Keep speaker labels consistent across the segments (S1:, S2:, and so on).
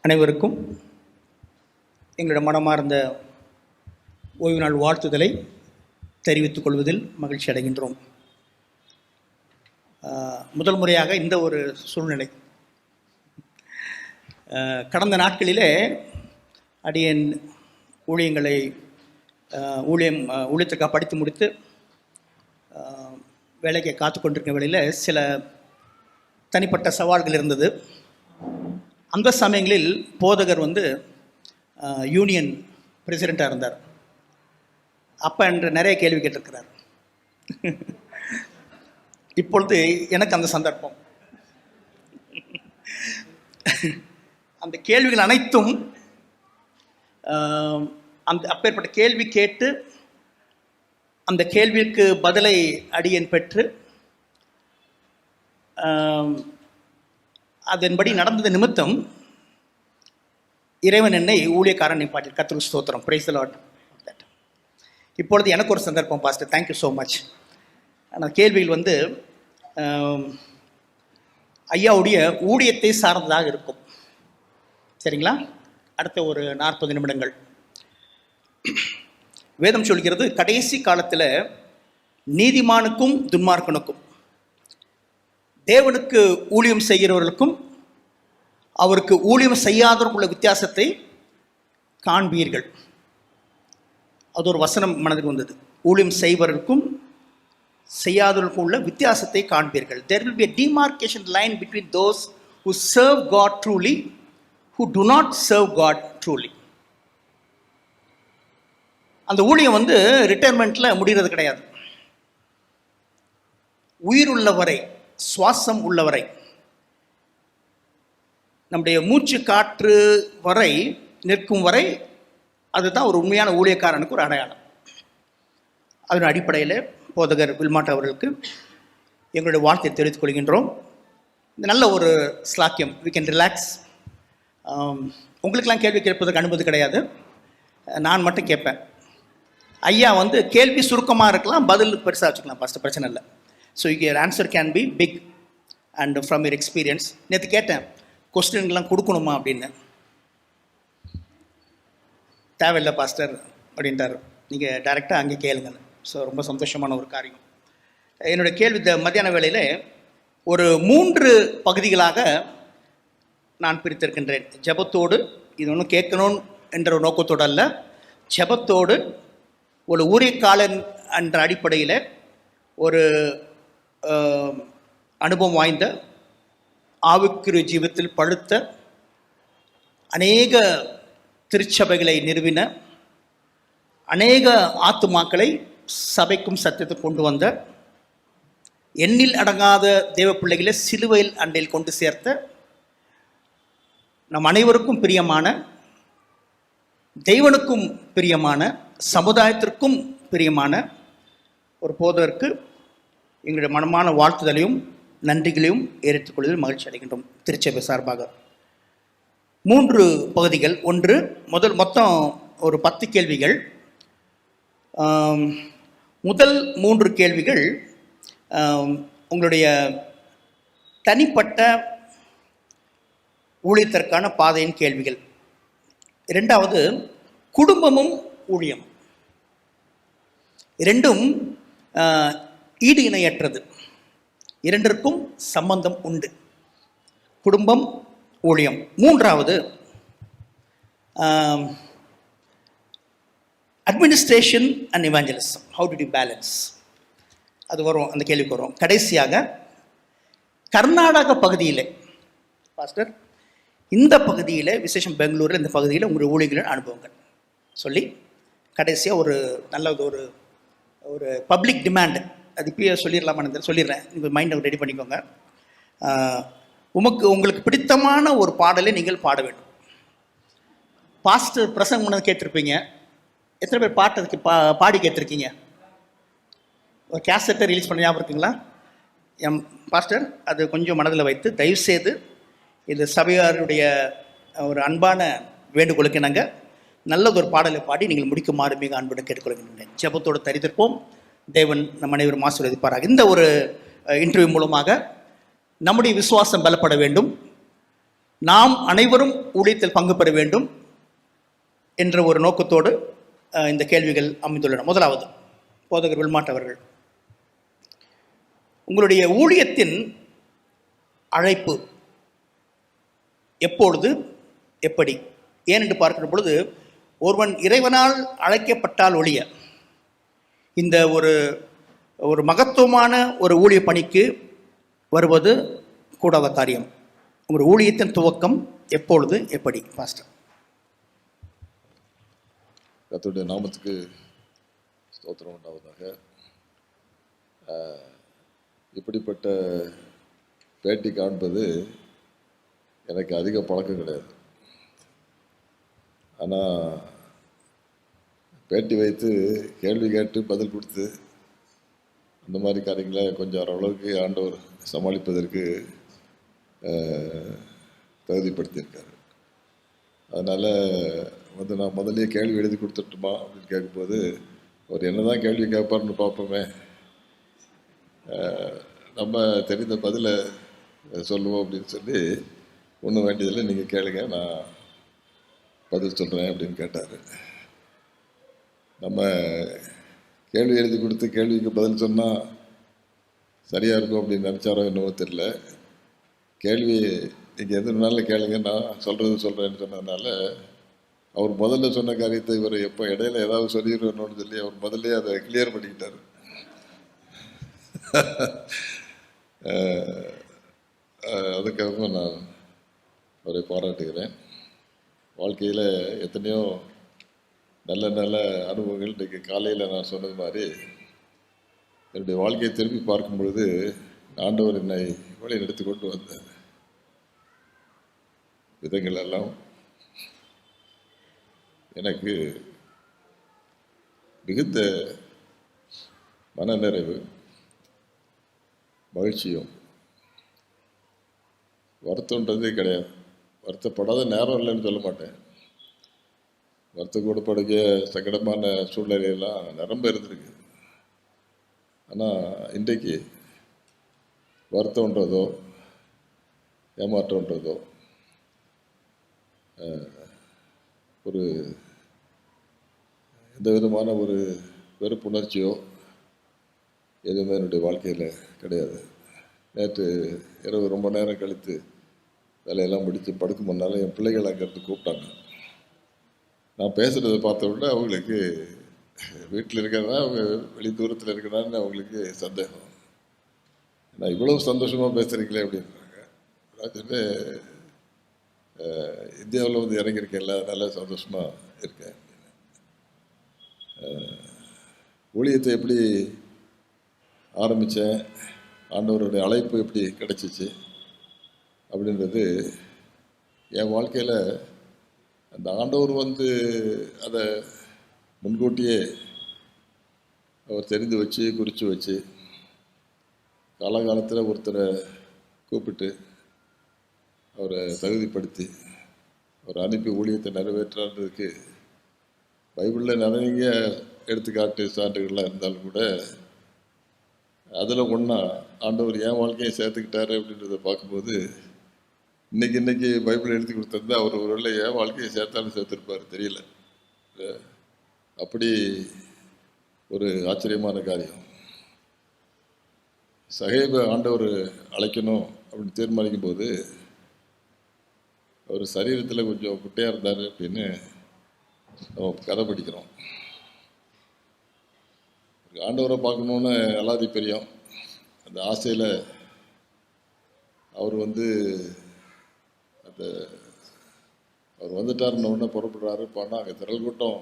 S1: அனைவருக்கும் எங்களோட மனமார்ந்த ஓய்வு நாள் வாழ்த்துதலை தெரிவித்துக் கொள்வதில் மகிழ்ச்சி அடைகின்றோம். முதல் முறையாக இந்த ஒரு சூழ்நிலை. கடந்த நாட்களிலே அடியேன் ஊழியத்திற்காக படித்து முடித்து வேலைக்கு காத்து கொண்டிருக்க வேளையில் சில தனிப்பட்ட சவால்கள் இருந்தது. அந்த சமயங்களில் போதகர் யூனியன் பிரசிடெண்ட்டாக இருந்தார். அப்போ என்று நிறைய கேள்வி கேட்டிருக்கிறார். இப்பொழுது எனக்கு அந்த சந்தர்ப்பம். அந்த கேள்விகள் அனைத்தும் அப்பேற்பட்ட கேள்வி கேட்டு அந்த கேள்விக்கு பதிலை அடியேன் பெற்று அதன்படி நடந்தது நிமித்தம் இறைவன் என்னை ஊழியக்காரன் நிப்பாட்டி கர்த்தருக்கு ஸ்தோத்திரம். Praise the Lord. இப்பொழுது எனக்கு ஒரு சந்தர்ப்பம் பாஸ்டர், தேங்க்யூ ஸோ மச். ஆனால் கேள்விகள் ஐயாவுடைய ஊழியத்தை சார்ந்ததாக இருக்கும். சரிங்களா? அடுத்த ஒரு 40 நிமிடங்கள். வேதம் சொல்கிறது, கடைசி காலத்தில் நீதிமானுக்கும் துன்மார்க்கனுக்கும், தேவனுக்கு ஊழியம் செய்கிறவர்களுக்கும் அவருக்கு ஊழியம் செய்யாதவர்களுக்குள்ள வித்தியாசத்தை காண்பீர்கள். அது ஒரு வசனம் மனதுக்கு வந்தது. ஊழியம் செய்வதற்கும் செய்யாதவர்களுக்கும் உள்ள வித்தியாசத்தை காண்பீர்கள். There will be a demarcation line between those who serve God truly, who do not serve God truly. அந்த ஊழியம் ரிட்டையர்மெண்ட்டில் முடிகிறது கிடையாது. உயிர் உள்ளவரை, சுவாசம் உள்ளவரை, நம்முடைய மூச்சு காற்று வரை நிற்கும் வரை, அதுதான் ஒரு உண்மையான ஊழியக்காரனுக்கு ஒரு அடையாளம். அதன் அடிப்படையில் போதகர் வில்மாட் அவர்களுக்கு எங்களுடைய வார்த்தையை தெரிவித்துக் கொள்கின்றோம். இந்த நல்ல ஒரு ஸ்லாக்கியம். We can relax. உங்களுக்கெல்லாம் கேள்வி கேட்பதற்கு அனுமதி கிடையாது, நான் மட்டும் கேட்பேன். ஐயா கேள்வி சுருக்கமாக இருக்கலாம், பதில் பெருசாக வச்சுக்கலாம். ஃபஸ்ட்டு பிரச்சனை இல்லை. So your answer can be pick and from your experience. நேற்று கேட்டேன், கொஸ்டின்லாம் கொடுக்கணுமா அப்படின்னு. தேவையில்லை பாஸ்டர் அப்படின்ட்டார், நீங்கள் டைரெக்டாக அங்கே கேளுங்கன்னு. ஸோ ரொம்ப சந்தோஷமான ஒரு காரியம். என்னுடைய கேள்வி மத்தியான வேளையில் ஒரு 3 பகுதிகளாக நான் பிரித்திருக்கின்றேன். ஜெபத்தோடு, இது ஒன்றும் கேட்கணும் என்ற ஒரு நோக்கத்தோடு அல்ல, ஜெபத்தோடு ஒரு ஊழியக்காரன் என்ற அடிப்படையில் ஒரு அனுபவம் வாய்ந்த, ஆவிக்குரிய ஜீவத்தில் பழுத்த, அநேக திருச்சபைகளை நிறுவின, அநேக ஆத்துமாக்களை சபைக்கும் சத்தியத்தை கொண்டு வந்த, எண்ணில் அடங்காத தேவ பிள்ளைகளை சிலுவையில் அண்டையில் கொண்டு சேர்த்த, நம் அனைவருக்கும் பிரியமான, தெய்வனுக்கும் பிரியமான, சமுதாயத்திற்கும் பிரியமான ஒரு போதகருக்கு எங்களுடைய மனமான வாழ்த்துதலையும் நன்றிகளையும் ஏற்றுக்கொள்வதில் மகிழ்ச்சி அடைகின்றோம். திருச்சபை சார்பாக 3 பகுதிகள். மொத்தம் ஒரு 10 கேள்விகள். முதல் 3 கேள்விகள் உங்களுடைய தனிப்பட்ட ஊழியத்திற்கான பாதையின் கேள்விகள். 2வது குடும்பமும் ஊழியம். 2ம் ஈடு இணையற்றது. 2ற்கும் சம்பந்தம் உண்டு. குடும்பம், ஊழியம். 3வது administration and evangelism. How to you balance? அது வரும், அந்த கேள்விக்கு வரும். கடைசியாக கர்நாடக பகுதியில் பாஸ்டர், இந்த பகுதியில் விசேஷம் பெங்களூரில் இந்த பகுதியில் உங்களுடைய ஊழியர்களின் அனுபவங்கள் சொல்லி கடைசியாக ஒரு நல்ல ஒரு பப்ளிக் டிமாண்ட், அது இப்பயே சொல்லிடலாமான்னு சொல்லிடுறேன், நீங்கள் மைண்டை ரெடி பண்ணிக்கோங்க. உங்களுக்கு பிடித்தமான ஒரு பாடலை நீங்கள் பாட வேண்டும். பாஸ்டர் பிரசங்கம் பண்ணது கேட்டிருப்பீங்க. எத்தனை பேர் பாட்டதுக்கு பாடி கேட்டிருக்கீங்க? ஒரு கேசட்டை ரிலீஸ் பண்ண ஞாபகம் இருக்குங்களா? பாஸ்டர் அது கொஞ்சம் மனதில் வைத்து தயவுசெய்து இது சபையாருடைய ஒரு அன்பான வேண்டுகோளுக்கு நாங்கள் நல்லது ஒரு பாடலை பாடி நீங்கள் முடிக்குமாறு மிக அன்புடன் கேட்டுக்கொள்கின்றேன். ஜெபத்தோடு தரித்திருப்போம். தேவன் நம் அனைவரும் ஆசீர்வதிப்பாராக. இந்த ஒரு இன்டர்வியூ மூலமாக நம்முடைய விசுவாசம் பலப்பட வேண்டும். நாம் அனைவரும் ஊழியத்தில் பங்கு பெற வேண்டும் என்ற ஒரு நோக்கத்தோடு இந்த கேள்விகள் அமைந்துள்ளன. முதலாவது, போதகர் வில்மாட் அவர்கள், உங்களுடைய ஊழியத்தின் அழைப்பு எப்பொழுது, எப்படி? ஏனென்று பார்க்கிற பொழுது, ஒருவன் இறைவனால் அழைக்கப்பட்டால் ஒழிய இந்த ஒரு மகத்துவமான ஒரு ஊழிய பணிக்கு வருவது கூடாத காரியம். உங்களுடைய ஊழியத்தின் துவக்கம் எப்பொழுது, எப்படி? பாஸ்டர்.
S2: கர்த்தருடைய நாமத்துக்கு ஸ்தோத்திரம் உண்டாவதாக. இப்படிப்பட்ட பேட்டி காண்பது எனக்கு அதிக பழக்கம் கிடையாது. ஆனால் பேட்டி வைத்து கேள்வி கேட்டு பதில் கொடுத்து அந்த மாதிரி காரியங்களை கொஞ்சம் ஓரளவுக்கு ஆண்டவர் சமாளிப்பதற்கு தகுதிப்படுத்தியிருக்காரு. அதனால் நான் முதலே கேள்வி எழுதி கொடுத்துட்டுமா அப்படின்னு கேட்கும்போது, அவர் என்ன தான் கேள்வி கேட்பார்னு பார்ப்போமே, நம்ம தெரிந்த பதிலை சொல்லுவோம் அப்படின்னு சொல்லி, ஒன்றும் வேண்டியதில்லை, நீங்கள் கேளுங்க, நான் பதில் சொல்கிறேன் அப்படின்னு கேட்டார். நம்ம கேள்வி எழுதி கொடுத்து கேள்விக்கு பதில் சொன்னால் சரியாக இருக்கும் அப்படின்னு நினச்சாரோ என்னவோ தெரியல. கேள்வி நீங்கள் எது வேணாலும் கேளுங்க, நான் சொல்கிறேன்னு சொன்னதுனால அவர் முதல்ல சொன்ன காரியத்தை இவர் எப்போ இடையில ஏதாவது சொல்லிடுவேன்னு சொல்லி அவர் முதல்ல அதை கிளியர் பண்ணிக்கிட்டார். அதுக்காக நான் அவரை பாராட்டுகிறேன். வாழ்க்கையில் எத்தனையோ நல்ல நல்ல அனுபவங்கள். இன்றைக்கு காலையில் நான் சொன்னது மாதிரி என்னுடைய வாழ்க்கையை திரும்பி பார்க்கும் பொழுது ஆண்டவர் என்னை வழி நடத்தி கொண்டு வந்த விதங்கள் எல்லாம் எனக்கு மிகுந்த மனநிறைவு, மகிழ்ச்சியும். வருத்தம்ன்றதே கிடையாது. வருத்தப்படாத நேரம் இல்லைன்னு சொல்ல மாட்டேன். வருத்தக்கூடப்படுகிற சங்கடமான சூழ்நிலையெல்லாம் நிரம்ப இருந்திருக்கு. ஆனால் இன்றைக்கு வருத்தம்ன்றதோ ஏமாற்றம்ன்றதோ ஒரு எந்த விதமான ஒரு வெறுப்புணர்ச்சியோ எதுவுமே என்னுடைய வாழ்க்கையில் கிடையாது. நேற்று இரவு ரொம்ப நேரம் கழித்து வேலையெல்லாம் முடித்து படுக்கும் முன்னாலும் என் பிள்ளைகள் அங்கேருந்து கூப்பிட்டாங்க. நான் பேசுகிறத பார்த்த உடனே அவங்களுக்கு வீட்டில் இருக்கிறதா அவங்க வெளி தூரத்தில் இருக்கிறான்னு அவங்களுக்கு சந்தேகம். நான் இவ்வளவு சந்தோஷமாக பேசுகிறீங்களே அப்படின்றாங்க. நான் சொன்னேன், இந்தியாவில் வந்து இறங்கியிருக்கேன்ல, அதனால் சந்தோஷமாக இருக்கேன். ஊழியத்தை எப்படி ஆரம்பித்தேன், ஆண்டவருடைய அழைப்பு எப்படி கிடச்சிச்சு அப்படின்றது என் வாழ்க்கையில் அந்த ஆண்டவர் வந்து அதை முன்கூட்டியே அவர் தெரிந்து வச்சு குறித்து வச்சு காலகாலத்தில் ஒருத்தரை கூப்பிட்டு அவரை தகுதிப்படுத்தி அவரை அனுப்பி ஊழியத்தை நிறைவேற்றுறதுக்கு பைபிளில் நிறைய எடுத்துக்காட்டு சான்றுகள்லாம் இருந்தாலும் கூட அதில் ஒன்றா ஆண்டவர் என் வாழ்க்கையை சேர்த்துக்கிட்டாரு அப்படின்றத பார்க்கும்போது இன்றைக்கி பைபிள் எழுதி கொடுத்தது அவர் ஒரு வேளை என் வாழ்க்கையை சேர்த்தாலும் சேர்த்துருப்பார், தெரியல. அப்படி ஒரு ஆச்சரியமான காரியம். சகேப ஆண்டவர் அழைக்கணும் அப்படின்னு தீர்மானிக்கும் போது அவர் சரீரத்தில் கொஞ்சம் குட்டையாக இருந்தார் அப்படின்னு நம்ம கதை படிக்கிறோம். ஆண்டவரை பார்க்கணுன்னு அலாதி பெரியம். அந்த ஆசையில் அவர் வந்து அவர் வந்துட்டாருன்னு உடனே புறப்படுறாரு. போனால் அங்கே திரள் கூட்டம்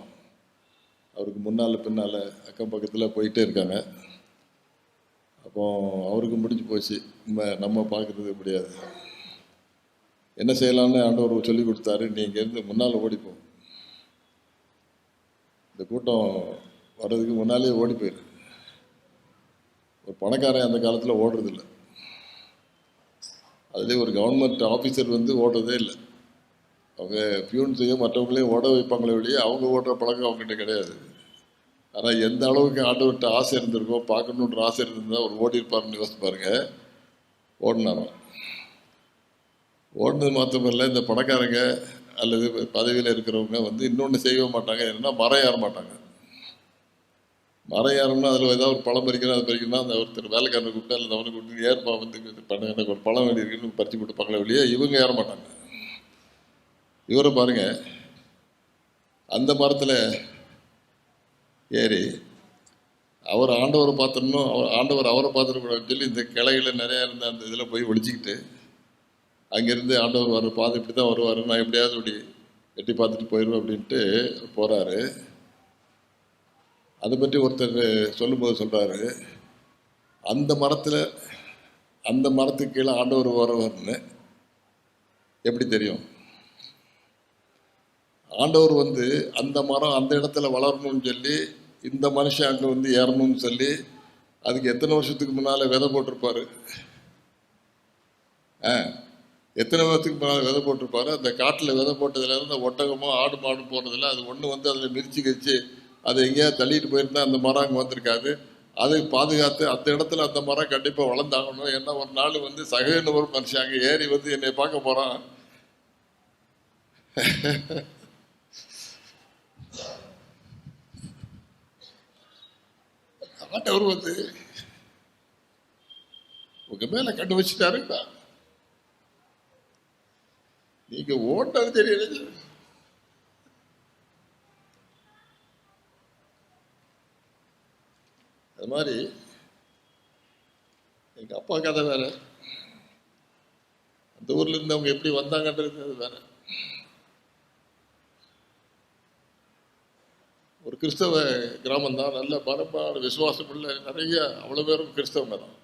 S2: அவருக்கு முன்னால் பின்னால் அக்கம் பக்கத்தில் போயிட்டே இருக்காங்க. அப்போ அவருக்கு முடிஞ்சு போச்சு, நம்ம பார்க்குறது முடியாது. என்ன செய்யலான்னு ஆண்டவர் சொல்லி கொடுத்தாரு, நீ இங்கேருந்து முன்னால் ஓடிப்போம், இந்த கூட்டம் வர்றதுக்கு முன்னாலே ஓடி போயிரு. ஒரு பணக்காரன் அந்த காலத்தில் ஓடுறதில்லை. அதுலேயே ஒரு கவர்மெண்ட் ஆஃபீஸர் வந்து ஓடுறதே இல்லை. அவங்க பியூன்ஸையும் மற்றவங்களையும் ஓட வைப்பாங்களே வெளியே அவங்க ஓடுற பழக்கம் அவங்ககிட்ட கிடையாது. ஆனால் எந்த அளவுக்கு ஆண்டவர்கிட்ட ஆசை இருந்திருக்கோ, பார்க்கணுன்ற ஆசை இருந்திருந்தால் அவர் ஓடி இருப்பாருன்னு யோசிச்சு பாருங்க. ஓடினாராம். ஓடுனது மாத்திரமில்லை, இந்த பணக்காரங்க அல்லது பதவியில் இருக்கிறவங்க வந்து இன்னொன்று செய்யவே மாட்டாங்க. என்னன்னா மரம் ஏற மாட்டாங்க. மரம் ஏறணும்னா அதில் ஏதாவது ஒரு பழம் பறிக்கணும், அது பறிக்கணும்னா அந்த ஒருத்தர் வேலைக்காரனை கூப்பிட்டு அல்லது அவனை கூப்பிட்டு ஏற்பா வந்து பண்ண எனக்கு ஒரு பழம் வேண்டி இருக்குன்னு பறித்து கொடுப்பாங்களே வெளியே இவங்க ஏற மாட்டாங்க. இவரை பாருங்க, அந்த மரத்தில் ஏறி அவர் ஆண்டவரை பார்த்துடணும், ஆண்டவர் அவரை பார்த்துடக்கூடாதுன்னு சொல்லி இந்த கிளையில் நிறையா இருந்த அந்த இதில் போய் ஒழிச்சிக்கிட்டு அங்கேருந்து ஆண்டவர் வர்ற பாதை இப்படி தான் வருவார், நான் எப்படியாவது இப்படி எட்டி பார்த்துட்டு போயிடுவேன் அப்படின்ட்டு போகிறாரு. அதை பற்றி ஒருத்தர் சொல்லும்போது சொல்கிறாரு, அந்த மரத்துக்கு கீழே ஆண்டவர் வருவார்னு எப்படி தெரியும்? ஆண்டவர் வந்து அந்த மரம் அந்த இடத்துல வளரணும்னு சொல்லி இந்த மனுஷன் அங்கே வந்து ஏறணும்னு சொல்லி அதுக்கு எத்தனை வருஷத்துக்கு முன்னால் விதை போட்டிருப்பாரு? எத்தனை வருஷத்துக்கு முன்னால் விதை போட்டிருப்பாரு? அந்த காட்டில் விதை போட்டதுலேருந்து அந்த ஒட்டகமோ ஆடு மாடு போனதில்லை. அது ஒன்று வந்து அதில் மிதிச்சு கழிச்சு அதை எங்கேயாவது தள்ளிட்டு போயிருந்தா அந்த மரம் அங்கே வந்திருக்காது. அதை பாதுகாத்து அந்த இடத்துல அந்த மரம் கண்டிப்பாக வளர்ந்தாகணும். ஏன்னா ஒரு நாள் வந்து சகைன்னு ஒரு மனுஷன் அங்கே ஏறி வந்து என்னை பார்க்க போகிறான். ஆண்டவர் வந்து உங்க மேல கண்டு வச்சுட்டாருங்களா? நீங்க ஓட்டது தெரியல. அது மாதிரி எங்க அப்பா கதை வேற, அந்த ஊர்ல இருந்து அவங்க எப்படி வந்தாங்கன்றது அது வேற. ஒரு கிறிஸ்தவ கிராமம் தான், நல்ல பரப்பான விசுவாசம் உள்ள நிறைய அவ்வளோ பேரும் கிறிஸ்தவங்க தான்,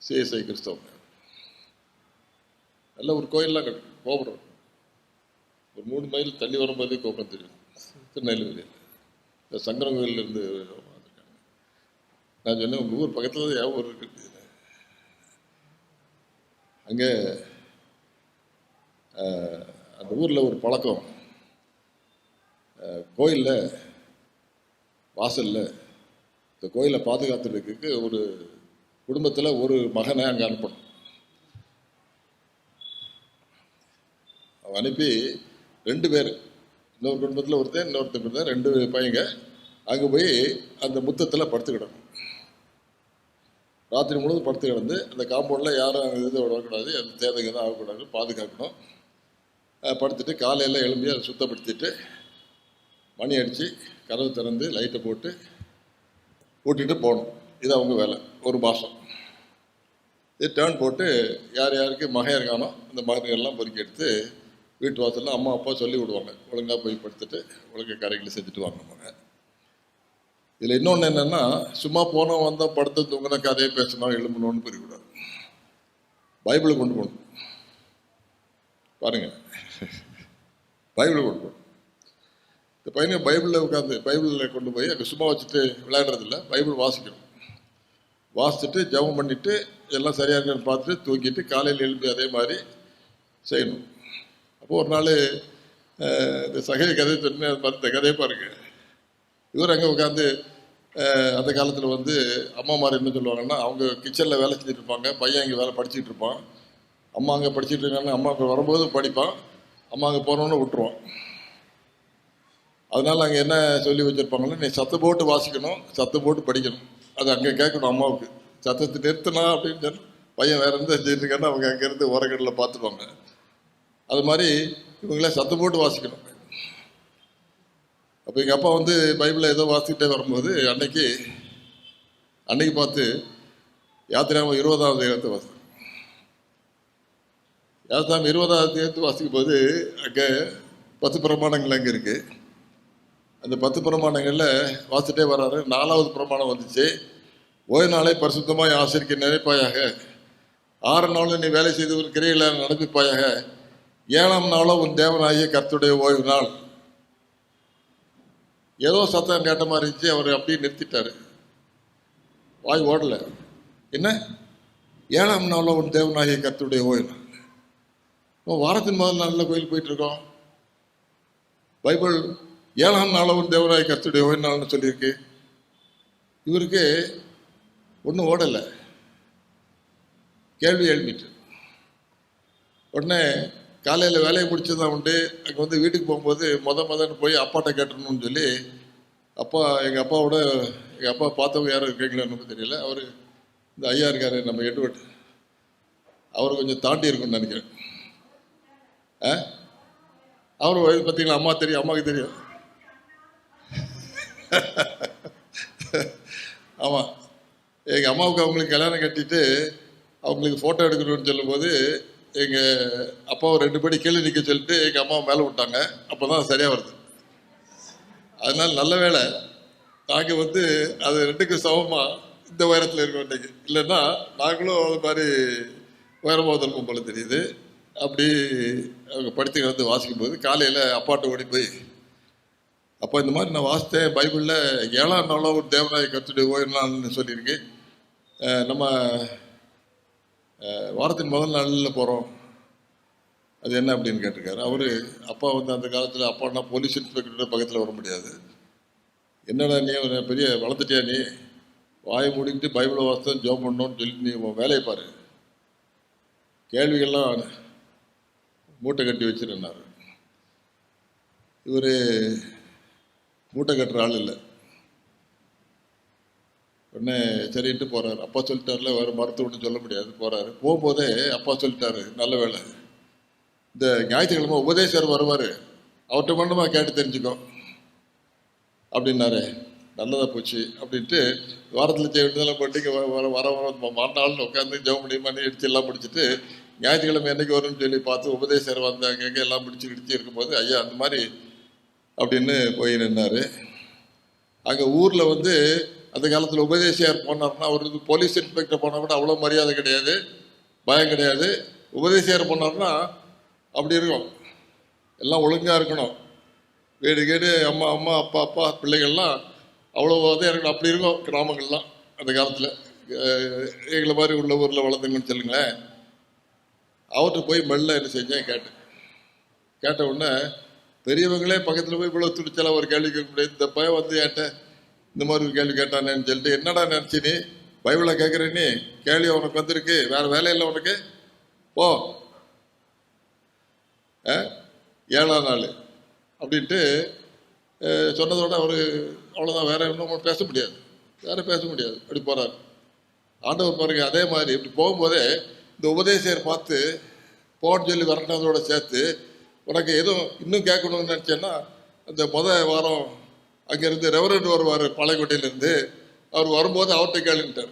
S2: சிஎஸ்ஐ கிறிஸ்தவங்க. நல்ல ஒரு கோயிலெலாம் கட்டு கோபுரம் ஒரு 3 மைல் தள்ளி வரும்போதே கோபுரம் தெரியும். திருநெல்வேலி சங்கரன் கோயிலிருந்து வந்துருக்காங்க. நான் சொன்னேன், உங்கள் ஊர் பக்கத்தில் தான் என் ஊர் இருக்குது. அங்கே அந்த ஊரில் ஒரு பழக்கம், கோயிலில் வாசலில் இந்த கோயிலை பாதுகாத்துறதுக்கு ஒரு குடும்பத்தில் ஒரு மகனை அங்கே அனுப்பணும். அவன் அனுப்பி 2 பேர், இன்னொரு குடும்பத்தில் ஒருத்தன் இன்னொருத்தர் 2 பையங்க அங்கே போய் அந்த முத்தத்தில் படுத்துக்கிடணும். ராத்திரி முழுவதும் படுத்து கிடந்து அந்த காம்பவுண்டில் யாரும் அங்கே இது விடக்கூடாது, அந்த தேவைங்க தான் ஆகக்கூடாது, பாதுகாக்கணும். படுத்துட்டு காலையில் எழும்பி அதை சுத்தப்படுத்திட்டு மணி அடித்து கதவு திறந்து லைட்டை போட்டு கூட்டிகிட்டு போகணும். இது அவங்க வேலை. 1 மாதம் இது டேர்ன் போட்டு யார் யாருக்கு மகன் இருக்கானோ அந்த மகன்கள்லாம் பொறுக்கி எடுத்து வீட்டு வாசலில் அம்மா அப்பா சொல்லி விடுவாங்க, ஒழுங்காக போய் படுத்துட்டு ஒழுங்காக கரைகளை செஞ்சுட்டு வாங்க மகன். இதில் இன்னொன்று என்னென்னா, சும்மா போனோம் வந்தோம் படுத்து தூங்கின கதையை பேசணும் எழும்பணும்னு புரியக்கூடாது. பைபிளை கொண்டு போகணும். பாருங்கள், பைபிளை கொண்டு போகணும். இந்த பையனை பைபிளில் உட்காந்து பைபிளில் கொண்டு போய் அங்கே சும்மா வச்சுட்டு விளையாடுறதில்ல, பைபிள் வாசிக்கணும். வாசிச்சுட்டு ஜெபம் பண்ணிவிட்டு எல்லாம் சரியாக இருக்கான்னு பார்த்துட்டு தூக்கிட்டு காலையில் எழுப்பி அதே மாதிரி செய்யணும். அப்போது ஒரு நாள் இந்த சகை கதை சொன்ன அந்த கதையை பாருங்க. இவர் அங்கே உட்காந்து அந்த காலத்தில் வந்து அம்மாமார் என்ன சொல்லுவாங்கன்னா, அவங்க கிச்சனில் வேலை செஞ்சுட்டு இருப்பாங்க, பையன் இங்கே வேலை படிச்சுட்டு இருப்பான். அம்மா அங்கே படிச்சுட்டு இருக்காங்கன்னா அம்மா அங்கே வரும்போது படிப்பான், அம்மா அங்கே போனோன்னு விட்டுருவான். அதனால் அங்கே என்ன சொல்லி வச்சுருப்பாங்கன்னா, நீ சத்தம் போட்டு வாசிக்கணும், சத்தம் போட்டு படிக்கணும். அது அங்கே கேட்கணும் அம்மாவுக்கு. சத்தத்தை நிறுத்தினா அப்படின்னு சொல்லி பையன் வேறு எந்த செஞ்சுட்டு இருக்கான்னு அவங்க அங்கேருந்து ஓரக்கடலில் பார்த்துருவாங்க. அது மாதிரி இவங்களே சத்தம் போட்டு வாசிக்கணும். அப்போ எங்கள் அப்பா வந்து பைபிளில் ஏதோ வாசிக்கிட்டே வரும்போது அன்னைக்கு பார்த்து யாத்திராம 20ஆவது அதிகாரத்தை வாசிக்கும். யாத்திராம 20ஆவது அதிகாரத்தை வாசிக்கும் போது அங்கே 10 பிரமாணங்கள் அங்கே இருக்குது. அந்த 10 பிரமாணங்களில் வாசிட்டே வர்றாரு. 4ஆவது பிரமாணம் வந்துச்சு, ஓய்வு நாளை பரிசுத்தமாய் ஆசரிக்க நினைப்பாயாக, 6 நாளும் நீ வேலை செய்து ஒரு கிரையில் நடப்பிப்பாயாக, 7ஆம் நாளும் உன் தேவனாகிய கர்த்தருடைய ஓய்வு நாள். ஏதோ சத்தம் கேட்ட மாதிரி இருந்துச்சு, அவர் அப்படியே நிறுத்திட்டாரு, வாய் ஓடலை. என்ன 7ஆம் நாளும் உன் தேவனாகிய கர்த்தருடைய ஓய்வு நாள்? வாரத்தின் முதல் நாளில் கோயில் போயிட்டுருக்கோம். பைபிள் 7ஆம் நாளும் தேவனாகிய கர்த்தருடைய ஓய்வு நாள்னு சொல்லியிருக்கு. இவருக்கு ஒன்றும் ஓடலை, கேள்வி எழுப்பிட்டு உடனே காலையில் வேலையை முடிச்சதான் உண்டு. அங்கே வந்து வீட்டுக்கு போகும்போது முதன்னு போய் அப்பாட்ட கேட்டுறணும்னு சொல்லி எங்கள் அப்பா பார்த்தவங்க யாரும் இருக்கீங்களா எனக்கு தெரியல. அவர் இந்த ஐயா இருக்காரு நம்ம எட்வர்ட், அவர் கொஞ்சம் தாண்டி இருக்கும்னு நினைக்கிறேன். அவர் வயது பார்த்தீங்களா, அம்மாவுக்கு தெரியும். ஆமாம், எங்கள் அம்மாவுக்கு அவங்களுக்கு கல்யாணம் கட்டிட்டு அவங்களுக்கு ஃபோட்டோ எடுக்கணும்னு சொல்லும்போது எங்கள் அப்பாவை 2 படி கீழே நிற்க சொல்லிட்டு எங்கள் அம்மாவை மேலே விட்டாங்க. அப்போ தான் சரியாக வருது. அதனால் நல்ல வேலை நாங்கள் வந்து அது 2க்கு சமமாக இந்த உயரத்தில் இருக்க வேண்டியது. இல்லைன்னா நாங்களும் அது மாதிரி உயரமாக இருப்போம் போல தெரியுது. அப்படி அவங்க படித்து வந்து வாசிக்கும்போது காலையில் அப்பாட்ட ஓடி போய், அப்போ இந்த மாதிரி நான் வாசித்தேன், பைபிளில் 7ஆம் நாளாக ஒரு தேவனாய் கர்த்தருடைய ஓய்வு நாள்னு சொல்லியிருக்கு. நம்ம வாரத்தின் முதல் நாளில் போகிறோம், அது என்ன அப்படின்னு கேட்டிருக்காரு. அவர் அப்பா வந்து அந்த காலத்தில் அப்பான்னா போலீஸ் இன்ஸ்பெக்டர் பக்கத்தில் வர முடியாது. என்னடா நீ பெரிய வளர்த்துட்டியா, நீ வாயை மூடிக்கிட்டு பைபிளை வாசம் ஜோம் பண்ணோன்னு சொல்லி நீ உன் வேலையை பாரு, கேள்விகள்லாம் மூட்டை கட்டி வச்சிருந்தார். இவர் மூட்டை கட்டுற ஆள் இல்லை. உடனே சரின்ட்டு போகிறாரு. அப்பா சொல்லிட்டார்ல, வேறு மருத்துவ ஒன்றும் சொல்ல முடியாது. போகிறாரு. போகும்போதே அப்பா சொல்லிட்டாரு, நல்ல வேலை இந்த ஞாயிற்றுக்கிழமை உபதேசர் வருவார், அவர்கிட்ட மட்டுமா கேட்டு தெரிஞ்சுக்கோ அப்படின்னாரு. நல்லதாக போச்சு அப்படின்ட்டு வாரத்தில் செய்ய வேண்டியதெல்லாம் போட்டு வர மாட்டாள்னு உட்காந்து ஜெபம் பண்ணி எடுத்து எல்லாம் பிடிச்சிட்டு ஞாயிற்றுக்கிழமை என்றைக்கு வரும்னு சொல்லி பார்த்து உபதேசர் வந்தாங்க, எல்லாம் பிடிச்சி இருக்கும்போது ஐயா அந்த மாதிரி அப்படின்னு போய் நின்னார். அங்கே ஊரில் வந்து அந்த காலத்தில் உபதேசியார் போனார்னா அவர் வந்து போலீஸ் இன்ஸ்பெக்டர் போனால் கூட அவ்வளோ மரியாதை கிடையாது, பயம் கிடையாது. உபதேசியார் போனார்னா அப்படி இருக்கும், எல்லாம் ஒழுங்காக இருக்கணும். வீடு கேடு அம்மா அப்பா பிள்ளைகள்லாம் அவ்வளோ தான் இருக்கணும். அப்படி இருக்கும் கிராமங்கள்லாம் அந்த காலத்தில். எங்களை மாதிரி உள்ள ஊரில் வளர்ந்துங்கன்னு சொல்லுங்களேன். அவர்கிட்ட போய் மெல்ல என்ன செஞ்சேன் கேட்ட உடனே பெரியவங்களே பக்கத்தில் போய் இவ்வளோ துடிச்சலாம் ஒரு கேள்வி கேட்க முடியாது. இந்த பையன் வந்து என்கிட்ட இந்த மாதிரி ஒரு கேள்வி கேட்டானேன்னு சொல்லிட்டு, என்னடா நினச்சி நீ பைபிளை கேட்குற, நீ கேள்வி உனக்கு வந்திருக்கு, வேறு வேலையில்லை உனக்கு, போ 7ஆம் நாள் அப்படின்ட்டு சொன்னதோட அவர் அவ்வளோதான், வேற இன்னும் பேச முடியாது, அப்படி போகிறார். ஆண்டவர் பாருங்க, அதே மாதிரி இப்படி போகும்போதே இந்த உபதேசர் பார்த்து போன்னு சொல்லி வரட்டதோட சேர்த்து உனக்கு எதுவும் இன்னும் கேட்கணும்னு நினச்சேன்னா அந்த வாரம் அங்கேருந்து ரெவரண்ட் வருவார் பாளையங்கோட்டையிலேருந்து. அவர் வரும்போது அவர்கிட்ட கேளுன்ட்டார்.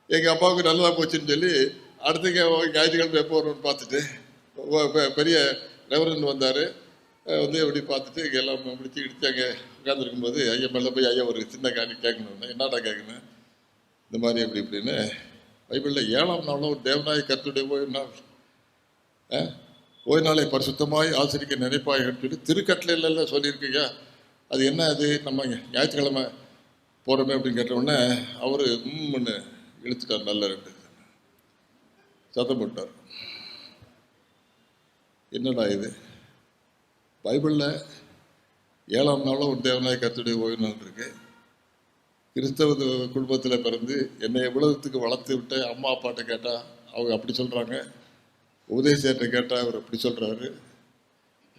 S2: எங்கள் அப்பாவுக்கு நல்லதாக போச்சுன்னு சொல்லி அடுத்த ஞாயிற்றுக்கிழமை எப்போ வரும்னு பார்த்துட்டு பெரிய ரெவரண்ட் வந்தார். வந்து எப்படி பார்த்துட்டு இங்கே எல்லாம் முடிச்சு கிடிச்சு அங்கே உட்காந்துருக்கும்போது ஐயா மேலே போய் ஐயா ஒரு சின்ன கேட்கணுன்னு, என்னடா கேட்கணும், இந்த மாதிரி எப்படி இப்படின்னு பைபிளில் 7ஆம் நாளில் ஒரு தேவனாய் கர்த்தருடைய ஓய்வு நாள், ஓய்வு நாளை பரிசுத்தமாய் ஆசிரிக்க நினைப்பாய்ன்னு சொல்லி திருக்கட்டளையில சொல்லியிருக்கீங்க. அது என்ன, அது நம்ம ஞாயிற்றுக்கிழமை போகிறோமே அப்படின்னு கேட்டவுடனே அவர் ஒன்று இழுத்துட்டார், நல்ல 2 சத்தம் போட்டார். என்னடா இது, பைபிளில் 7ஆம் நாளும் ஒரு தேவனாய் கர்த்தருடைய ஓய்வு நாள் இருக்கு. கிறிஸ்தவ குடும்பத்தில் பிறந்து என்னை எவ்வளவுத்துக்கு வளர்த்து விட்ட அம்மா அப்பாட்ட கேட்டால் அவங்க அப்படி சொல்கிறாங்க, உபதேசத்தை கேட்டால் அவர் அப்படி சொல்கிறாரு,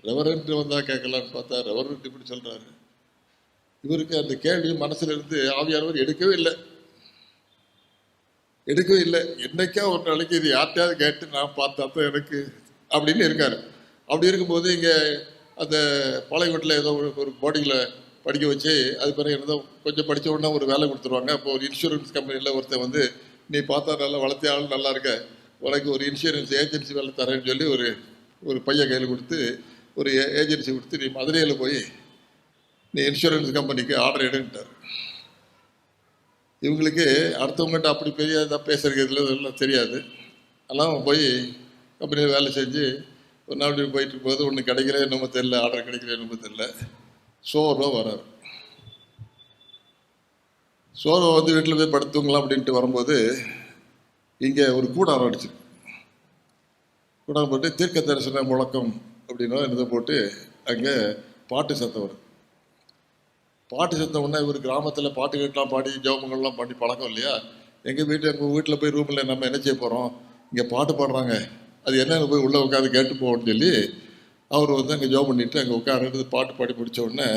S2: ரெவரண்ட் வந்தால் கேட்கலான்னு பார்த்தா ரெவரண்ட் இப்படி சொல்கிறாரு. இவருக்கு அந்த கேள்வி மனசில் இருந்து ஆவியானவர் எடுக்கவே இல்லை. என்னைக்கா ஒரு நாளைக்கு இது யார்ட்டையாவது கேட்டு நான் பார்த்தா தான் எனக்கு அப்படின்னு இருக்காரு. அப்படி இருக்கும்போது இங்கே அந்த பாளையங்கோட்டில் ஏதோ ஒரு போர்டிங்கில் படிக்க வச்சு அது பிறகு ஏதோ கொஞ்சம் படித்த உடனே ஒரு வேலை கொடுத்துருவாங்க. அப்போ ஒரு இன்சூரன்ஸ் கம்பெனியில் ஒருத்தர் வந்து நீ பார்த்தா நல்லா வளர்த்திய ஆள் நல்லா இருக்க, உனக்கு ஒரு இன்சூரன்ஸ் ஏஜென்சி வேலை தரேன்னு சொல்லி ஒரு பையன் கையில் கொடுத்து ஒரு ஏஜென்சி கொடுத்து நீ மதுரையில் போய் நீ இன்சூரன்ஸ் கம்பெனிக்கு ஆர்டர் எடுன்ட்டார். இவங்களுக்கு அடுத்தவங்ககிட்ட அப்படி பெரிய இதாக பேசுகிறதுல இதெல்லாம் தெரியாது. அதெல்லாம் போய் கம்பெனியில் வேலை செஞ்சு ஒரு நாள் போயிட்டு இருக்கும்போது ஒன்று கிடைக்கல என்னமோ தெரில, ஆர்டர் கிடைக்கல என்னமோ தெரில, சோர்வாக வர்றாரு. சோர்வை வந்து வீட்டில் போய் படுத்துவங்களாம் அப்படின்ட்டு வரும்போது இங்கே ஒரு கூடாரம் அடிச்சிருக்கு. கூடாரம் போட்டு தீர்க்க தரிசன முழக்கம் அப்படின்னா என்னதை போட்டு அங்கே பாட்டு சத்தம் வருது. பாட்டு சத்தம் ஒன்றா இவர் கிராமத்தில் பாட்டு கேட்டலாம் பாடி ஜெபங்கள்லாம் பண்ணி பழக்கம் இல்லையா. எங்கள் வீட்டில் போய் ரூமில் நம்ம என்ன செய்ய போகிறோம், இங்கே பாட்டு பாடுறாங்க, அது என்னென்னு போய் உள்ளே உட்காந்து கேட்டு போவோம்னு சொல்லி அவர் வந்து அங்கே ஜோம் பண்ணிவிட்டு அங்கே உட்காந்து பாட்டு பாடி முடித்த உடனே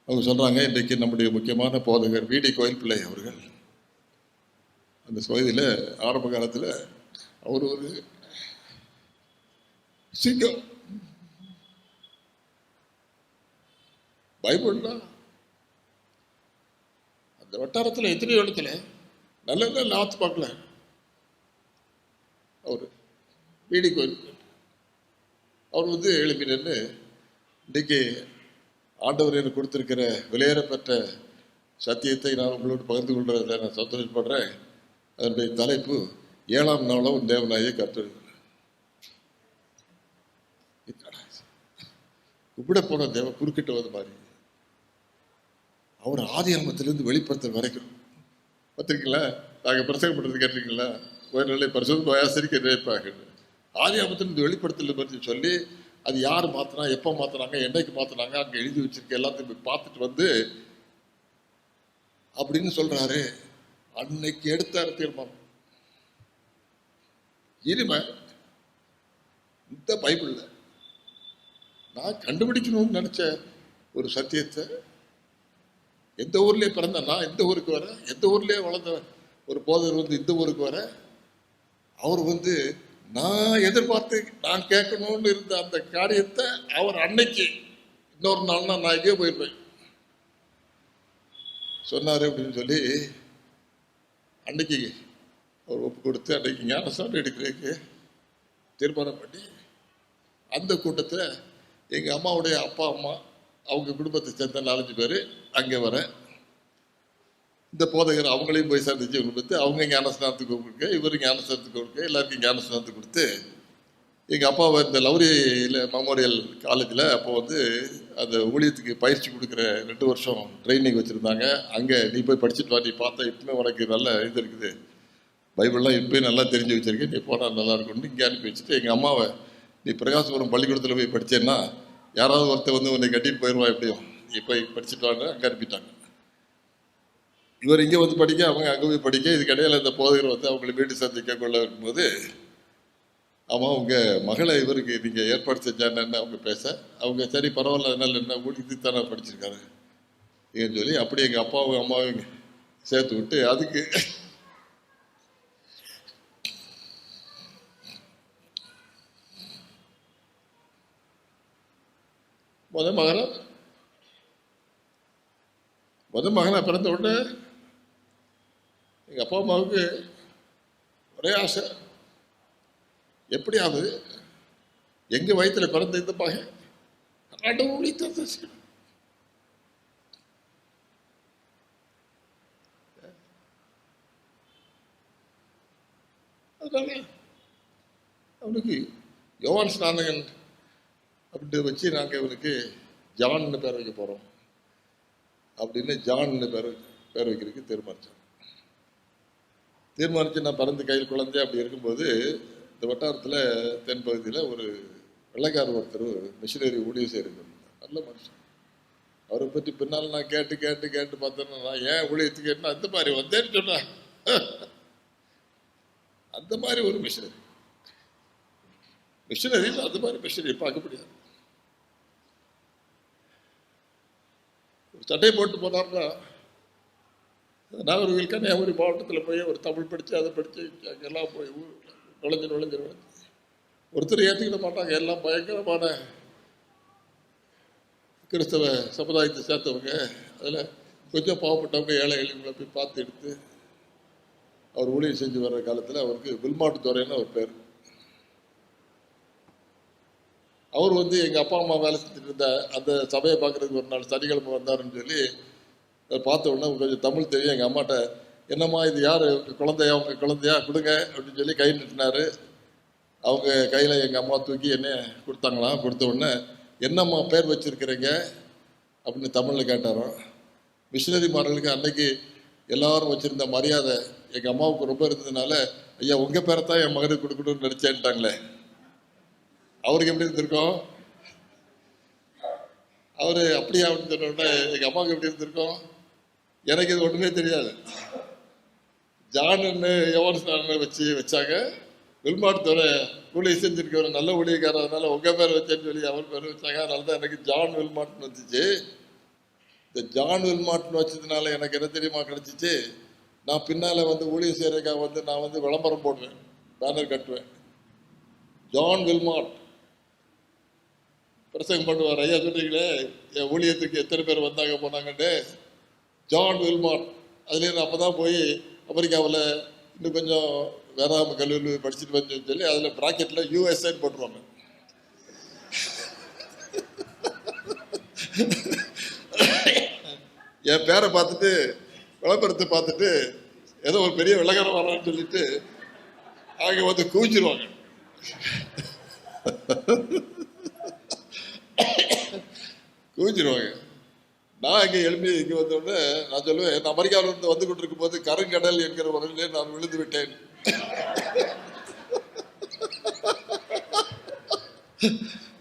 S2: அவங்க சொல்கிறாங்க, இன்றைக்கு நம்முடைய முக்கியமான போதகர் வீடி கோயில் பிள்ளை அவர்கள் அந்த பகுதியில் ஆரம்ப காலத்தில் அவர் ஒரு சிங்கம். பைபிள்னா அந்த வட்டாரத்தில் எத்தனையோ இடத்துல நல்ல நல்ல ஆத்மாக்களை அவர் வீடி கோயில் அவர் வந்து எழுப்பி நின்று இன்றைக்கு ஆண்டவர் எனக்கு கொடுத்திருக்கிற விலையேறப்பட்ட சத்தியத்தை நான் உங்களோடு பகிர்ந்து கொள்றதில் நான் சந்தோஷப்படுறேன். அதனுடைய தலைப்பு 7ஆம் நாளும் தேவனாயே கர்த்தர். கும்பிட போன தேவ குறுக்கிட்டு வந்த மாதிரி அவர் ஆதி ஆரம்பத்திலிருந்து வெளிப்படுத்தல் வரைக்கும் பார்த்துருக்கீங்களா? நாங்கள் பிரசங்கம் பண்ணுறது கேட்டிருக்கீங்களா? ஒரு நிலை பரிசோதனை ஆசிரிக்க நினைப்பாங்க. ஆதி ஆரம்பத்திலிருந்து வெளிப்படுத்தல் பற்றி சொல்லி அது யார் மாற்றினா, எப்போ மாற்றினாங்க, என்னைக்கு மாற்றினாங்க, அங்கே எழுதி வச்சிருக்க எல்லாத்தையும் போய் பார்த்துட்டு வந்து அப்படின்னு சொல்றாரு. அன்னைக்கு எடுத்தாரு தீர்மானம். இனிமே இந்த பைபிள்ல நான் கண்டுபிடிக்கணும்னு நினைச்ச ஒரு சத்தியத்தை, எந்த ஊர்லயே பிறந்த நான் இந்த ஊருக்கு வர, எந்த ஊர்லயே வளர்ந்த ஒரு போதவர் வந்து இந்த ஊருக்கு வர, அவர் வந்து நான் எதிர்பார்த்து நான் கேட்கணும்னு இருந்த அந்த காரியத்தை அவர் அன்னைக்கு இன்னொரு நாள்னா நான் எங்கேயோ போயிருப்பேன் சொன்னாரு அப்படின்னு சொல்லி அன்னைக்கு அவர் ஒப்பு கொடுத்து அன்னைக்கு ஞானஸ்தானம் எடுக்கிறதுக்கு தீர்மானம் பண்ணி அந்த கூட்டத்தில் எங்கள் அம்மாவுடைய அப்பா அம்மா அவங்க குடும்பத்தை சேர்ந்த 4-5 பேர் அங்கே வர, இந்த போதகர் அவங்களையும் போய் சந்திச்சு கொடுத்து அவங்க ஞானஸ்தானத்துக்கு கொடுக்க, இவர் ஞானஸ்தானத்துக்கு கொடுக்க, எல்லாருக்கும் ஞானஸ்தானத்துக்கு கொடுத்து எங்கள் அப்பாவை இந்த லவ்ரியில் மெமோரியல் காலேஜில் அப்போ வந்து அந்த ஊழியத்துக்கு பயிற்சி கொடுக்குற 2 வருஷம் ட்ரைனிங் வச்சுருந்தாங்க. அங்கே நீ போய் படிச்சுட்டு வா, நீ பார்த்தா இப்பவுமே உனக்கு நல்ல இது இருக்குது, பைபிள்லாம் இப்போயும் நல்லா தெரிஞ்சு வச்சுருக்கேன், நீ போனால் நல்லா இருக்கும்னு இங்கே அனுப்பி வச்சுட்டு எங்கள் அம்மாவை நீ பிரகாசபுரம் பள்ளிக்கூடத்தில் போய் படித்தேன்னா யாராவது ஒருத்தர் வந்து உன்னை கட்டிட்டு போயிடுவா, எப்படியும் நீ போய் படிச்சுட்டு வாங்க அங்கே அனுப்பிட்டாங்க. இவர் இங்கே வந்து படிக்க, அவங்க அங்கே போய் படிக்க. இதுக்கிடையில் இந்த போதகர் வந்து அவங்களை வீட்டு சந்திக்க கொள்ள இருக்கும்போது ஆமாம் உங்கள் மகளை இவருக்கு நீங்கள் ஏற்பாடு செஞ்சான்னு அவங்க பேச, அவங்க சரி பரவாயில்ல அதனால என்ன ஊழியத்து தானே படிச்சிருக்காரு ஏன்னு சொல்லி அப்படி எங்கள் அப்பாவும் அம்மாவும் சேர்த்து விட்டு அதுக்கு முத மகனா பிறந்த உடனே எங்கள் அப்பா அம்மாவுக்கு ஒரே ஆசை, எப்படியாவது எங்கள் வயிற்றுல பிறந்த இந்த மகன் அதனால அவனுக்கு யோவான் ஸ்நானகன் அப்படின்னு வச்சு நாங்கள் இவனுக்கு ஜான்னு பேர் வைக்க போகிறோம் அப்படின்னு ஜான்னு பேர் வைக்கிறதுக்கு தீர்மானிச்சு நான் பிறந்து கையில் குழந்தை அப்படி இருக்கும்போது இந்த வட்டாரத்தில் தென்பகுதியில் ஒரு வெள்ளைக்கார ஒருத்தர் மிஷினரி ஊழியம் செய்கிறது நல்ல மனுஷன். அவரை பற்றி பின்னால் நான் கேட்டு பார்த்தேன்னா நான் ஏன் ஊழியத்துக்கு கேட்டேன்னா அந்த மாதிரி வந்தேன்னு சொன்னேன். அந்த மாதிரி ஒரு மிஷினரி அந்த மாதிரி மிஷினரி பார்க்க முடியாது. ஒரு சட்டையை போட்டு போனார்னா நாகர்கோவில் கன்னியாகுமரி மாவட்டத்தில் போய் ஒரு தமிழ் படித்து அதை படித்து அங்கெல்லாம் போய் நுழைஞ்சு ஒருத்தர் ஏற்றுக்கிட மாட்டாங்க. எல்லாம் பயங்கரமான கிறிஸ்தவ சமுதாயத்தை சேர்த்தவங்க. அதில் கொஞ்சம் பாவப்பட்டவங்க ஏழை எளிமைகளை போய் பார்த்து எடுத்து அவர் ஊழியம் செஞ்சு வர்ற காலத்தில் அவருக்கு வில்மாட்டு துறைன்னு ஒரு பேர். அவர் வந்து எங்கள் அப்பா அம்மா வேலை செஞ்சுட்டு இருந்த அந்த சபையை பார்க்குறதுக்கு ஒரு நாள் சனிக்கிழமை வந்தாருன்னு சொல்லி பார்த்த உடனே கொஞ்சம் தமிழ் தெரியும். எங்கள் அம்மாட்ட என்னம்மா இது யார் குழந்தையா, உங்கள் குழந்தையா கொடுங்க அப்படின்னு சொல்லி கை நிட்டினாரு. அவங்க கையில் எங்கள் அம்மா தூக்கி என்ன கொடுத்தாங்களாம். கொடுத்த உடனே என்னம்மா பேர் வச்சுருக்கிறீங்க அப்படின்னு தமிழில் கேட்டாராம். மிஷினரி மாடலுக்கு அன்னைக்கு எல்லாரும் வச்சுருந்த மரியாதை எங்கள் அம்மாவுக்கு ரொம்ப இருந்ததுனால ஐயா உங்கள் பேரை தான் என் மகனுக்கு கொடுக்கணும்னு நினச்சேன்ட்டாங்களே. அவருக்கு எப்படி இருந்திருக்கோம்? அவர் அப்படியா அப்படின்னு சொன்ன உடனே எங்கள் அம்மாவுக்கு எப்படி இருந்திருக்கோம்? எனக்கு இது ஒன்றுமே தெரியாது. ஜான்னு யோவான் ஸ்நானனை வச்சாங்க. வில்மாட் துறை ஊழிய செஞ்சிருக்கவர் நல்ல ஊழியக்காரர், அதனால உங்க பேர் வச்சேன்னு சொல்லி அவர் பேர் வச்சாங்க. அதனால தான் எனக்கு ஜான் வில்மாட்னு வந்துச்சு. இந்த ஜான் வில்மாட்னு வச்சதுனால எனக்கு என்ன தெரியுமா கிடைச்சிச்சு, நான் பின்னால வந்து ஊழிய செய்யறதுக்காக வந்து நான் வந்து விளம்பரம் போடுவேன், பேனர் கட்டுவேன். ஜான் வில்மாட் பிரசங்கம் பண்ணுவார். ஐயா சொல்றீங்களே என் ஊழியத்துக்கு எத்தனை பேர் வந்தாங்க போனாங்கன்னு, ஜான் வில்மாட். அதுலேருந்து அப்போ தான் போய் அமெரிக்காவில் இன்னும் கொஞ்சம் வேதாம கல்லூரி படிச்சுட்டு வந்து சொல்லி அதில் ப்ராக்கெட்டில் யூஎஸ்ஏன்னு போட்டுருவாங்க. என் பேரை பார்த்துட்டு விளம்பரத்தை பார்த்துட்டு ஏதோ ஒரு பெரிய விளம்பரம் வரான்னு சொல்லிட்டு அவங்க வந்து குவிச்சிருவாங்க. குவிச்சிருவாங்க. நான் இங்கே எழுப்பி இங்கே வந்தோடனே நான் சொல்லுவேன், நான் அமெரிக்காவில் இருந்து வந்து கொண்டிருக்கும் போது கருங்கடல் என்கிற உடனே நான் விழுந்து விட்டேன்.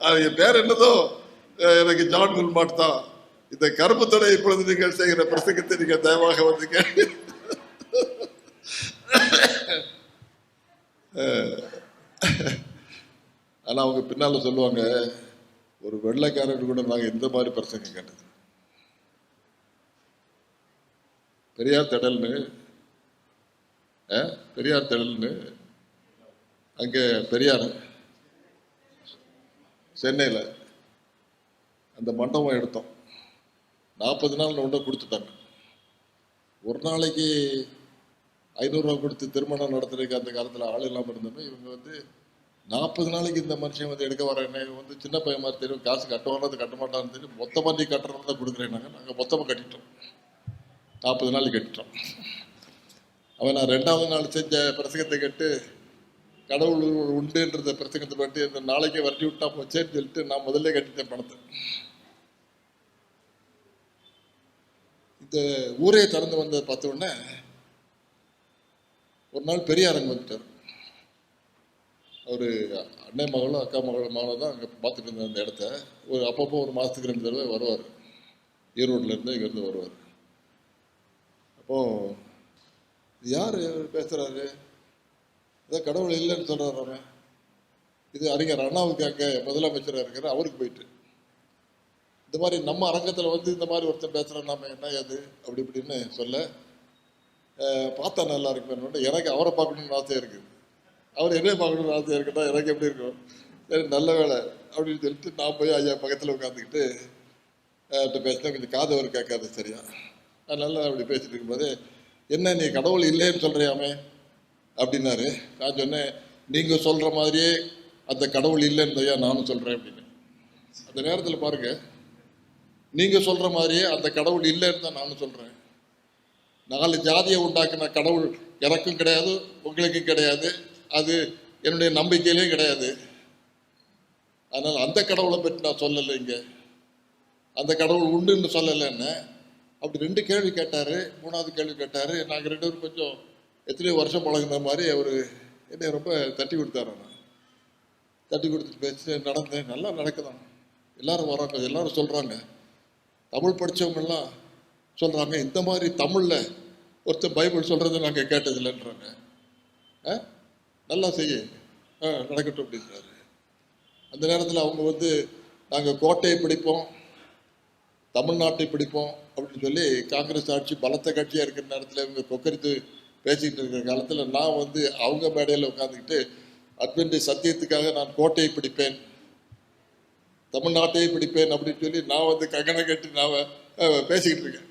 S2: அது என் பேர் என்னதோ எனக்கு ஜான் வில்மாட் தான். இந்த கருப்பத்தோட இப்பொழுது நீங்கள் செய்கிற பிரசங்கத்தை நீங்கள் தயவாக வந்து கேட்டு ஆனால் அவங்க பின்னால சொல்லுவாங்க, ஒரு வெள்ளைக்காரர் கூட நாங்கள் இந்த மாதிரி பிரசங்கம் கேட்டது. பெரியார் திடல்னு அங்கே பெரியார் சென்னையில் அந்த மண்டபம் எடுத்தோம். 40 நாள் ஒன்றை கொடுத்துட்டாங்க. ஒரு நாளைக்கு 500 ரூபா கொடுத்து திருமணம் நடத்துறதுக்கு அந்த காலத்தில் ஆள் இல்லாமல் இருந்தோமே, இவங்க வந்து 40 நாளைக்கு இந்த மனுஷன் வந்து எடுக்க வரேன் வந்து சின்ன பையன் மாதிரி தெரியும், காசு கட்டுவானது கட்ட மாட்டான்னு தெரியும், மொத்தமாக நீ கட்டுறது தான் கொடுக்குறேன். நாங்கள் மொத்தமாக கட்டிட்டோம், 40 நாள் கட்டிட்டோம். அவன் நான் 2வது நாள் செஞ்ச பிரசங்கத்தை கேட்டு கடவுள் உண்டுன்றத பிரசங்கத்தை பற்றி இந்த நாளைக்கே வரட்டி விட்டா போச்சேன்னு சொல்லிட்டு நான் முதல்ல கட்டிட்டேன் பணத்தை. இந்த ஊரே திறந்து வந்த பார்த்த உடனே ஒரு நாள் பெரியாரங்க வந்துட்டார். அவர் அண்ணன் மகளும் அக்கா மகளும் தான் அங்கே பார்த்துட்டு இருந்த அந்த இடத்த ஒரு அப்பப்போ ஒரு மாதத்துக்கு 2 தடவை வருவார். ஈரோட்டிலேருந்து இங்கேருந்து வருவார். அப்போது யார் பேசுகிறாரு, ஏதோ கடவுள் இல்லைன்னு சொல்கிறாராமே, இது அறிஞர் அண்ணாவுக்கு அங்கே முதலமைச்சராக இருக்கிற அவருக்கு போயிட்டு இந்த மாதிரி நம்ம அரங்கத்தில் வந்து இந்த மாதிரி ஒருத்தன் பேசுகிறேன், நாம என்ன அது அப்படி இப்படின்னு சொல்ல பார்த்தா நல்லா இருக்குன்னு எனக்கு அவரை பார்க்கணுன்னு ஆசையாக இருக்குது. அவர் என்ன பார்க்கணுன்னு ஆசையாக இருக்குன்னா எனக்கு எப்படி இருக்கும், சரி நல்ல வேலை அப்படின்னு சொல்லிட்டு நான் போய் ஐயா பக்கத்தில் உட்காந்துக்கிட்டு பேசினா கொஞ்சம் காது அவர் கேட்காது சரியா. அதனால அப்படி பேசிட்டு இருக்கும்போது, என்ன நீ கடவுள் இல்லைன்னு சொல்கிறியாமே அப்படின்னாரு. நான் சொன்னேன், நீங்கள் சொல்கிற மாதிரியே அந்த கடவுள் இல்லைன்னு ஐயா நானும் சொல்கிறேன் அப்படின்னு. அந்த நேரத்தில் பாருங்க, நீங்கள் சொல்கிற மாதிரியே அந்த கடவுள் இல்லைன்னு தான் நானும் சொல்கிறேன். 4 ஜாதியை உண்டாக்குன கடவுள் எனக்கும் கிடையாது, உங்களுக்கும் கிடையாது, அது என்னுடைய நம்பிக்கையிலையும் கிடையாது. அதனால் அந்த கடவுளை பற்றி நான் சொல்லலை, இங்கே அந்த கடவுள் உண்டுன்னு சொல்லலைன்னு. அப்படி 2 கேள்வி கேட்டார். 3வது கேள்வி கேட்டார். நாங்கள் 2 பேரும் கொஞ்சம் எத்தனையோ வருஷம் பழகுன மாதிரி அவர் என்னை ரொம்ப தட்டி கொடுத்தாரு. நான் தட்டி கொடுத்துட்டு பேசி நடந்தேன். நல்லா நடக்குதான், எல்லாரும் வராங்க, எல்லாரும் சொல்கிறாங்க, தமிழ் படித்தவங்கெல்லாம் சொல்கிறாங்க, இந்த மாதிரி தமிழில் ஒருத்தர் பைபிள் சொல்கிறத நாங்கள் கேட்டதில்லைன்றாங்க. நல்லா செய்ய நடக்கட்டும் அப்படின்றாரு. அந்த நேரத்தில் அவங்க வந்து நாங்கள் கோட்டையை பிடிப்போம், தமிழ்நாட்டை பிடிப்போம் அப்படின்னு சொல்லி காங்கிரஸ் ஆட்சி பலத்த கட்சியாக இருக்கிற நேரத்தில் இவங்க கொக்கரித்து பேசிக்கிட்டு இருக்கிற காலத்தில் நான் வந்து அவங்க மேடையில் உட்காந்துக்கிட்டு அட்வென்டேஜ் சத்தியத்துக்காக நான் கோட்டையை பிடிப்பேன், தமிழ்நாட்டையே பிடிப்பேன் அப்படின்னு சொல்லி நான் வந்து கங்கணம் கட்டி நான் பேசிக்கிட்டு இருக்கேன்.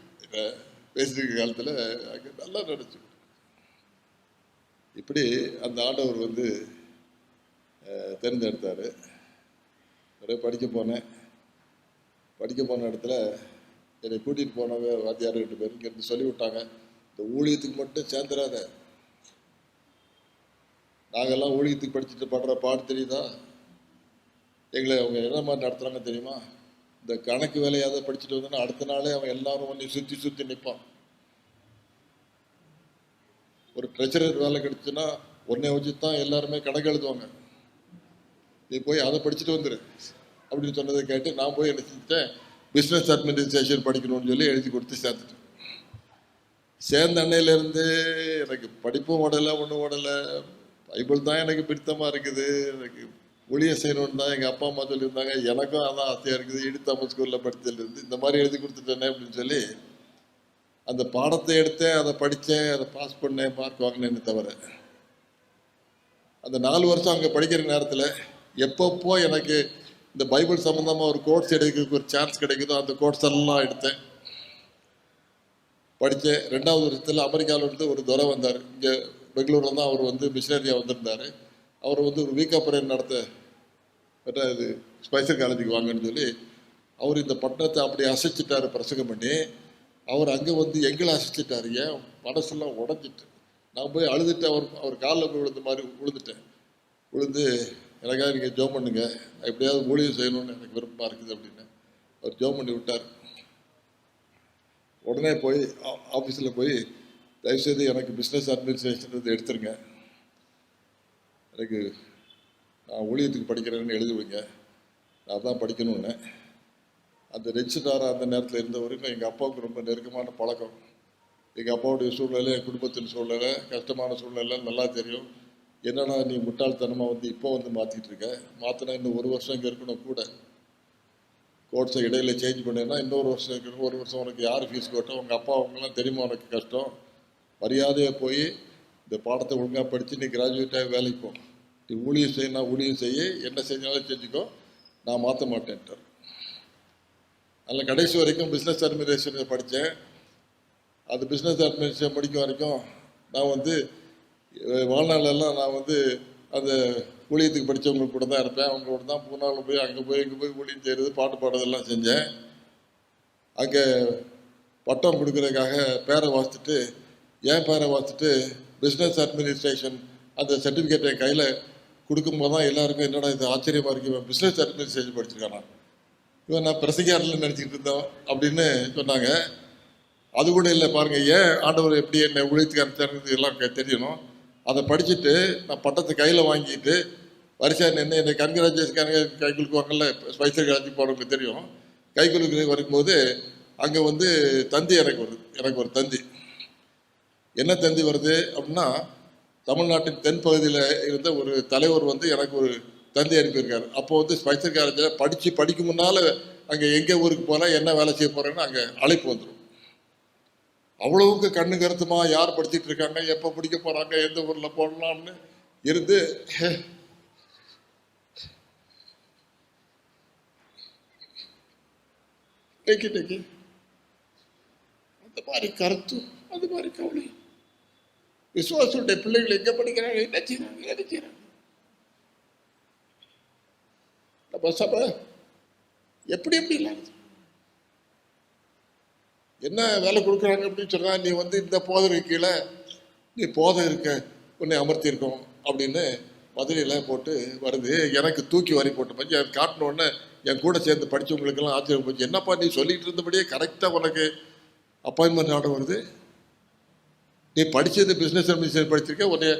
S2: பேசிட்டு இருக்க காலத்தில் அங்கே நல்லா நடச்சு. இப்படி அந்த ஆண்டவர் வந்து தேர்ந்தெடுத்தார். ஒரே படிக்க போன இடத்துல என்னை கூட்டிகிட்டு போனவங்க வாத்தியார் 2 பேர் இங்கேருந்து சொல்லி விட்டாங்க, இந்த ஊழியத்துக்கு மட்டும் சேர்ந்துடாத, நாங்கள்லாம் ஊழியத்துக்கு படிச்சுட்டு படுற பாடு தெரியுதா, எங்களை அவங்க என்ன மாதிரி நடத்துகிறாங்க தெரியுமா, இந்த கணக்கு வேலையாவது படிச்சுட்டு வந்தோன்னா அடுத்த நாளே அவன் எல்லாரும் ஒன்று சுற்றி நிற்பான். ஒரு ட்ரெஷரர் வேலை கிடைச்சுன்னா உடனே வச்சு தான் எல்லாருமே கணக்கு எழுதுவாங்க, நீ போய் அதை படிச்சுட்டு வந்துரு அப்படின்னு சொன்னதை கேட்டு நான் போய் என்ன செஞ்சுட்டேன், பிஸ்னஸ் அட்மினிஸ்ட்ரேஷன் படிக்கணும்னு சொல்லி எழுதி கொடுத்து சேர்த்துட்டேன். சேர்ந்த அன்னையிலேருந்து எனக்கு படிப்பும் ஓடலை, ஒன்றும் ஓடலை, பைபிள் தான் எனக்கு பிடித்தமாக இருக்குது, எனக்கு ஊழியம் செய்யணும்னு தான் எங்கள் அப்பா அம்மா சொல்லியிருந்தாங்க, எனக்கும் அதான் ஆசையாக இருக்குது, இடித்தாம ஸ்கூலில் படித்ததுலேருந்து இந்த மாதிரி எழுதி கொடுத்துட்டேனே அப்படின்னு சொல்லி அந்த பாடத்தை எடுத்தேன், அதை படித்தேன், அதை பாஸ் பண்ணேன், மார்க் வாங்கினேன்னு தவிர அந்த 4 வருஷம் அங்கே படிக்கிற நேரத்தில் எப்பப்போ எனக்கு இந்த பைபிள் சம்மந்தமாக ஒரு கோர்ஸ் எடுக்கிறதுக்கு ஒரு சான்ஸ் கிடைக்குதோ அந்த கோர்ஸ் எல்லாம் எடுத்தேன், படித்தேன். 2வது வருஷத்தில் அமெரிக்காவிலேருந்து ஒரு துறை வந்தார், இங்கே பெங்களூரில் தான் அவர் வந்து மிஷினரியாக வந்திருந்தார். அவர் வந்து ஒரு வீக் அப்புறம் நடத்த இது ஸ்பைசர் காலேஜுக்கு வாங்கன்னு சொல்லி அவர் இந்த பட்டணத்தை அப்படி அசைச்சிட்டாரு பிரசங்கம் பண்ணி. அவர் அங்கே வந்து எங்களை அசைச்சிட்டாரு, ஏன் மனசெல்லாம் உடஞ்சிட்டு நான் போய் அழுதுட்டு அவர் காலில் போய் விழுந்த மாதிரி விழுந்து எனக்காக நீங்கள் ஜோம் பண்ணுங்க, நான் எப்படியாவது ஊழியம் செய்யணும்னு எனக்கு விருப்பமாக இருக்குது அப்படின்னு அவர் ஜோம் பண்ணி விட்டார். உடனே போய் ஆஃபீஸில் போய் தயவுசெய்து எனக்கு பிஸ்னஸ் அட்மினிஸ்ட்ரேஷன் இது எடுத்துருங்க, எனக்கு நான் ஊழியத்துக்கு படிக்கிறேன்னு எழுதி வைங்க, நான் தான் படிக்கணும்னு. அந்த ரெஜிஸ்ட்ரார் அந்த நேரத்தில் இருந்தவர் எங்கள் அப்பாவுக்கு ரொம்ப நெருக்கமான பழக்கம். எங்கள் அப்பாவுடைய சூழ்நிலை, என் குடும்பத்தின் சூழ்நிலை, கஷ்டமான சூழ்நிலை நல்லா தெரியும். என்னன்னா நீ முட்டாள்தனமாக வந்து இப்போ வந்து மாற்றிட்டு இருக்க, மாற்றினா இன்னும் 1 வருஷம் இங்கே இருக்கணும் கூட, கோர்ஸை இடையில சேஞ்ச் பண்ணேன்னா இன்னொரு வருஷம் இருக்கணும், 1 வருஷம் உனக்கு யார் ஃபீஸ் கட்டும், உங்கள் அப்பா அவங்கெல்லாம் தெரியுமா உனக்கு கஷ்டம், மரியாதையாக போய் இந்த பாடத்தை ஒழுங்காக படித்து நீ கிராஜுவேட்டாக வேலைக்கு போ, நீ ஊழியம் செய்யணும் ஊழியம் செய்ய, என்ன செஞ்சாலும் செஞ்சுக்கோ, நான் மாற்ற மாட்டேன்ட்டார். அதில் கடைசி வரைக்கும் பிஸ்னஸ் அட்மினிஸ்ட்ரேஷனை படித்தேன். அது பிஸ்னஸ் அட்மினிஸ்ட்ரேஷன் படிக்கும் வரைக்கும் நான் வந்து வாழ்நாளெல்லாம் நான் வந்து அந்த ஊழியத்துக்கு படித்தவங்க கூட தான் இருப்பேன், அவங்க கூட தான் பூனாவில் போய் அங்கே போய் இங்கே போய் ஊழியம் செய்கிறது, பாட்டு பாடுறதெல்லாம் செஞ்சேன். அங்கே பட்டம் கொடுக்குறதுக்காக பேரை வாசித்துட்டு, ஏன் பேரை வாசித்துட்டு பிஸ்னஸ் அட்மினிஸ்ட்ரேஷன் அந்த சர்டிஃபிகேட் என் கையில் கொடுக்கும்போது தான் எல்லாருக்கும் என்னடா இது ஆச்சரியமாக இருக்கு, இவன் பிஸ்னஸ் அட்மினிஸ்ட்ரேஷன் படிச்சிருக்கானா, இவன் நான் பிரசங்கியாரில் நினச்சிக்கிட்டு இருந்தோம் அப்படின்னு சொன்னாங்க. அது கூட இல்லை பாருங்கள், ஏன் ஆண்டவர் எப்படி என்னை ஊழியத்துக்கு அனுப்பிச்சாருங்கிறது எல்லாம் தெரியணும். அதை படிச்சுட்டு நான் பட்டத்தை கையில் வாங்கிட்டு வரிசையாக நின்று என்னை கன்கிராஜுலேஷன் கை குலுக்குவாங்கல்ல, ஸ்பைசர் காலேஜுக்கு போகிறவங்களுக்கு தெரியும், கை குலுக்கு வரும்போது அங்கே வந்து தந்தி எனக்கு வருது. எனக்கு ஒரு தந்தி, என்ன தந்தி வருது அப்படின்னா, தமிழ்நாட்டின் தென் பகுதியில் இருந்த ஒரு தலைவர் வந்து எனக்கு ஒரு தந்தி அனுப்பியிருக்காரு. அப்போ வந்து ஸ்பைசர் காலேஜில் படிக்கும் முன்னால் அங்கே எங்கே ஊருக்கு போனால் என்ன வேலை செய்ய போகிறேன்னு அங்கே அழைப்பு வந்துடும். அவ்வளவுக்கு கண்ணு கருத்துமா யார் படிச்சுட்டு இருக்காங்க, எப்போ பிடிக்க போகிறாங்க, எந்த ஊரில் போடலாம்னு இருந்து டெக்கி அந்த மாதிரி கருத்து, அது மாதிரி கவலை. விசுவாசனுடைய பிள்ளைகள் எங்கே படிக்கிறாங்க, என்ன செய்யறாங்க, நம்ம சபை எப்படி இல்லாது என்ன வேலை கொடுக்குறாங்க அப்படின்னு சொன்னா, நீ வந்து இந்த போதருக்கு கீழே நீ போதை இருக்க உன்னை அமர்த்தியிருக்கோம் அப்படின்னு மதுரையில் போட்டு வருது. எனக்கு தூக்கி வரி போட்டு போச்சு. அது காட்டின உடனே என் கூட சேர்ந்து படித்தவங்களுக்கெல்லாம் ஆச்சரியம் போச்சு. என்னப்பா நீ சொல்லிட்டு இருந்தபடியே கரெக்டாக உனக்கு அப்பாயின்மெண்ட் ஆர்டர் வருது, நீ படித்தது பிஸ்னஸ் அட்மினிஸ்ட்ரேஷன் படிச்சிருக்க, உன்னை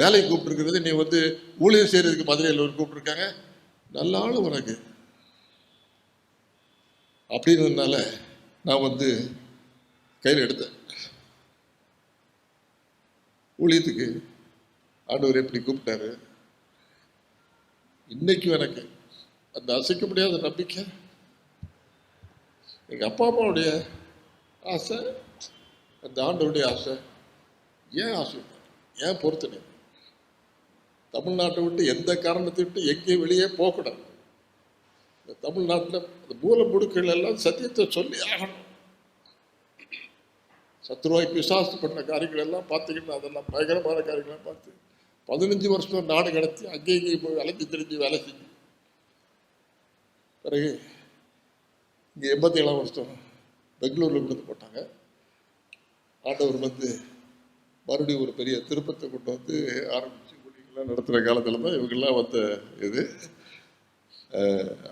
S2: வேலைக்கு கூப்பிட்டுருக்கிறது, நீ வந்து ஊழியர் செய்கிறதுக்கு மதுரையில் ஒரு கூப்பிட்டுருக்காங்க, நல்ல ஆள் உனக்கு அப்படின்றதுனால நான் வந்து கையில் எடுத்தேன். ஊழியத்துக்கு ஆண்டவர் எப்படி கூப்பிட்டாரு, இன்னைக்கும் எனக்கு அந்த அசைக்க முடியாத நம்பிக்கை. எங்கள் அப்பா அம்மாவுடைய ஆசை, அந்த ஆண்டவருடைய ஆசை, ஏன் ஆசை, ஏன் பொறுத்தனை, தமிழ்நாட்டை விட்டு எந்த காரணத்தை விட்டு எங்கேயும் வெளியே போகக்கூடாது. இந்த தமிழ்நாட்டில் இந்த மூல முடுக்கள் எல்லாம் சத்தியத்தை சொல்லி ஆகணும். சத்ருவாய் பிசாசு பண்ண காரியங்கள் எல்லாம் பார்த்துக்கிட்டு அதெல்லாம் பயங்கரமான காரியங்களாம் பார்த்து 15 வருஷம் நாடு கடத்தி அங்கேயும் போய் அலைஞ்சு தெரிஞ்சு வேலை செஞ்சு பிறகு இங்கே 87 வருஷம் பெங்களூரில் கொடுத்து போட்டாங்க. ஆண்டவர் வந்து மறுபடியும் ஒரு பெரிய திருப்பத்தை கொண்டு வந்து ஆரம்பித்து குடிகள்லாம் நடத்துகிற காலத்தில் தான் இவங்கெல்லாம் வந்த இது.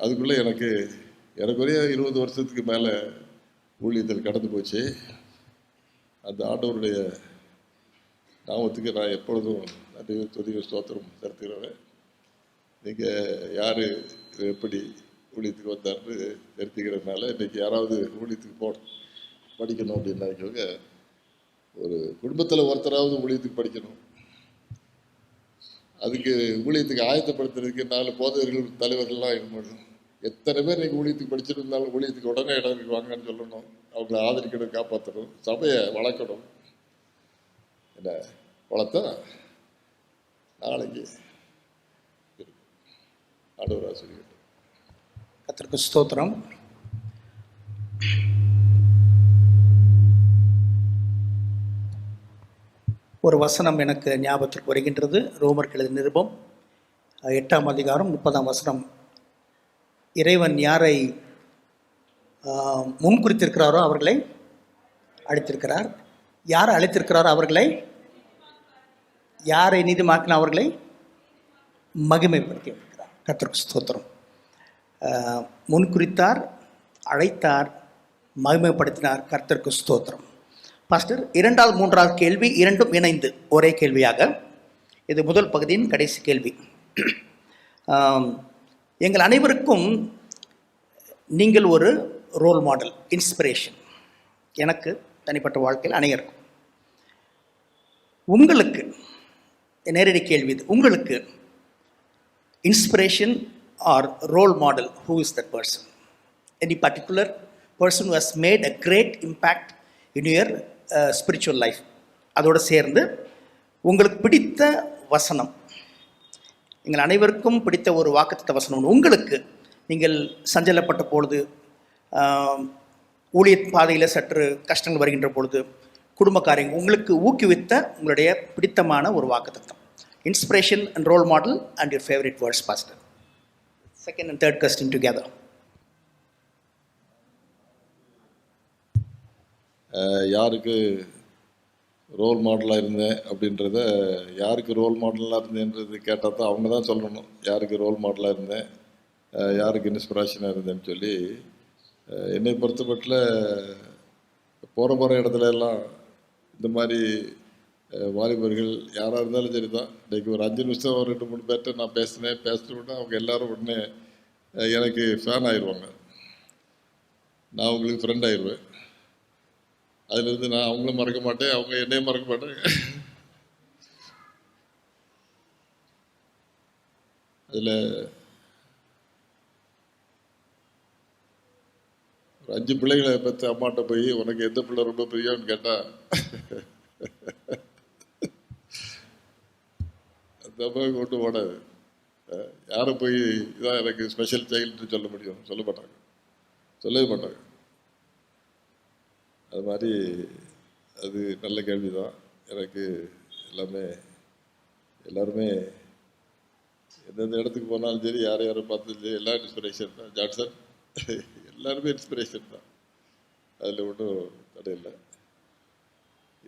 S2: அதுக்குள்ளே எனக்கு ஒரே 20 வருஷத்துக்கு மேலே ஊழியத்தில் கடந்து போச்சு. அந்த ஆண்டவருடைய நாமத்துக்கு நான் எப்பொழுதும் நன்றி துதியும் ஸ்தோத்திரம் செலுத்துகிறேன். நீங்கள் யார் எப்படி ஊழியத்துக்கு வந்தார்னு தெரிஞ்சுக்கிறதுனால இன்றைக்கி யாராவது ஊழியத்துக்கு படிக்கணும் அப்படின்னாக்கவங்க ஒரு குடும்பத்தில் ஒருத்தராவது ஊழியத்துக்கு படிக்கணும். அதுக்கு ஊழியத்துக்கு ஆயத்தப்படுத்துறதுக்கு 4 போதகர்கள் தலைவர்கள்லாம் இருக்கணும். எத்தனை பேர் நீங்கள் ஊழியத்துக்கு படிச்சுட்டு இருந்தாலும் ஊழியத்துக்கு உடனே இடம் இருக்குவாங்கன்னு சொல்லணும். அவங்கள ஆதரிக்கணும், காப்பாற்றணும், சபையை வளர்க்கணும். என்ன வளர்த்தா நாளைக்கு ஆண்டவர் ஆசீர்வதிக்கட்டும்.
S1: கர்த்தருக்கு ஸ்தோத்திரம். ஒரு வசனம் எனக்கு ஞாபகத்திற்கு வருகின்றது. ரோமர் எழுதிய நிருபம் 8ஆம் அதிகாரம் 30ஆம் வசனம். இறைவன் யாரை முன்குறித்திருக்கிறாரோ அவர்களை அழைத்திருக்கிறார், யாரை அழைத்திருக்கிறாரோ அவர்களை, யாரை நீதிமாக்கின அவர்களை மகிமைப்படுத்தி இருக்கிறார். கர்த்தருக்கு ஸ்தோத்திரம். முன்குறித்தார், அழைத்தார், மகிமைப்படுத்தினார். கர்த்தருக்கு ஸ்தோத்திரம். பாஸ்டர், 2வது 3வது கேள்வி இரண்டும் இணைந்து ஒரே கேள்வியாக. இது முதல் பகுதியின் கடைசி கேள்வி. எங்கள் அனைவருக்கும் நீங்கள் ஒரு ரோல் மாடல், இன்ஸ்பிரேஷன். எனக்கு தனிப்பட்ட வாழ்க்கையில் அனைவருக்கும். உங்களுக்கு நேரடி கேள்வி இது, உங்களுக்கு inspiration or role model, who is that person? Any particular person who has made a great impact in your spiritual life. அதோடு சேர்ந்து உங்களுக்கு பிடித்த வசனம், எங்கள் அனைவருக்கும் பிடித்த ஒரு வாக்குத்தத்த வசனம் உங்களுக்கு, நீங்கள் சஞ்சலப்பட்ட பொழுது, ஊழிய பாதையில் சற்று கஷ்டங்கள் வருகின்ற பொழுது, குடும்ப காரியங்கள் உங்களுக்கு ஊக்குவித்த உங்களுடைய பிடித்தமான ஒரு வாக்குத்தத்தம். Inspiration and role model and your favourite words. Pastor, second and third question together.
S2: யாருக்கு ரோல் மாடலாக இருந்தேன் அப்படின்றத, யாருக்கு ரோல் மாடலாக இருந்தேன்றது கேட்டால் தான் அவங்க தான் சொல்லணும். யாருக்கு ரோல் மாடலாக இருந்தேன், யாருக்கு இன்ஸ்பிரேஷனாக இருந்தேன்னு சொல்லி. என்னை பொறுத்தமட்டில் போகிற இடத்துல எல்லாம் இந்த மாதிரி வாலிபர்கள் யாராக இருந்தாலும் சரி தான். இன்றைக்கி ஒரு 5 நிமிஷம் ஒரு 2-3 பேர்கிட்ட நான் பேசினேன்னா அவங்க எல்லோரும் உடனே எனக்கு ஃபேன் ஆயிடுவாங்க, நான் அவங்களுக்கு ஃப்ரெண்ட் ஆயிடுவேன். அதுலேருந்து நான் அவங்கள மறக்க மாட்டேன், அவங்க என்னையும் மறக்க மாட்டாங்க. அதில் ஒரு 5 பிள்ளைகளை பற்றி அம்மாட்ட போய் உனக்கு எந்த பிள்ளை ரொம்ப பிரியான்னு கேட்டால் அந்த அம்மாவுக்கு ஒன்றும் ஓடாது. யாரை போய் இதான் எனக்கு ஸ்பெஷல் சைல்டுன்னு சொல்ல முடியும்? சொல்ல மாட்டாங்க, சொல்லவே மாட்டாங்க. அது மாதிரி அது நல்ல கேள்வி தான். எனக்கு எல்லாருமே எந்தெந்த இடத்துக்கு போனாலும் சரி, யாரும் பார்த்ததும் சரி, எல்லாம் இன்ஸ்பிரேஷன் தான். ஜான்சன் எல்லாருமே இன்ஸ்பிரேஷன் தான், அதில் ஒன்றும் தடையில்லை.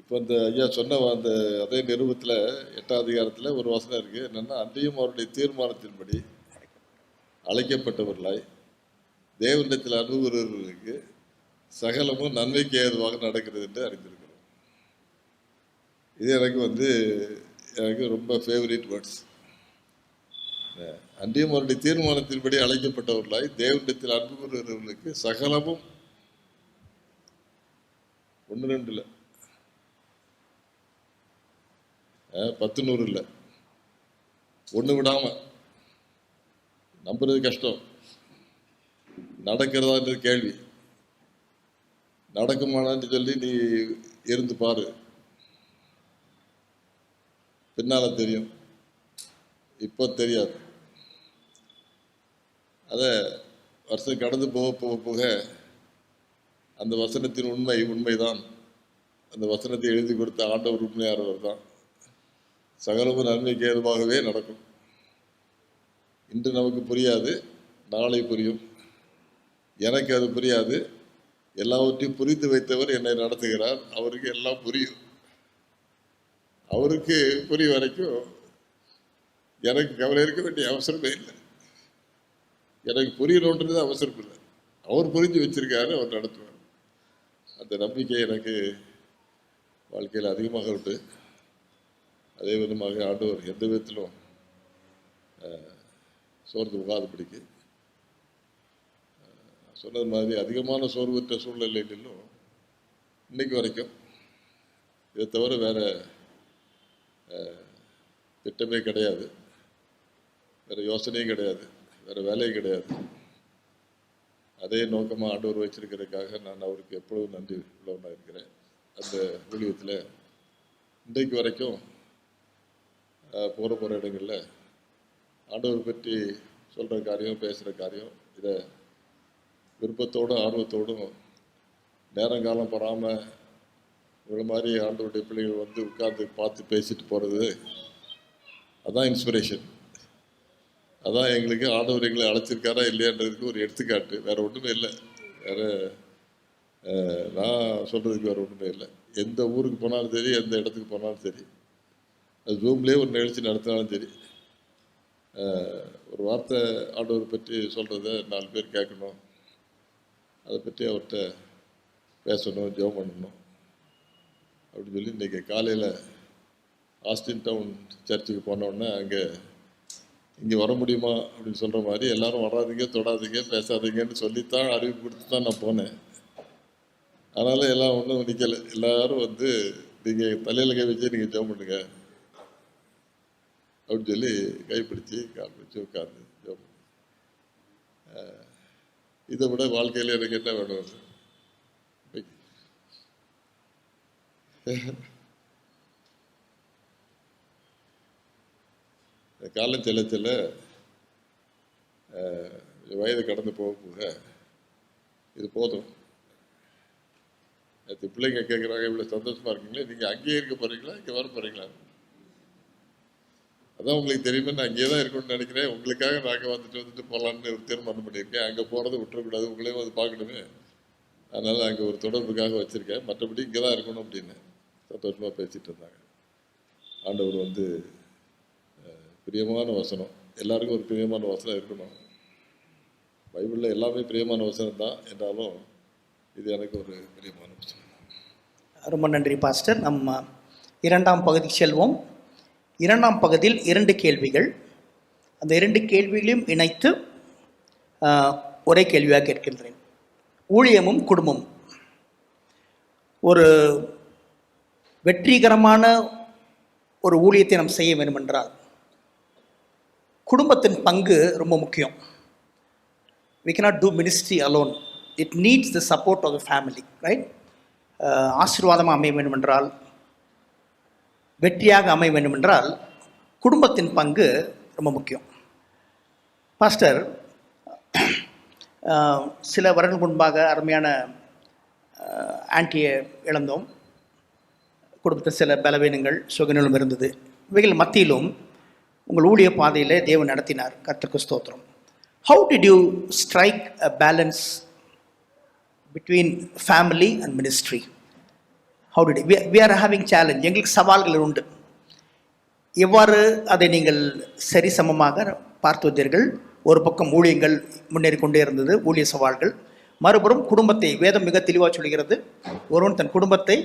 S2: இப்போ அந்த ஐயா சொன்ன அந்த அதே நிருபத்தில் 8ஆம் அதிகாரத்தில் ஒரு வசனம் இருக்குது. என்னென்னா, அன்றையும் அவருடைய தீர்மானத்தின்படி அழைக்கப்பட்டவர்களாய் தேவனிடத்தில் அனுபவர்களுக்கு சகலமும் நன்மைக்கு ஏதுவாக நடக்கிறது என்று அறிந்திருக்கிறோம். இது எனக்கு ரொம்ப ஃபேவரட் வேர்ட்ஸ். அன்றையும் அவருடைய தீர்மானத்தின்படி அழைக்கப்பட்டவர்களாய் தேவனிடத்தில் அன்பு கூறுகிறவர்களுக்கு சகலமும், 1-2 இல்லை, 10-100 இல்லை, ஒன்று விடாமல். நம்புறது கஷ்டம், நடக்கிறதான்றது கேள்வி. நடக்குமானான்னு சொல்லி நீ இருந்து பாரு, பின்னால் தெரியும், இப்போ தெரியாது. அதை வருஷம் கடந்து போக அந்த வசனத்தின் உண்மைதான். அந்த வசனத்தை எழுதி கொடுத்த ஆண்டவர் உண்மையானவர் தான். சகலமும் நன்மைக்கு ஏதுவாகவே நடக்கும். இன்று நமக்கு புரியாது, நாளை புரியும். எனக்கு அது புரியாது, எல்லாவற்றையும் புரிந்து வைத்தவர் என்னை நடத்துகிறார். அவருக்கு எல்லாம் புரியும். அவருக்கு புரியும் வரைக்கும் எனக்கு கவலை இருக்க வேண்டிய அவசரமே இல்லை. எனக்கு புரியணுன்றது அவசரம் இல்லை. அவர் புரிஞ்சு வச்சிருக்காரு, அவர் நடத்துவார். அந்த நம்பிக்கை எனக்கு வாழ்க்கையில் அதிகமாக உண்டு. அதே விதமாக ஆண்டவர் எந்த விதத்திலும் சோர்ந்து போகாதபடிக்கு சொன்னது மாதிரி அதிகமான சோர்வற்ற சூழ்நிலையிலும் இன்னைக்கு வரைக்கும் இதை தவிர வேறு திட்டமே கிடையாது. வேறு யோசனையும் கிடையாது, வேறு வேலையும் கிடையாது. அதே நோக்கமாக ஆண்டவர் வச்சிருக்கிறதுக்காக நான் அவருக்கு எப்பொழுதும் நன்றி உள்ளவனாக இருக்கிறேன். அந்த ஊழியத்தில் இன்றைக்கு வரைக்கும் போகிற இடங்களில் ஆண்டவர் பற்றி சொல்கிற காரியம், பேசுகிற காரியம், இதை விருப்பத்தோடும் ஆர்வத்தோடும் நேரங்காலம் பெறாமல் இவ்வளோ மாதிரி ஆண்டவருடைய பிள்ளைகள் வந்து உட்கார்ந்து பார்த்து பேசிட்டு போகிறது, அதான் இன்ஸ்பிரேஷன். அதான் எங்களுக்கு ஆண்டவர் எங்களை அழைச்சிருக்காரா இல்லையான்றதுக்கு ஒரு எடுத்துக்காட்டு. வேறு ஒன்றுமே இல்லை. வேறு நான் சொல்கிறதுக்கு வேறு ஒன்றுமே இல்லை. எந்த ஊருக்கு போனாலும் சரி, எந்த இடத்துக்கு போனாலும் சரி, அது ஜூம்லேயே ஒரு நிகழ்ச்சி நடத்தினாலும் சரி, ஒரு வார்த்தை ஆண்டவர் பற்றி சொல்கிறத 4 பேர் கேட்கணும், அதை பற்றி அவர்கிட்ட பேசணும், ஜெபம் பண்ணணும் அப்படின்னு சொல்லி இன்றைக்கி காலையில் ஆஸ்டின் டவுன் சர்ச்சுக்கு போனோடனே அங்கே இங்கே வர முடியுமா அப்படின்னு சொல்கிற மாதிரி எல்லாரும் வராதிங்க, தொடாதீங்க, பேசாதீங்கன்னு சொல்லித்தான் அறிவிப்பு கொடுத்து தான் நான் போனேன். அதனால் எல்லாம் ஒன்றும் நிற்கலை. எல்லோரும் வந்து நீங்கள் தலையில் கை வச்சு நீங்கள் ஜெபம் பண்ணுங்க அப்படின்னு சொல்லி கைப்பிடிச்சி கால் பிடிச்சி உட்காந்து ஜெபம் பண்ணு. இதை விட வாழ்க்கையில் எனக்கு என்ன வேணும்? காலம் செல்ல செல்ல வயது கடந்து போக போக இது போதும். நேற்று பிள்ளைங்க கேட்குறாங்க, இவ்வளோ சந்தோஷமாக இருக்கீங்களே, நீங்கள் அங்கேயே இருக்க போகிறீங்களா, இங்கே வர போகிறீங்களா? அதான் உங்களுக்கு தெரியுமே, நான் அங்கேயே தான் இருக்கணும்னு நினைக்கிறேன். உங்களுக்காக நாங்கள் வந்துட்டு போகலான்னு ஒரு தீர்மானம் பண்ணியிருக்கேன். அங்கே போகிறத விட்டுறக்கூடாது, உங்களையும் அது பார்க்கணுமே, அதனால் அங்கே ஒரு தொடர்புக்காக வச்சுருக்கேன். மற்றபடி இங்கே தான் இருக்கணும் அப்படின்னு சந்தோஷமாக பேசிகிட்டு இருந்தாங்க. ஆண்டவர் வந்து பிரியமான வசனம், எல்லாருக்கும் ஒரு பிரியமான வசனம் இருக்கணும். பைபிளில் எல்லாமே பிரியமான வசனம் தான், என்றாலும் இது எனக்கு ஒரு பிரியமான வசனம்.
S1: ரொம்ப நன்றி பாஸ்டர். நம்ம 2ஆம் பகுதிக்கு செல்வோம். 2ஆம் பகுதியில் 2 கேள்விகள். அந்த 2 கேள்விகளையும் இணைத்து ஒரே கேள்வியாக கேட்கின்றேன். ஊழியமும் குடும்பமும். ஒரு வெற்றிகரமான ஒரு ஊழியத்தை நாம் செய்ய வேண்டுமென்றால் குடும்பத்தின் பங்கு ரொம்ப முக்கியம். We cannot do ministry alone. It needs the support of the family, right? ஆசீர்வாதமாக அமைய வேண்டுமென்றால், வெற்றியாக அமைய வேண்டுமென்றால் குடும்பத்தின் பங்கு ரொம்ப முக்கியம். பாஸ்டர், சில வருடங்கள் முன்பாக அருமையான ஆன்ட்டியை இழந்தோம். குடும்பத்தில் சில பலவீனங்கள், சுகநலம் இருந்தது. இவைகள் மத்தியிலும் உங்கள் ஊழிய பாதையில் தேவன் நடத்தினார். கர்த்தருக்கு ஸ்தோத்திரம். How did you strike a balance between family and ministry? How did you? We are having challenge. எங்களுக்கு சவால்கள் உண்டு. எவ்வாறு அதை நீங்கள் சரிசமமாக பார்த்து வந்தீர்கள்? ஒரு பக்கம் ஊழியங்கள் முன்னேறி கொண்டே இருந்தது, ஊழிய சவால்கள். மறுபுறம் குடும்பத்தை, வேதம் மிக தெளிவாக சொல்கிறது, ஒருவன் தன் குடும்பத்தை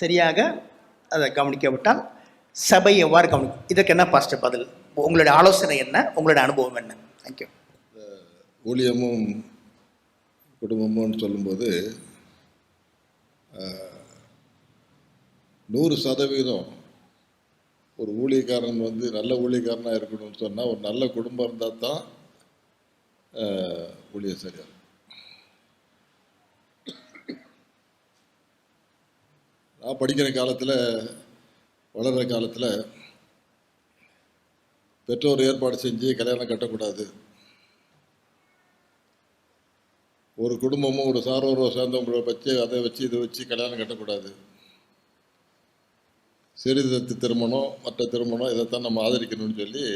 S1: சரியாக அதை கவனிக்காவிட்டால் சபை எவ்வாறு கவனிக்கும்? இதற்கு என்ன பாஸ்டர் பதில்? உங்களுடைய ஆலோசனை என்ன? உங்களுடைய அனுபவம் என்ன? தேங்க்யூ.
S2: ஊழியமும் குடும்பமும் சொல்லும்போது 100% ஒரு ஊழியக்காரன் வந்து நல்ல ஊழியக்காரனாக இருக்கணும்னு சொன்னால் ஒரு நல்ல குடும்பம் இருந்தால் தான் ஊழியம் சரியாக. நான் படிக்கிற காலத்தில், வளர்கிற காலத்தில் பெற்றோர் ஏற்பாடு செஞ்சு கல்யாணம் கட்டக்கூடாது. ஒரு குடும்பமும் ஒரு சாரோரோ சேர்ந்தவங்களை வச்சு அதை வச்சு இதை வச்சு கல்யாணம் கட்டக்கூடாது. சிறிதத்து திருமணம், மற்ற திருமணம், இதைத்தான் நம்ம ஆதரிக்கணும்னு சொல்லி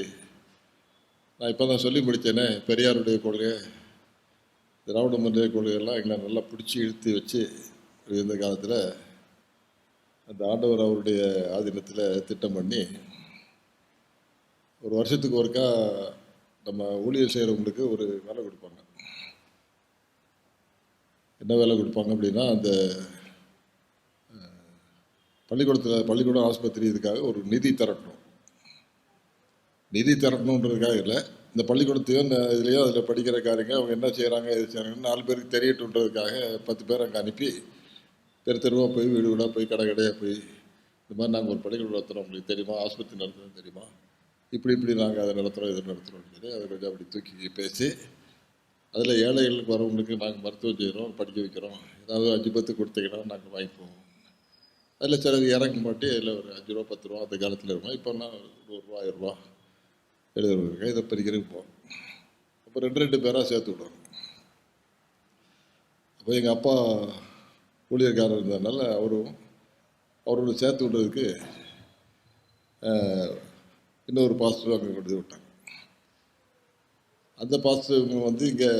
S2: நான் இப்போ தான் சொல்லி முடித்தேனே. பெரியாருடைய கொள்கை, திராவிட முன்னேற்ற கொள்கையெல்லாம் எங்களை நல்லா பிடிச்சி இழுத்து வச்சு இருந்த காலத்தில் அந்த ஆண்டவர் அவருடைய ஆதீனத்தில் திட்டம் பண்ணி ஒரு வருஷத்துக்கு ஒருக்கா நம்ம ஊழியர் செய்கிறவங்களுக்கு ஒரு வேலை கொடுப்பாங்க. என்ன வேலை கொடுப்பாங்க அப்படின்னா, அந்த பள்ளிக்கூடம் ஆஸ்பத்திரி இதுக்காக ஒரு நிதி திரட்டணும். நிதி திரட்டணுன்றதுக்காக இல்லை, இந்த பள்ளிக்கூடத்தையும் இதுலேயும் அதில் படிக்கிற காரியங்க அவங்க என்ன செய்கிறாங்க, எது செய்கிறாங்கன்னு 4 பேருக்கு தெரியட்டுன்றதுக்காக 10 பேர் அங்கே அனுப்பி தெருவாக போய், வீடு வீடாக போய், கடை கடையாக போய், இந்த மாதிரி நாங்கள் ஒரு பள்ளிக்கூடம் நடத்துகிறோம், உங்களுக்கு தெரியுமா, ஆஸ்பத்திரி நடத்துகிறோம் தெரியுமா, இப்படி இப்படி நாங்கள் அதை நடத்துகிறோம் இதை நடத்துகிறோம்னு சொல்லி அதை கொஞ்சம் அப்படி தூக்கி பேசி அதில் ஏழைகளுக்கு வரவங்களுக்கு நாங்கள் மருத்துவம் செய்கிறோம், படிக்க வைக்கிறோம், ஏதாவது 5 10 கொடுத்தீங்கன்னா நாங்கள் வாங்கிப்போம். அதில் சிலது இறங்க மாட்டி அதில் ஒரு 5 ரூபா 10 ரூபா அந்த காலத்தில் இருக்கும். இப்போனா ₹100 1000 எழுதுறவங்க இதை பறிக்கிறதுக்கு போவோம். அப்போ 2 பேராக சேர்த்து விடுவாங்க. அப்போ எங்கள் அப்பா ஊழியர்காரர் இருந்ததுனால அவரோட சேர்த்து விடுறதுக்கு இன்னொரு பாஸ்டர் அங்கே கொண்டு விட்டாங்க. அந்த பாஸ்டர் வந்து இங்கே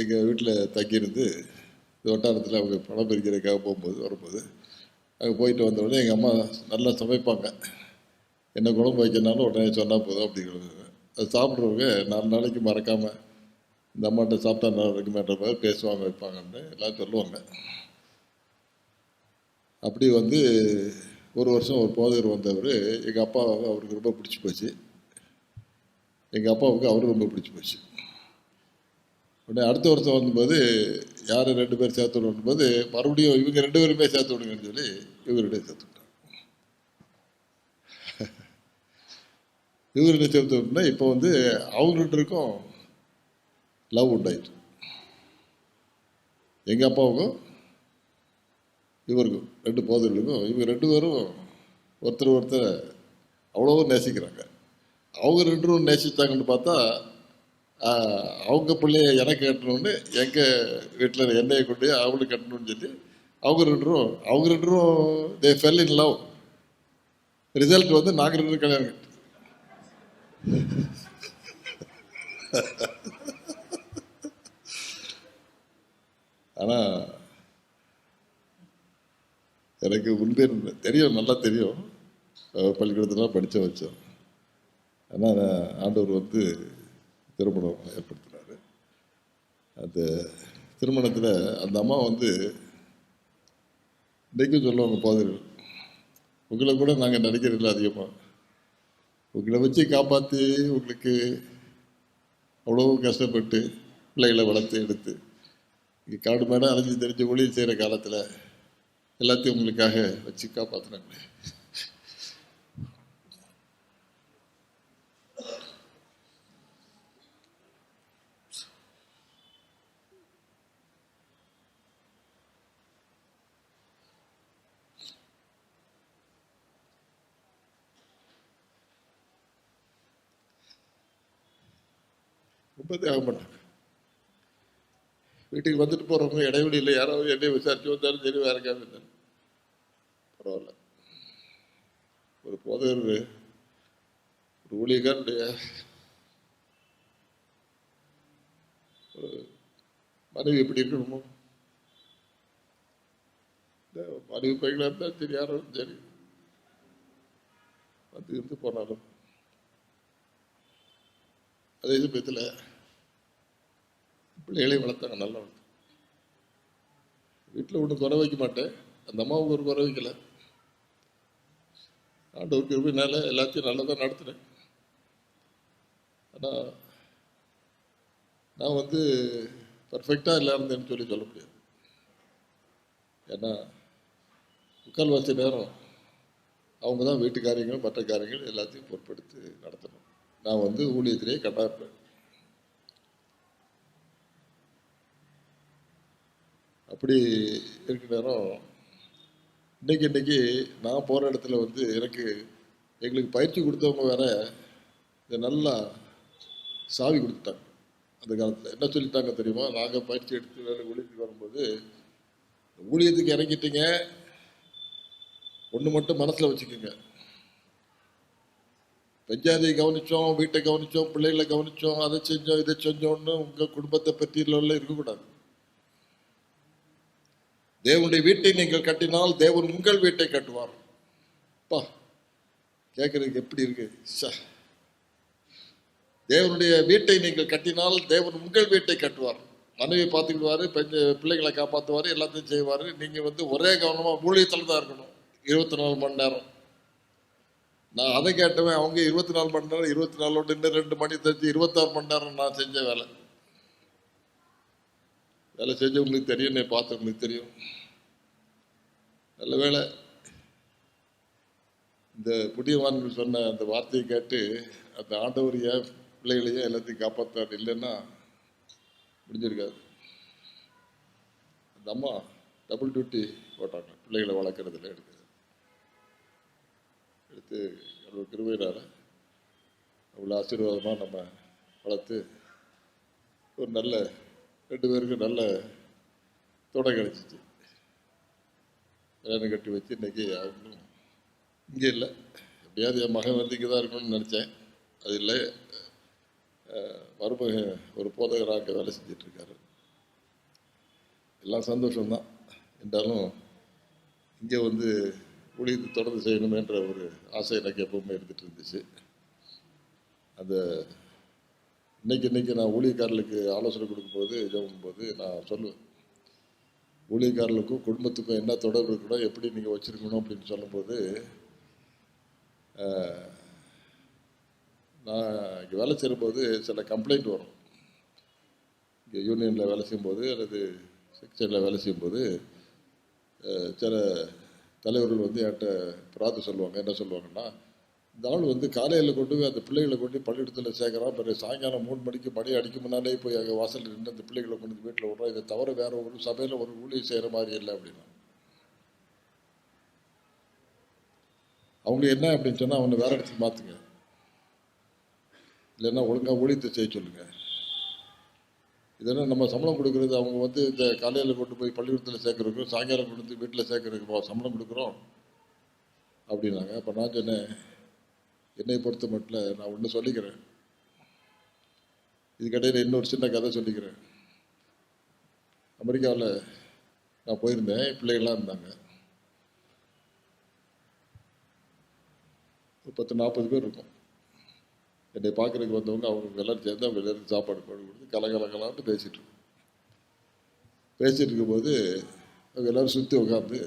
S2: எங்கள் வீட்டில் தங்கியிருந்து இந்த வட்டாரத்தில் அவங்க பணம் பறிக்கிறதுக்காக வரும்போது அங்கே போயிட்டு வந்தவுடனே எங்கள் அம்மா நல்லா சமைப்பாங்க. என்ன குழம்பு வைக்கணும்னாலும் உடனே சொன்னால் போதும் அப்படிங்கிறது. அது சாப்பிட்றவங்க 4 நாளைக்கு மறக்காமல் இந்த அம்மாட்ட சாப்பிட்டா நல்லா இருக்குமேன்ற மாதிரி பேசுவாங்க, வைப்பாங்கன்னு எல்லாம் சொல்லுவாங்க. அப்படி வந்து ஒரு வருஷம் ஒரு போதகர் வந்தவர் எங்கள் அப்பாவை அவருக்கு ரொம்ப பிடிச்சி போச்சு. எங்கள் அப்பாவுக்கு அவரும் ரொம்ப பிடிச்சி போச்சு. உடனே அடுத்த வருஷம் வந்தபோது யார் 2 பேர் சேர்த்து விடும்போது மறுபடியும் இவங்க 2 பேருமே சேர்த்து விடுங்கன்னு சொல்லி இவருடைய சேர்த்து விட்டாங்க. இவருடைய சேர்த்து விட்டோம்னா இப்போ வந்து அவங்க 2 பேருக்கும் லவ் உண்டாயிட்டு. எங்கள் அப்பாவுக்கும் இவருக்கும் 2 போதர்களுக்கும் இவங்க 2 பேரும் ஒருத்தர் அவ்வளோ நேசிக்கிறாங்க. அவங்க 2 பேரும் நேசித்தாங்கன்னு பார்த்தா அவங்க பிள்ளைய எனக்கு கட்டணும்னு எங்கள் வீட்டில் என்னையை கொண்டு அவங்களுக்கு கட்டணும்னு சொல்லி அவங்க 2 பேரும் தே ஃபெல் இன் லவ். ரிசல்ட் வந்து நாங்கள் 2 பேரும் கல்யாணம். ஆனால் எனக்கு உண்மை தெரியும், நல்லா தெரியும், பள்ளிக்கூடத்தில் படித்த வச்சோம். ஆனால் ஆண்டவர் வந்து திருமணம் ஏற்படுத்தினார். அந்த திருமணத்தில் அந்த அம்மா வந்து இன்றைக்கும் சொல்லுவாங்க போதர்கள், உங்களை கூட நாங்கள் நினைக்கிறதில்ல அதிகமாக, உங்களை வச்சு காப்பாற்றி உங்களுக்கு அவ்வளோ கஷ்டப்பட்டு பிள்ளைகளை வளர்த்து எடுத்து இங்கே காடு மேடம் அலைஞ்சி தெரிஞ்சு ஊழியர் செய்கிற காலத்தில் எல்லாத்தையும் உங்களுக்காக வச்சு காப்பாற்றினாங்க. ரொம்ப தியாகம் பண்ணாங்க. வீட்டுக்கு வந்துட்டு போகிறவங்க இடைவெளியில் யாராவது என்னை விசாரிச்சு வந்தாலும் சரி, வேற எங்கேயாவது இருந்தாலும் பரவாயில்ல. ஒரு போதகர் ஒரு ஊழியக்காரனுடைய ஒரு மனைவி எப்படி இருக்கணுமோ, இந்த மனைவி பையனாக இருந்தாலும் சரி, யாரும் சரி வந்து இருந்து போனாலும் அதே சமயத்தில் பிள்ளைகளை வளர்த்தாங்க, நல்லா வளர்த்தாங்க. வீட்டில் ஒன்றும் குறை வைக்க மாட்டேன், அந்த அம்மாவுக்கு ஒரு குறை வைக்கல. ஆண்டவர் கிருபையினால எல்லாத்தையும் நல்லா தான் நடத்துனேன். ஆனால் நான் வந்து பர்ஃபெக்டாக இல்லை இருந்தேன்னு சொல்ல முடியாது. ஏன்னா முக்கால்வாசி நேரம் அவங்க தான் வீட்டு காரியங்கள் மற்ற காரியங்கள் எல்லாத்தையும் பொறுப்பெடுத்து நடத்தணும். நான் வந்து ஊழியத்திலேயே கட்டாயிருப்பேன். அப்படி இருக்கிற நேரம் இன்னைக்கு நான் போகிற இடத்துல வந்து எங்களுக்கு பயிற்சி கொடுத்தவங்க வேற இதை நல்லா சாவி கொடுத்துட்டாங்க. அந்த காலத்தில் என்ன சொல்லிட்டாங்க தெரியுமா? நாங்கள் பயிற்சி எடுத்து வேலை ஊழியத்துக்கு வரும்போது, ஊழியத்துக்கு இறங்கிட்டீங்க, ஒன்று மட்டும் மனசில் வச்சுக்கோங்க, பஞ்சாயத்தை கவனித்தோம், வீட்டை கவனித்தோம், பிள்ளைகளை கவனித்தோம், அதை செஞ்சோம் இதை செஞ்சோன்னு உங்கள் குடும்பத்தை பற்றி இருக்கக்கூடாது. தேவனுடைய வீட்டை நீங்கள் கட்டினால் தேவன் உங்கள் வீட்டை கட்டுவார். பா, கேட்கறதுக்கு எப்படி இருக்கு? தேவனுடைய வீட்டை நீங்கள் கட்டினால் தேவன் உங்கள் வீட்டை கட்டுவார். மனைவி பார்த்துக்கிடுவாரு, பிள்ளைகளை காப்பாற்றுவார், எல்லாத்தையும் செய்வார். நீங்கள் வந்து ஒரே கவனமாக ஊழியத்தில் தான் இருக்கணும் 24 மணி நேரம். நான் அதை கேட்டவன், அவங்க 24 மணி நேரம் 24 இன்னும் 2 மணி தச்சு 26 மணி நேரம் நான் செஞ்ச வேலை செஞ்சவங்களுக்கு தெரியும், என்னை பார்த்தவங்களுக்கு தெரியும். நல்ல வேலை இந்த புண்ணியவான்கள் சொன்ன அந்த வார்த்தையை கேட்டு அந்த ஆண்டவர் ஏன் பிள்ளைகளையே எல்லாத்தையும் காப்பாற்றாரு இல்லைன்னா முடிஞ்சிருக்காது. அந்த அம்மா டபுள் டியூட்டி போட்டாங்க, பிள்ளைகளை வளர்க்குறதுல எடுத்து அவ்வளோ கிருபையினால அவ்வளோ ஆசீர்வாதமாக நம்ம வளர்த்து ஒரு நல்ல 2 பேருக்கும் நல்ல துணை கிடச்சிச்சு. கல்யாணம் கட்டி வச்சு இன்றைக்கி அவங்களும் இங்கே இல்லை. எப்படியாவது என் மகன் வந்து இங்கே தான் இருக்கணும்னு நினச்சேன், அது இல்லை. மருமகன் ஒரு போதகராக அங்கே வேலை செஞ்சிட்ருக்காரு. எல்லாம் சந்தோஷம்தான். என்றாலும் இங்கே வந்து ஊழியத்தை தொடர்ந்து செய்யணுமேன்ற ஒரு ஆசை எனக்கு எப்பவுமே இருந்துகிட்டு இருந்துச்சு. அந்த இன்னைக்கு நான் ஊழியக்காரர்களுக்கு ஆலோசனை கொடுக்கும்போது ஜெபம்போது நான் சொல்லுவேன், ஊழியக்காரர்களுக்கும் குடும்பத்துக்கும் என்ன தொடர்பு இருக்கணும், எப்படி நீங்கள் வச்சுருக்கணும் அப்படின்னு சொல்லும்போது, நான் இங்கே வேலை செய்யும்போது சில கம்ப்ளைண்ட் வரும். இங்கே யூனியனில் வேலை செய்யும்போது அல்லது செக்ஷனில் வேலை செய்யும்போது சில தலைவர்கள் வந்து என்கிட்ட பிரார்த்தனை சொல்லுவாங்க. என்ன சொல்லுவாங்கன்னா, இந்த ஆள் வந்து காலையில் கொண்டு போய் அந்த பிள்ளைகளை கொண்டு பள்ளிக்கூடத்தில் சேர்க்குறான், பிறகு சாயங்காலம் 3 மணிக்கு மணி அடிக்கும் முன்னாலே போய் அங்கே வாசலில் நின்று அந்த பிள்ளைகளை கொண்டு வந்து வீட்டில் விட்றோம். இதை தவிர வேறு ஒரு சபையில் ஒரு ஊழியம் செய்கிற மாதிரி இல்லை அப்படின்னா. அவங்களுக்கு என்ன அப்படின்னு சொன்னால் அவனை வேறு இடத்துக்கு மாற்றுங்க, இல்லைன்னா ஒழுங்காக ஊழியத்தை செய்ய சொல்லுங்கள். இதெல்லாம் நம்ம சம்பளம் கொடுக்குறது அவங்க வந்து இந்த காலையில் கொண்டு போய் பள்ளிக்கூடத்தில் சேர்க்குறோம், சாயங்காலம் கொண்டு வந்து வீட்டில் சேர்க்குறதுக்கு சம்பளம் கொடுக்குறோம் அப்படின்னாங்க. அப்போ நான் சொன்னேன், என்னை பொறுத்த மட்டும் நான் ஒன்று சொல்லிக்கிறேன், இதுக்கடையில் இன்னொரு சின்ன கதை சொல்லிக்கிறேன். அமெரிக்காவில் நான் போயிருந்தேன், பிள்ளைகள்லாம் இருந்தாங்க, ஒரு 10-40 பேர் இருக்கும். என்னை பார்க்குறதுக்கு வந்தவங்க அவங்க எல்லோரும் சேர்ந்து அவங்க எல்லோரும் சாப்பாடு கொடுத்து கலகலகலான்ட்டு பேசிகிட்டு இருக்கும்போது அவங்க எல்லோரும் சுற்றி உட்காந்து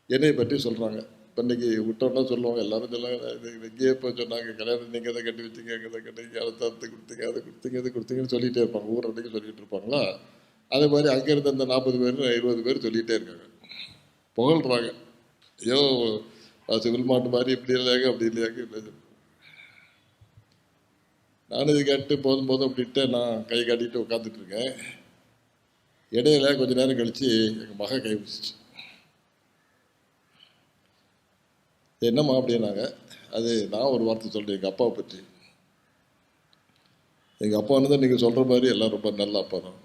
S2: என்னையை பற்றி சொல்கிறாங்க. இப்போ இன்றைக்கி விட்டோன்னா சொல்லுவாங்க, எல்லோரும் சொல்லுவாங்க, இங்கேயே இப்போ சொன்னாங்க, கல்யாணம் நீங்கள் தான் கட்டி வச்சிங்க, அங்கே தான் கட்டி அதை தத்து கொடுத்தீங்க, அதை கொடுத்தீங்க, இதை கொடுத்தீங்கன்னு சொல்லிகிட்டே இருப்பாங்க. ஊர் அன்றைக்கி சொல்லிகிட்டு இருப்பாங்களா, அதே மாதிரி அங்கேருந்து அந்த 40 பேர் 20 பேர் சொல்லிகிட்டே இருக்காங்க, புகழ்கிறாங்க. ஐயோ சிவில் மாட்டு மாதிரி இப்படி இல்லையாங்க அப்படி இல்லையாங்க இல்லை. நானும் இது கேட்டு போதும் அப்படின்ட்டு நான் கை காட்டிட்டு உட்காந்துட்ருக்கேன். இடையில கொஞ்சம் நேரம் கழித்து எங்கள் மகன் கை பிடிச்சிச்சு. என்னம்மா அப்படின்னாங்க. அது நான் ஒரு வார்த்தை சொல்கிறேன் எங்கள் அப்பாவை பற்றி. எங்கள் அப்பான்னு தான் நீங்கள் சொல்கிற மாதிரி எல்லாம் ரொம்ப நல்ல அப்பா தான்,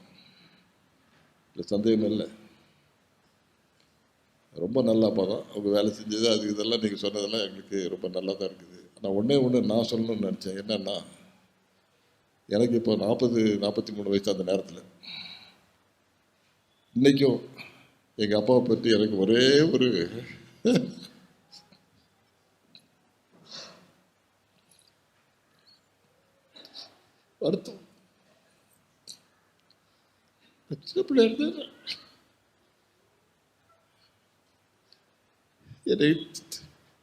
S2: இல்லை சந்தேகம் இல்லை, ரொம்ப நல்ல அப்பா தான். அவங்க வேலை செஞ்சது அது இதெல்லாம் நீங்கள் சொன்னதெல்லாம் எங்களுக்கு ரொம்ப நல்லா தான் இருக்குது. ஆனால் ஒன்று நான் சொல்லணும்னு நினச்சேன். என்னன்னா, எனக்கு இப்போ 40-43 வயசு. அந்த நேரத்தில் இன்றைக்கும் எங்கள் அப்பாவை பற்றி எனக்கு ஒரே ஒரு வருத்தம். சின்ன பிள்ளை இருந்தேன்,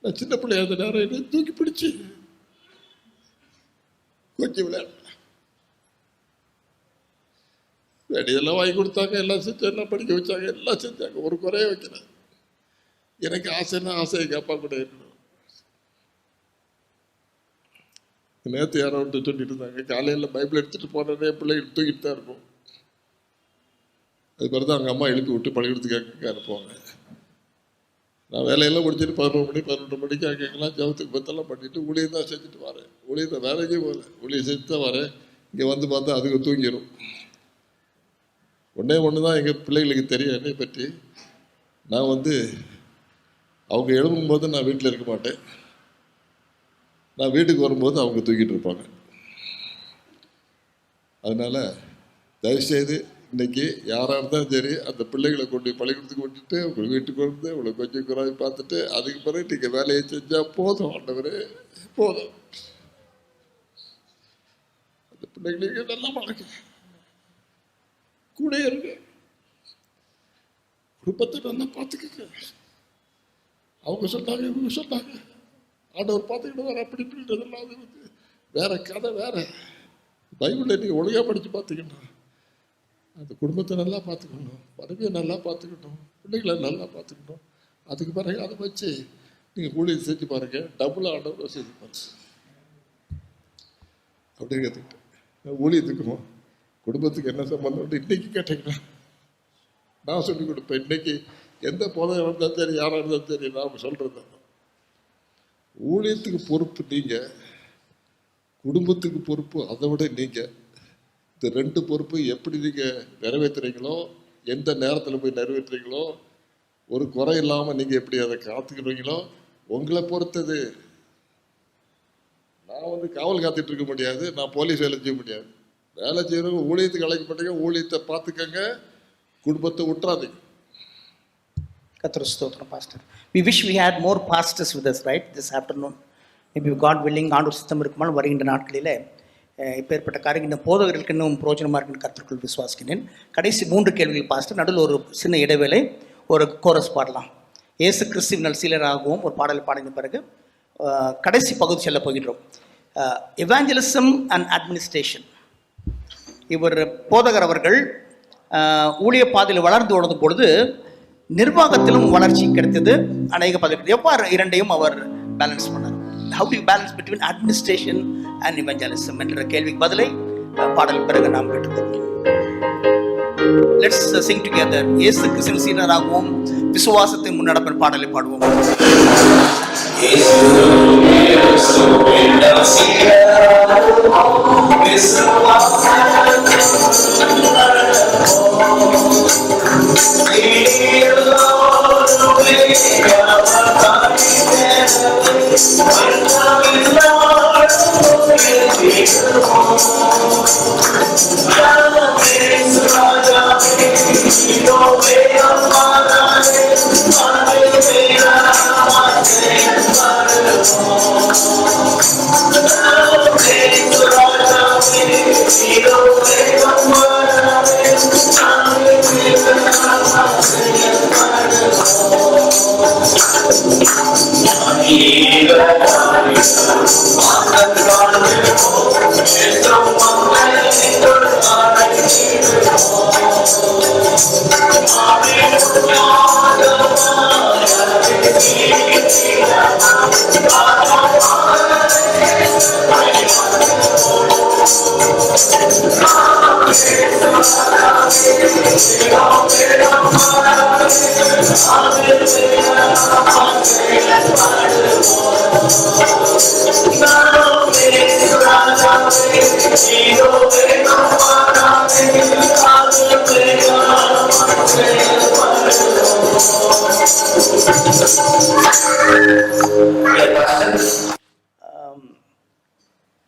S2: நான் சின்ன பிள்ளையா இருந்த நேரம் என்னை தூக்கி பிடிச்சி கொஞ்சம் விளையாட வேண்டியதெல்லாம் வாங்கி கொடுத்தாங்க, எல்லாம் செஞ்சு எல்லாம் படிக்க வச்சாங்க, எல்லாம் செஞ்சாங்க, ஒரு குறைய வைக்கிறேன். எனக்கு ஆசைன்னா ஆசை எங்கள் அப்பா கூட இருக்கணும். நேற்று யாரோ ஒன்று சொல்லிட்டு இருந்தாங்க, காலையில் பைபிள் எடுத்துகிட்டு போனதே பிள்ளைகள் தூக்கிட்டு தான் இருக்கும். அது பிறகு அவங்க அம்மா எழுப்பி விட்டு பள்ளிக்கூடத்துக்கு அனுப்புவாங்க. நான் வேலையெல்லாம் முடிச்சுட்டு 11 மணி 12 மணிக்கு அங்கெல்லாம் ஜபத்துக்கு பத்தெல்லாம் பண்ணிவிட்டு ஊழியம் தான் செஞ்சுட்டு வரேன். ஊழியத்தை வேலைக்கே போகல, ஊழியம் செஞ்சு தான் வரேன். இங்கே வந்து பார்த்தா அதுக்கு தூங்கிடும். ஒன்று தான் எங்கள் பிள்ளைகளுக்கு தெரியும் என்னை பற்றி. நான் வந்து அவங்க எழும்பும்போது நான் வீட்டில் இருக்க மாட்டேன், நான் வீட்டுக்கு வரும்போது அவங்க தூக்கிட்டு இருப்பாங்க. அதனால் தயவுசெய்து இன்றைக்கி யாராக இருந்தாலும் சரி, அந்த பிள்ளைகளை கொண்டு பள்ளிக்கூடத்துக்கு விட்டுட்டு உங்கள் வீட்டுக்கு வந்து உங்களை கொஞ்சம் குறைவி பார்த்துட்டு அதுக்கு பிறகு நீங்கள் வேலையை செஞ்சால் போதும். ஆண்டவரே போதும். அந்த பிள்ளைகளுக்கு நல்லா வளர்க்க கூட இருங்க, குடும்பத்தை நல்லா பார்த்துக்கங்க. அவங்க சொன்னாங்க, இவங்க சொன்னாங்க, ஆண்டவர் பார்த்துக்கிட்டு வர அப்படி இப்படின்றதெல்லாம் அது வந்து வேற கதை. வேற பைபிளில் நீங்கள் ஒழுங்காக படித்து பார்த்துக்கணும். அந்த குடும்பத்தை நல்லா பார்த்துக்கணும், மனைவியை நல்லா பார்த்துக்கணும், பிள்ளைகளை நல்லா பார்த்துக்கணும். அதுக்கு பிறகு அதை வச்சு நீங்கள் ஊழியர் செஞ்சு பாருங்கள், டபுளாக ஆண்டவர் செஞ்சு பாருங்கள். அப்படின்னு கற்றுக்கிட்டேன். ஊழியத்துக்கும் குடும்பத்துக்கு என்ன சம்பந்தம் இன்னைக்கு கேட்டீங்கன்னா நான் சொல்லிக் கொடுப்பேன். இன்னைக்கு எந்த போதை இருந்தாலும் சரி, யாராக இருந்தாலும் சரி, நான் சொல்கிறது ஊழியத்துக்கு பொறுப்பு நீங்கள், குடும்பத்துக்கு பொறுப்பு அதை விட நீங்கள். இந்த ரெண்டு பொறுப்பு எப்படி நீங்கள் நிறைவேற்றுறீங்களோ, எந்த நேரத்தில் போய் நிறைவேற்றுறீங்களோ, ஒரு குறை இல்லாமல் நீங்கள் எப்படி அதை காத்துக்கிறீங்களோ உங்களை பொறுத்தது. நான் காவல் காத்துட்டு இருக்க முடியாது, நான் போலீஸ் வேலை செய்ய முடியாது. வேலை செய்கிறவங்க ஊழியத்துக்கு அழைக்கப்பட்டீங்க, ஊழியத்தை பார்த்துக்கங்க, குடும்பத்தை விட்டுறாதீங்க.
S1: கர்த்தர் ஸ்தோத்திரம் pastor. We wish we had more pastors with us, right, this afternoon. Maybe God willing, ஆண்டவர் சித்தம் இருக்குமானால் வருகின்ற நாட்களில் இப்பேற்பட்ட காரியங்கள் இந்த போதகர்களுக்கு இன்னும் பிரயோஜனமாக இருக்குன்னு கர்த்தருக்குள் விசுவாசிக்கிறேன். கடைசி 3 கேள்விகள் பாஸ்டர். நடுவில் ஒரு சின்ன இடைவேளை, ஒரு கோரஸ் பாடலாம். இயேசு கிறிஸ்துவின் சீலராகவும் ஒரு பாடலை பாடின பிறகு கடைசி பகுதி செல்ல போகின்றோம். Evangelism and administration. இவர் போதகர் அவர்கள் ஊழிய பாதையில் வளர்ந்து வளர்ந்த பொழுது நிர்வாகத்திலும் வளர்ச்சி கிடைத்தது, அநேக பதவி. எவ்வாறு இரண்டையும் அவர் பேலன்ஸ் பண்ணார்? How do you balance between administration and evangelism என்ற கேள்விக்கு பதிலை பாடல் பிறகு நாம் கேட்டுக்கொள்வோம். Let's sing together. இயேசு கிறிஸ்துவின் சீடராகவும் விசுவாசத்தின் முன்னடப்பின் பாடலை பாடுவோம்.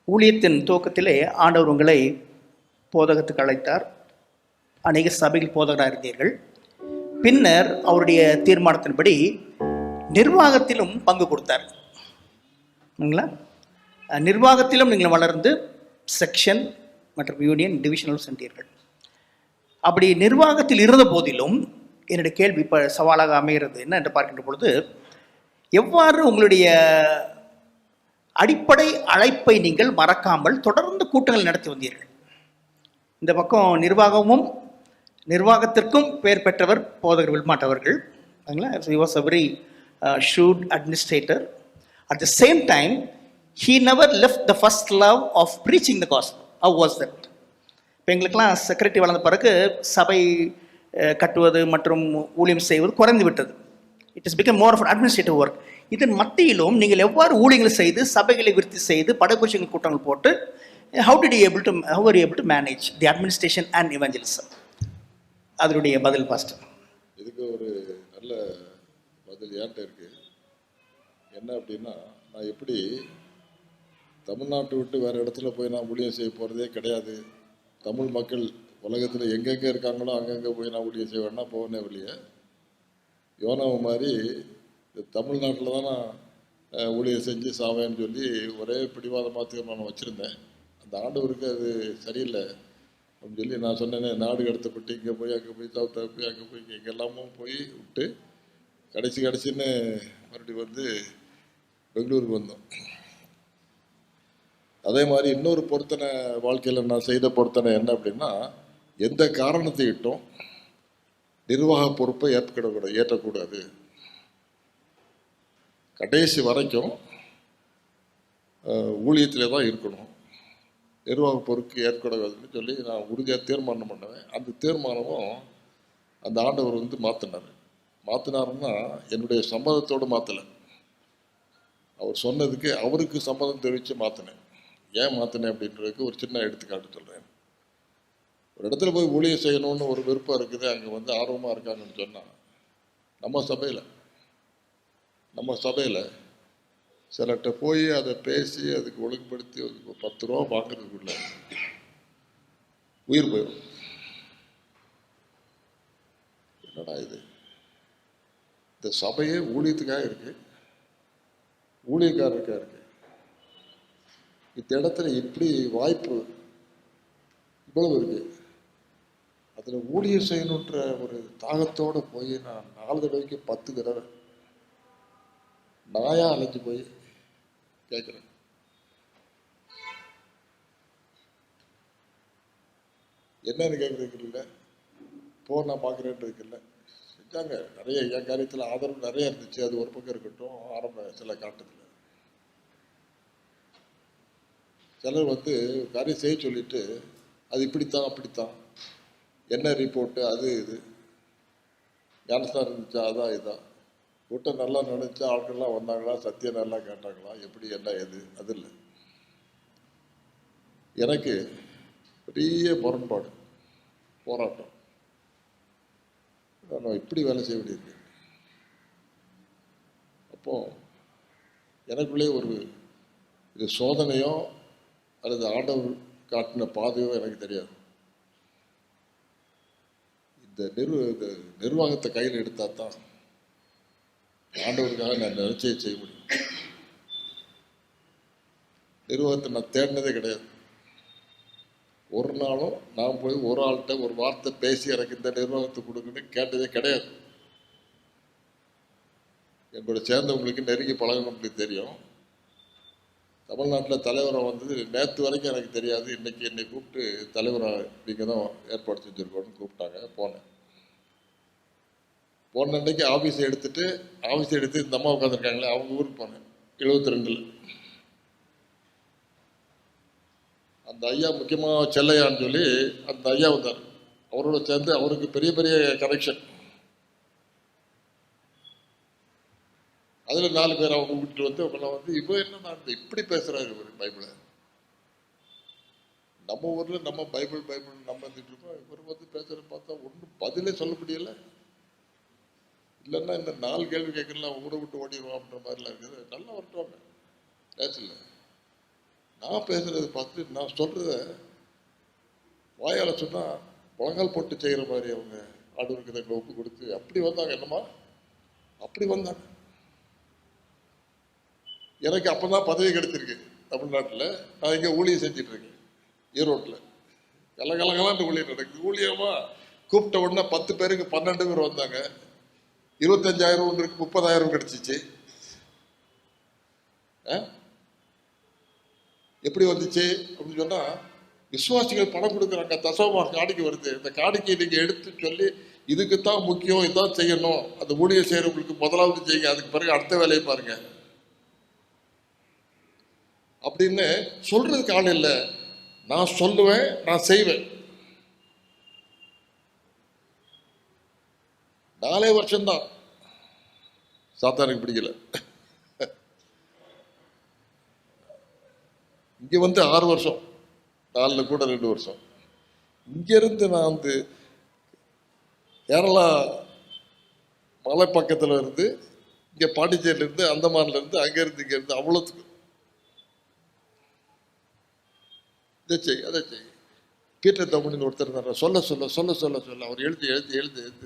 S1: ஊழியத்தின் துவக்கத்திலே ஆண்டவர் உங்களை போதகத்துக்கு அழைத்தார். அநேக சபையில் போதகராக இருந்தீர்கள். பின்னர் அவருடைய தீர்மானத்தின்படி நிர்வாகத்திலும் பங்கு கொடுத்தார். நிர்வாகத்திலும் நீங்கள் வளர்ந்து செக்ஷன் மற்றும் யூனியன் டிவிஷனல் சென்றீர்கள். அப்படி நிர்வாகத்தில் இருந்த போதிலும் என்னுடைய கேள்வி இப்போ சவாலாக அமைகிறது என்ன என்று பார்க்கின்ற பொழுது, எவ்வாறு உங்களுடைய அடிப்படை அழைப்பை நீங்கள் மறக்காமல் தொடர்ந்து கூட்டங்கள் நடத்தி வந்தீர்கள்? இந்த பக்கம் நிர்வாகத்திற்கும் பெயர் பெற்றவர் போதகர் வில்மாட் அவர்கள். He was a very shrewd administrator. At the same time, he never left the first love of preaching the gospel. How was that? இப்போ எங்களுக்கெல்லாம் செக்ரட்டரி வளர்ந்த பிறகு சபை கட்டுவது மற்றும் ஊழியம் செய்வது குறைந்து விட்டது. It is become more of administrative work. இதன் மத்தியிலும் நீங்கள் எவ்வாறு ஊழியங்களை செய்து சபைகளை விருத்தி செய்து படைப்புச்சிகள் கூட்டங்கள் போட்டு how were you able to manage the administration and evangelism? அதனுடைய பதில் பாஸ்டர்.
S2: இதுக்கு ஒரு நல்ல பதில் ஏன்ட்ட இருக்கு. என்ன அப்படின்னா, நான் எப்படி தமிழ்நாட்டை விட்டு வேறு இடத்துல போய் நான் ஊழியம் செய்ய போகிறதே கிடையாது. தமிழ் மக்கள் உலகத்தில் எங்கெங்கே இருக்காங்களோ அங்கங்கே போய் நான் ஊழியம் செய்வேன்னா போகனே வெளியே. யோனாவை மாதிரி தமிழ்நாட்டில் தான் நான் ஊழியம் செஞ்சு சாவேன்னு சொல்லி ஒரே பிடிவாதமாக தீர்மானம் வச்சுருந்தேன். அந்த ஆண்டவருக்கு அது சரியில்லை அப்படின்னு சொல்லி நான் சொன்னேனே, நாடு கடத்தப்பட்டு இங்கே போய் அங்கே போய் சவுத் போய் அங்கே போய் இங்கே எல்லாமும் போய் விட்டு கடைசின்னு மறுபடியும் பெங்களூருக்கு வந்தோம். அதே மாதிரி இன்னொரு பொருத்தனை வாழ்க்கையில் நான் செய்த பொருத்தனை என்ன அப்படின்னா, எந்த காரணத்தை இட்டும் நிர்வாக பொறுப்பை ஏற்றக்கூடாது. கடைசி வரைக்கும் ஊழியத்திலே தான் இருக்கணும். நிர்வாக பொறுப்பு ஏற்கக்கூடாதுன்னு சொல்லி நான் உறுதியாக தீர்மானம் பண்ணுவேன். அந்த தீர்மானமும் அந்த ஆண்டவர் வந்து மாற்றினாருன்னா என்னுடைய சம்மதத்தோடு மாற்றலை. அவர் சொன்னதுக்கு அவருக்கு சம்மதம் தெரிவித்து மாற்றினேன். ஏன் மாற்றினேன் அப்படின்றதுக்கு ஒரு சின்ன எடுத்துக்காட்டு சொல்கிறேன். ஒரு இடத்துல போய் ஊழியம் செய்யணும்னு ஒரு விருப்பம் இருக்குது, அங்கே வந்து ஆர்வமாக இருக்காங்கன்னு சொன்னால் நம்ம சபையில் சிலர்கிட்ட போய் அதை பேசி அதுக்கு ஒழுங்குபடுத்தி அதுக்கு 10 ரூபா வாங்குறதுக்குள்ள உயிர் போயிடும். என்னடா இது, இந்த சபையே ஊழியத்துக்காக இருக்கு, ஊழியக்காரருக்காக இருக்கு, இந்த இடத்துல இப்படி வாய்ப்பு இவ்வளவு இருக்கு, அதில் ஊழியம் செய்யணுன்ற ஒரு தாகத்தோடு போய் நான் 4 தடவைக்கு 10 தடவை நாயா அலைஞ்சு போய் கேட்குறேன். என்னன்னு கேட்குறதுக்கு இல்லை, நான் பார்க்குறேன்றதுக்கு இல்லை. செஞ்சாங்க நிறைய, என் காரியத்தில் ஆதரவு நிறைய இருந்துச்சு. அது ஒரு பக்கம் இருக்கட்டும், ஆரம்ப சில காட்டத்தில் சிலர் வந்து காரியம் செய்ய சொல்லிட்டு அது இப்படித்தான் அப்படித்தான், என்ன ரிப்போர்ட்டு, அது இது ஞானஸ்தானம் இருந்துச்சா, அதான் இதான், கூட்டம் நல்லா நினைச்சா, ஆட்கள்லாம் வந்தாங்களா, சத்தியம் நல்லா கேட்டாங்களா, எப்படி என்ன எது, அது இல்லை. எனக்கு பெரிய முரண்பாடு, போராட்டம். நான் இப்படி வேலை செய்ய வேண்டியிருக்கு. அப்போ எனக்குள்ளே ஒரு இது சோதனையோ அல்லது ஆண்டவர் காட்டின பாதையோ எனக்கு தெரியாது. இந்த நிர்வாகத்தை கையில் எடுத்தால் தான் ஆண்டவருக்காக நான் நினைச்சே செய்ய முடியும். நிர்வாகத்தை நான் தேடினதே கிடையாது. ஒரு நாளும் நான் போய் ஒரு ஆள்கிட்ட ஒரு வார்த்தை பேசி எனக்கு இந்த நிர்வாகத்தை கொடுக்குன்னு கேட்டதே கிடையாது. என்னோட சேர்ந்தவங்களுக்கு நெருங்கி பழகினவங்களுக்கு தெரியும். தமிழ்நாட்டில் தலைவராக வந்தது நேற்று வரைக்கும் எனக்கு தெரியாது. இன்னைக்கு என்னை கூப்பிட்டு தலைவராக நீங்கள் தான் ஏற்பாடு செஞ்சுருக்கோன்னு கூப்பிட்டாங்க. போன அன்னைக்கு ஆஃபீஸ் எடுத்து இந்த அம்மா உட்காந்துருக்காங்களே, அவங்க ஊருக்கு போனேன் 72. அந்த ஐயா முக்கியமாக செல்லையான்னு சொல்லி அந்த ஐயா வந்தார். அவரோட சேர்ந்து அவருக்கு பெரிய பெரிய கனெக்ஷன். அதில் 4 பேர் அவங்க வீட்டில் வந்து இவன் என்ன நான் இப்படி பேசுகிறாரு இவர் பைபிளை. நம்ம ஊரில் நம்ம பைபிள் நம்ம இருந்துட்டு இருக்கோம். இவர் வந்து பேசுகிற பார்த்தா ஒன்றும் பதிலே சொல்ல முடியலை. இல்லைன்னா இந்த 4 கேள்வி கேட்கலாம் ஊரை விட்டு ஓடிடுவோம் அப்படின்ற மாதிரிலாம் இருக்குது. நல்லா வரட்டுவாங்க பேசல. நான் பேசுகிறத பார்த்து நான் சொல்கிறத வாயால் சொன்னால் முழங்கால் போட்டு செய்கிற மாதிரி அவங்க ஆண்டவருக்கு தங்களை ஒப்பு கொடுத்து அப்படி வந்தாங்க. என்னம்மா அப்படி வந்தாங்க. எனக்கு அப்போ தான் பதவி கிடைச்சிருக்கு தமிழ்நாட்டில். நான் இங்கே ஊழியம் செஞ்சிட்ருக்கேன் ஈரோட்டில். கலகலகலான்னு ஊழியம் நடக்குது. ஊழியமா கூப்பிட்ட உடனே 10 பேருக்கு 12 பேர் வந்தாங்க. 25,000 ஒன்றுக்கு 30,000 கிடைச்சிச்சு. எப்படி வந்துச்சு அப்படின்னு சொன்னால், விசுவாசிகள் பணம் கொடுக்குறாங்க, தசம காணிக்கை வருது. இந்த காணிக்கை நீங்கள் எடுத்து சொல்லி இதுக்குத்தான் முக்கியம், இதுதான் செய்யணும், அந்த ஊழியர் செய்கிறவங்களுக்கு முதலாவது செய்யுங்க, அதுக்கு பிறகு அடுத்த வேலையை பாருங்க அப்படின்னு சொல்றதுக்கு ஆள் இல்லை. நான் சொல்லுவேன், நான் செய்வேன். 4 வருஷம்தான் சாத்தானுக்கு பிடிக்கல. இங்க வந்து 6 வருஷம், 4 கூட 2 வருஷம். இங்கிருந்து நான் வந்து கேரளா மலை பக்கத்துல இருந்து இங்க பாண்டிச்சேரியில இருந்து அந்தமான்ல இருந்து அங்க இருந்து இங்க இருந்து அவ்வளோத்துக்கு இதை செய் அதை செய். பீட்டர் தம்முன்னு ஒருத்தர் இருந்தார். சொல்ல சொல்ல சொல்ல சொல்ல சொல்ல அவர் எழுதி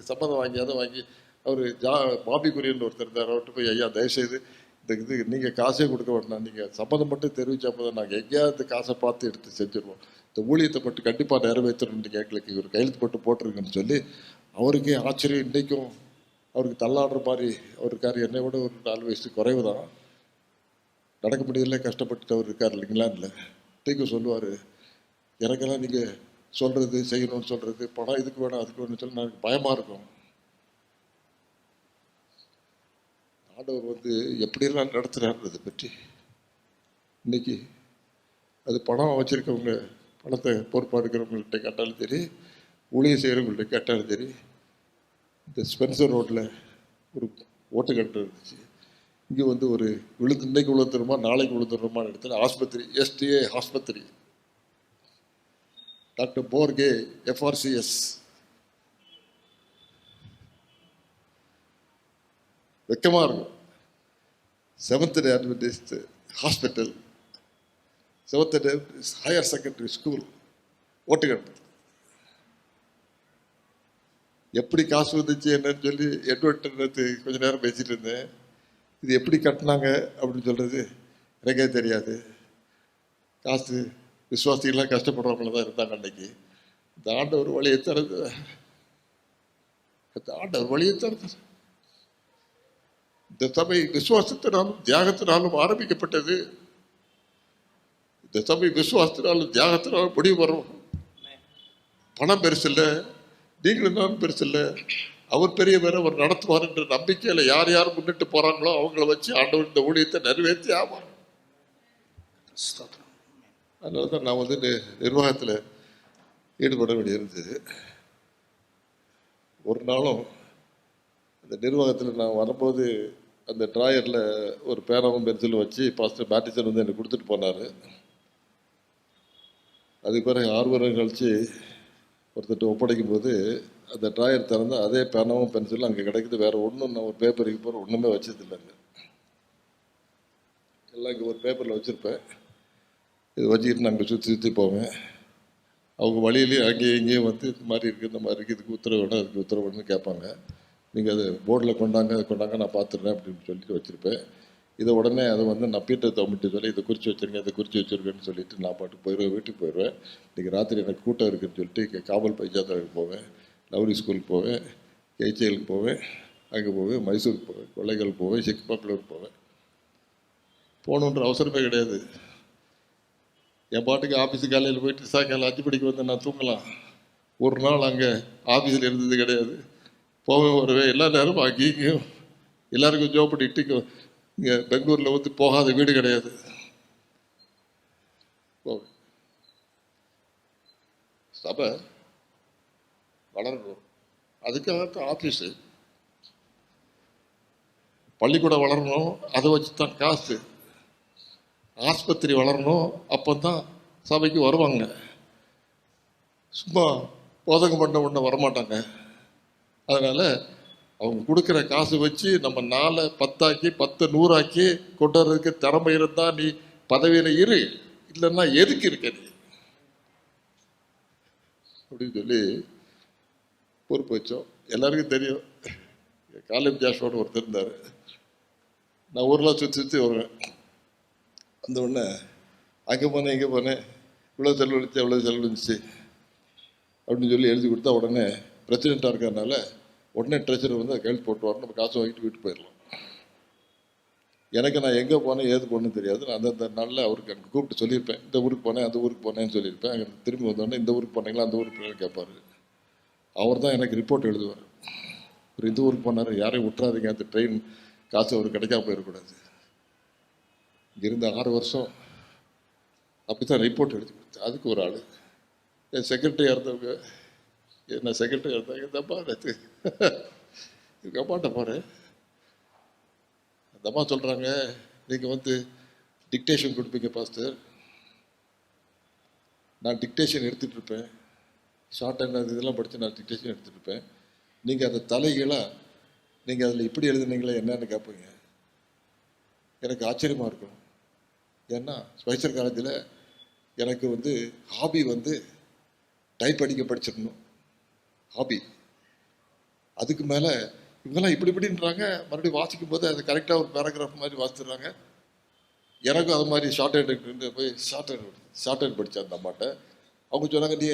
S2: சம்மதம் வாங்கி அதை வாங்கி அவர் பாபி குரியன் ஒருத்தர் இருந்தார். அவர்கிட்ட போய் ஐயா தயவுசெய்து இது நீங்கள் காசே கொடுக்க வேண்டாம், நீங்கள் சம்மதம் மட்டும் தெரிவிச்சா போதும், நாங்கள் எங்கேயாவது காசை பார்த்து எடுத்து செஞ்சுருவோம், இந்த ஊழியத்தை மட்டும் கண்டிப்பாக நிறைவேற்றணும், எங்களுக்கு இவர் கையெழுத்து போட்டு போட்டிருக்குன்னு சொல்லி அவருக்கே ஆச்சரியம். இன்றைக்கும் அவருக்கு தள்ளாடுற மாதிரி அவர் இருக்கார். என்னை விட ஒரு 4 வயசு குறைவு தான். நடக்க முடியல, கஷ்டப்பட்டுட்டு அவர் இருக்கார் இல்லைங்களா. இல்லை இன்றைக்கும் சொல்லுவார், எனக்கெல்லாம் நீங்கள் சொல்கிறது செய்யணும்னு சொல்கிறது பணம் இதுக்கு வேணும் அதுக்கு வேணும்னு சொல்லி எனக்கு பயமாக இருக்கும். ஆண்டவர் வந்து எப்படியெல்லாம் நடத்துகிறார் அதை பற்றி இன்னைக்கு அது பணம் வச்சுருக்கவங்க, பணத்தை பொறுப்பாக இருக்கிறவங்கள்ட்ட கேட்டாலும் சரி, ஊழியர் செய்கிறவங்கள்ட்ட கேட்டாலும் சரி, இந்த ஸ்பென்சர் ரோட்டில் ஒரு ஓட்டுக்கட்டு இருந்துச்சு. இங்கே வந்து ஒரு இன்னைக்கு விழுந்துருமா நாளைக்கு விழுந்துருமான்னு இடத்துல ஆஸ்பத்திரி, எஸ்டிஏ ஆஸ்பத்திரி, டாக்டர் போர்கே எஃப்ஆர்சிஎஸ், வெக்கமாக இருக்கும். Seventh Day Adventist hospital, Seventh Day higher secondary school, ஓட்டுக்கட்டு. எப்படி காசு வந்துச்சு என்னன்னு சொல்லி எட்வர்ட் கொஞ்ச நேரம் பேசிட்டு இருந்தேன். இது எப்படி கட்டினாங்க அப்படின்னு சொல்றது எனக்கே தெரியாது. காசு விசுவாசிகள்லாம் கஷ்டப்படுறவங்கள தான் இருந்தாங்க அன்னைக்கு. இந்த ஆண்டவர் வழியை தருது, இந்த ஆண்டவர் வழியை தருது. இந்த சபை விசுவாசத்தினாலும் தியாகத்தினாலும் ஆரம்பிக்கப்பட்டது. இந்த சபை விசுவாசத்தினாலும் தியாகத்தினாலும் முடிவு வரும். பணம் பெருசு இல்லை, நீங்களும் நானும் பெருசு இல்லை. அவர் பெரியவர், அவர் நடத்துவார் என்ற நம்பிக்கையில் யார் யார் முன்னிட்டு போறாங்களோ அவங்கள வச்சு ஆண்டவர் இந்த ஊழியத்தை நிறைவேற்றி ஆவார். அதனால தான் நான் வந்து நிர்வாகத்தில் ஈடுபட வேண்டியிருந்தது. ஒரு நாளும் அந்த நிர்வாகத்தில் நான் வரும்போது அந்த ட்ராயரில் ஒரு பேனாவும் பென்சிலும் வச்சு பாஸ்டர் பேட்டிசன் வந்து எனக்கு கொடுத்துட்டு போனார். அதுக்கு பிறகு 6 வருடம் கழித்து ஒருத்தர் ஒப்படைக்கும் போது அந்த ட்ராயர் திறந்து அதே பேனாவும் பென்சிலும் அங்கே கிடைக்குது. வேறு ஒன்றும் நான் ஒரு பேப்பருக்கு போகிற ஒன்றுமே வச்சதில்லைங்க. எல்லாம் இங்கே ஒரு பேப்பரில் வச்சுருப்பேன். இது வச்சுக்கிட்டு நான் அங்கே சுற்றி சுற்றி போவேன். அவங்க வழியிலேயே அங்கேயும் இங்கேயும் வந்து இது மாதிரி இருக்குது, இந்த மாதிரி இருக்குது, இதுக்கு உத்தரவு வேணும், அதுக்கு உத்தரவு வேணும்னு கேட்பாங்க. நீங்கள் அது போர்டில் கொண்டாங்க, அதை கொண்டாங்க, நான் பார்த்துடுறேன் அப்படின்னு சொல்லிட்டு வச்சுருப்பேன். இதை உடனே அதை வந்து நான் பீட்டர் தம்பிட்டு சொல்லி இதை குறித்து வச்சுருங்க, இதை குறித்து வச்சுருக்கேன்னு சொல்லிட்டு நான் பாட்டுக்கு போயிடுவேன், வீட்டுக்கு போயிடுவேன். இன்றைக்கி ராத்திரி எனக்கு கூட்டம் இருக்குதுன்னு சொல்லிட்டு காவல் பஞ்சாயத்துக்கு போவேன், லவ்லி ஸ்கூலுக்கு போவேன், கேச்சேலுக்கு போவேன், அங்கே போவேன், மைசூருக்கு போவேன், கொள்ளைகள் போவேன், சிக்மங்களூர் போவேன். போகணுன்ற அவசரமே கிடையாது. என் பாட்டுக்கு ஆஃபீஸுக்கு காலையில் போயிட்டு சாயங்காலம் 5 மணிக்கு வந்து நான் தூங்கலாம். ஒரு நாள் அங்கே ஆஃபீஸில் இருந்தது கிடையாது. போவேன் வருவேன், எல்லா நேரமும் அங்கேயும் எல்லாருக்கும் ஜோப் பண்ணிட்டு இங்கே பெங்களூரில் வந்து போகாத வீடு கிடையாது. போவேன். சபை வளரணும், அதுக்காக ஆஃபீஸு. பள்ளிக்கூடம் வளரணும், அதை வச்சு தான் காசு. ஆஸ்பத்திரி வளரணும், அப்போ தான் சபைக்கு வருவாங்க. சும்மா போதகம் பண்ண உடனே வரமாட்டாங்க. அதனால் அவங்க கொடுக்குற காசு வச்சு நம்ம 4 10 10 100 கொண்டு வர்றதுக்கு திறமை இருந்தால் நீ பதவியில் இரு, இல்லைன்னா எதுக்கு இருக்க நீ அப்படின்னு சொல்லி பொறுப்பு வச்சோம். எல்லாருக்கும் தெரியும், காலேஜ் ஜாஷோடு ஒருத்தர் இருந்தார். நான் ஊரெலாம் சுற்றி சுற்றி வருவேன். அந்த உடனே அங்கே போனேன், இங்கே போனேன், இவ்வளோ செலவழிச்சு எவ்வளோ செலவழிச்சு அப்படின்னு சொல்லி எழுதி கொடுத்தா உடனே பிரசிடெண்ட்டாக இருக்கிறதுனால உடனே ட்ரெஷரர் வந்து அதை கையெழுத்து போட்டுவார். நம்ம காசு வாங்கிட்டு வீட்டுக்கு போயிடலாம். எனக்கு நான் எங்கே போனேன் ஏது போனேன்னு தெரியாது. நான் அந்தந்த நாளில் அவருக்கு அங்கே கூப்பிட்டு சொல்லியிருப்பேன், இந்த ஊருக்கு போனேன் அந்த ஊருக்கு போனேன்னு சொல்லியிருப்பேன். அங்கே திரும்பி வந்தோடனே இந்த ஊருக்கு போனீங்களா அந்த ஊருக்கு போனேன்னு கேட்பார். அவர் தான் எனக்கு ரிப்போர்ட் எழுதுவார். ஒரு இந்த ஊருக்கு போனார், யாரையும் விட்டுறாதீங்க, அந்த ட்ரெயின் காசு அவருக்கு கிடைக்காம போயிடக்கூடாது. இங்கிருந்து 6 வருஷம் அப்படி தான் ரிப்போர்ட் எழுதி கொடுத்தேன். அதுக்கு ஒரு ஆள் என் செக்ரட்டரியாக இருந்தவங்க, என்ன செக்ரட்டரியாக இருந்தாங்க, தப்பா நேற்று எங்கள் அம்மாட்ட போகிறேன். அந்த அம்மா சொல்கிறாங்க, நீங்கள் வந்து டிக்டேஷன் கொடுப்பீங்க பாஸ்டர். நான் டிக்டேஷன் எடுத்துகிட்டு இருப்பேன், ஷார்ட் ஹேண்ட் அது இதெல்லாம் படித்து நான் டிக்டேஷன் எடுத்துகிட்டு இருப்பேன். நீங்கள் அதை தலைகளாக நீங்கள் அதில் இப்படி எழுதுனீங்களே என்னன்னு கேட்பீங்க. எனக்கு ஆச்சரியமாக இருக்கும். ஏன்னா ஸ்பைசர் காலேஜில் எனக்கு வந்து ஹாபி வந்து டைப் அடிக்க படிச்சிடணும், ஹாபி. அதுக்கு மேலே இவங்கெல்லாம் இப்படி இப்படின்றாங்க, மறுபடியும் வாசிக்கும் போது அது கரெக்டாக ஒரு பேராகிராஃப் மாதிரி வாசித்துடுறாங்க. எனக்கும் அது மாதிரி ஷார்ட் ஹேண்ட் போய் ஷார்ட் ஹேண்ட் படித்தேன் அந்த அம்மாட்ட. அவங்க சொன்னாங்க, நீ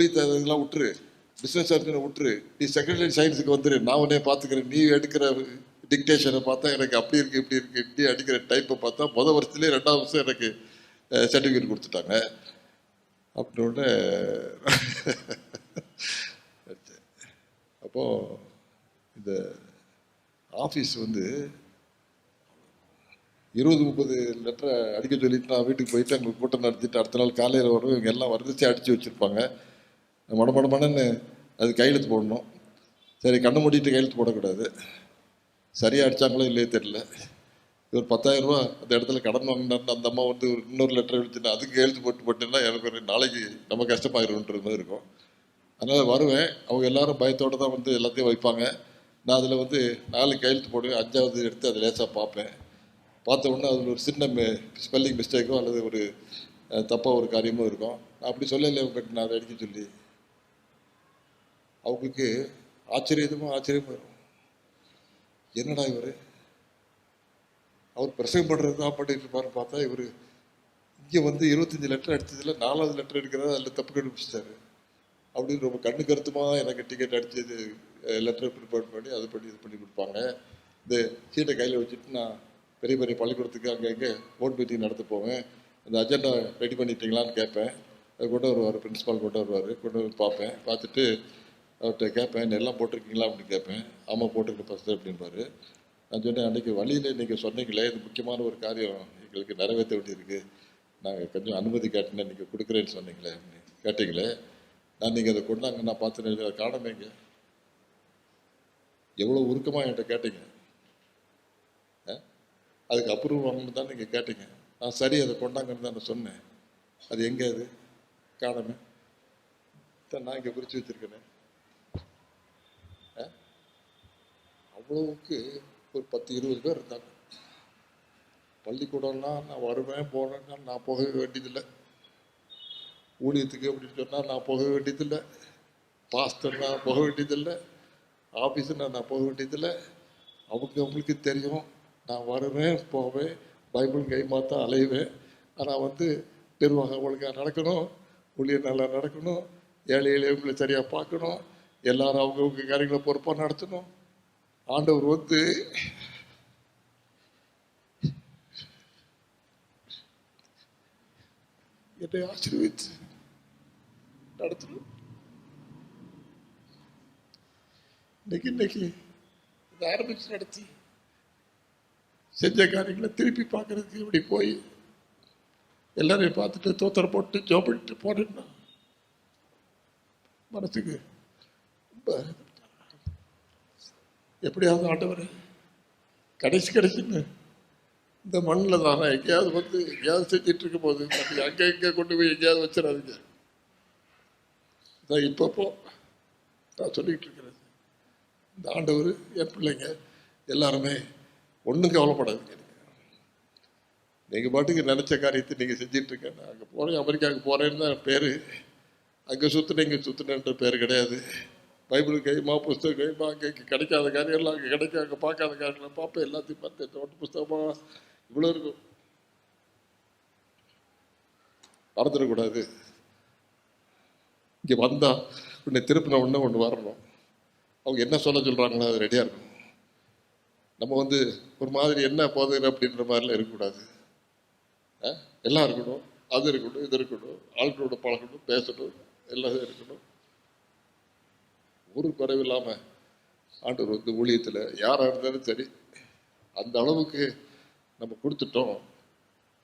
S2: இதெல்லாம் விட்டுரு, பிஸ்னஸ் இருக்குன்னு விட்டுரு, நீ செகண்டரி சயின்ஸுக்கு வந்துரு, நான் உடனே பார்த்துக்கிறேன். நீ எடுக்கிற டிக்டேஷனை பார்த்தா எனக்கு அப்படி இருக்குது இப்படி இருக்குது, இப்படி அடிக்கிற டைப்பை பார்த்தா முதல் வருஷத்துலேயே 2ஆவது வருஷம் எனக்கு சர்டிஃபிகேட் கொடுத்துட்டாங்க. அப்படின்னு அப்போது இந்த ஆஃபீஸ் வந்து 20-30 லெட்டரை அடிக்க சொல்லிட்டு நான் வீட்டுக்கு போயிட்டு அங்கே கூட்டம் நடத்திட்டு அடுத்த நாள் காலையில் வரும். இவங்க எல்லாம் வரிசையாக அடித்து வச்சுருப்பாங்க. மடமடமடன்னு அது கையெழுத்து போடணும். சரி, கண்ணை மூடிட்டு கையெழுத்து போடக்கூடாது. சரியாக அடித்தாங்களோ இல்லையே தெரில. ஒரு 10,000 ரூபா அந்த இடத்துல கடன் வாங்கினார்னு அந்த அம்மா வந்து ஒரு இன்னொரு லெட்டர் எழுதிச்சுன்னா அதுக்கு எழுத்து போட்டுன்னா எனக்கு ஒரு நாளைக்கு நம்ம கஷ்டமாயிருன்ற மாதிரி இருக்கும். அதனால் வருவேன். அவங்க எல்லாரும் பயத்தோடு தான் வந்து எல்லாத்தையும் வைப்பாங்க. நான் அதில் வந்து 4 கையெழுத்து போடுவேன். 5வது எடுத்து அதை லேசாக பார்ப்பேன். பார்த்த உடனே அதில் ஒரு சின்ன ஸ்பெல்லிங் மிஸ்டேக்கோ அல்லது ஒரு தப்பாக ஒரு காரியமோ இருக்கும். நான் அப்படி சொல்லலை அவங்ககிட்ட, நான் அதை அடிக்க சொல்லி. அவங்களுக்கு ஆச்சரியமா இருக்கும். என்னடா இவர், அவர் பிரசங்கம் பண்ணுறது தான் பண்ணிட்டு இருப்பாருன்னு பார்த்தா இவர் இங்கே வந்து 25 லெட்டர் அடித்ததில் 4வது லெட்டர் எடுக்கிறதா அதில் தப்பு கண்டுபிடிச்சிட்டாரு அப்படின்னு ரொம்ப கண்ணு கருத்துமாக எனக்கு டிக்கெட் அடிச்சது லெட்டர் ப்ரிப்பேர் பண்ணி அது பண்ணி இது பண்ணி கொடுப்பாங்க. இந்த சீட்டை கையில் வச்சுட்டு நான் பெரிய பெரிய பள்ளிக்கூடத்துக்கு அங்கே போர்ட் மீட்டிங் நடத்த போவேன். அந்த அஜெண்டா ரெடி பண்ணிட்டீங்களான்னு கேட்பேன். அது கொண்டு வருவார், பிரின்ஸிபால் கொண்டு வருவார். கொண்டு வந்து பார்ப்பேன். பார்த்துட்டு அவர்கிட்ட கேட்பேன், எல்லாம் போட்டிருக்கீங்களா அப்படின்னு கேட்பேன். ஆமாம் போட்டிருக்கேன் ஃபஸ்ட்டு அப்படின்பாரு. நான் சொன்னேன், அன்றைக்கி வழியில் நீங்கள் சொன்னீங்களே இது முக்கியமான ஒரு காரியம் எங்களுக்கு நிறைவேற்ற வேண்டியிருக்கு, நாங்கள் கொஞ்சம் அனுமதி கேட்டேன்னு நீங்கள் கொடுக்குறேன்னு சொன்னீங்களே அப்படின்னு கேட்டீங்களே, நீங்கள் அதை கொண்டாங்க நான் பார்த்து அதை காணமேங்க. எவ்வளோ உருக்கமாக என்கிட்ட கேட்டீங்க. அதுக்கு அப்ரூவ் வாங்கன்னு தான் நீங்கள் கேட்டீங்க. நான் சரி அதை கொண்டாங்கன்னு தான் நான் சொன்னேன். அது எங்கே அது காணமே தான் நான் இங்கே குறித்து வச்சுருக்கேனே. அவ்வளவுக்கு ஒரு 10-20 பேர் இருந்தாங்க. பள்ளிக்கூடம்லாம் நான் வருவேன் போனேன்னா நான் போக வேண்டியதில்லை. ஊழியத்துக்கு அப்படின்னு சொன்னால் நான் போக வேண்டியதில்லை. பாஸ்டர்னா போக வேண்டியதில்லை. ஆஃபீஸுன்னா நான் போக வேண்டியதில்லை. அவங்களுக்கு தெரியும் நான் வருவேன் போவேன், பைபிள் கை மாற்ற அலைவேன். ஆனால் வந்து நிர்வாகம் ஒழுங்காக நடக்கணும், ஊழியர் நல்லா நடக்கணும், ஏழை எளியவங்களை சரியாக பார்க்கணும், எல்லாரும் அவங்கவுங்க காரியங்களை பொறுப்பாக நடத்தணும். ஆண்டவர் வந்து என்னை ஆசீர்வதித்து நடத்தணும். இன்னைக்கு இதை ஆரம்பிச்சு நடத்தி செஞ்ச காரியங்களை திருப்பி பார்க்கறதுக்கு இப்படி போய் எல்லாரையும் பார்த்துட்டு தோத்தரை போட்டு ஜோப் பண்ணிட்டு போனேன்னா மனசுக்கு ரொம்ப எப்படியாவது ஆண்டவர் கடைசின்னு இந்த மண்ணில் தானே எங்கேயாவது வந்து எங்கேயாவது செஞ்சிட்டு இருக்கும் போது அங்கே இங்கே கொண்டு போய் எங்கேயாவது வச்சிடாதீங்க. இதான் இப்பப்போ நான் சொல்லிக்கிட்டு இருக்கிறது. இந்த ஆண்டவர் என் பிள்ளைங்க எல்லாருமே ஒன்றும் கவலைப்படாதீங்க. நீங்கள் பாட்டுக்கு நினச்ச காரியத்தை நீங்கள் செஞ்சிட்ருக்க. நான் அங்கே போகிறேன், அமெரிக்காவுக்கு போகிறேன்னு தான் பேர். அங்கே சுற்றுனேன் இங்கே சுற்றுனேன்ற பேர் கிடையாது. பைபிள் கைமா புஸ்தகம் கைமா அங்கே கிடைக்காத காரியம்லாம் அங்கே கிடைக்க, அங்கே பார்க்காத காரியங்களாம் பார்ப்பேன். எல்லாத்தையும் பார்த்து நோட்டு புஸ்தகமாக இவ்வளோ இருக்கும். மறந்துடக்கூடாது. இங்கே வந்தால் உன்னை திருப்பின ஒன்று வரணும். அவங்க என்ன சொல்ல சொல்கிறாங்களோ அது ரெடியாக இருக்கணும். நம்ம வந்து ஒரு மாதிரி என்ன போதும் அப்படின்ற மாதிரிலாம் இருக்கக்கூடாது. எல்லாம் இருக்கணும், அது இருக்கணும், இது இருக்கணும், ஆட்களோட பழகணும், பேசணும், எல்லாம் இருக்கணும். ஒரு குறைவில்லாமல் ஆண்டவர் வந்து ஊழியத்தில் யாராக இருந்தாலும் சரி அந்த அளவுக்கு நம்ம கொடுத்துட்டோம்.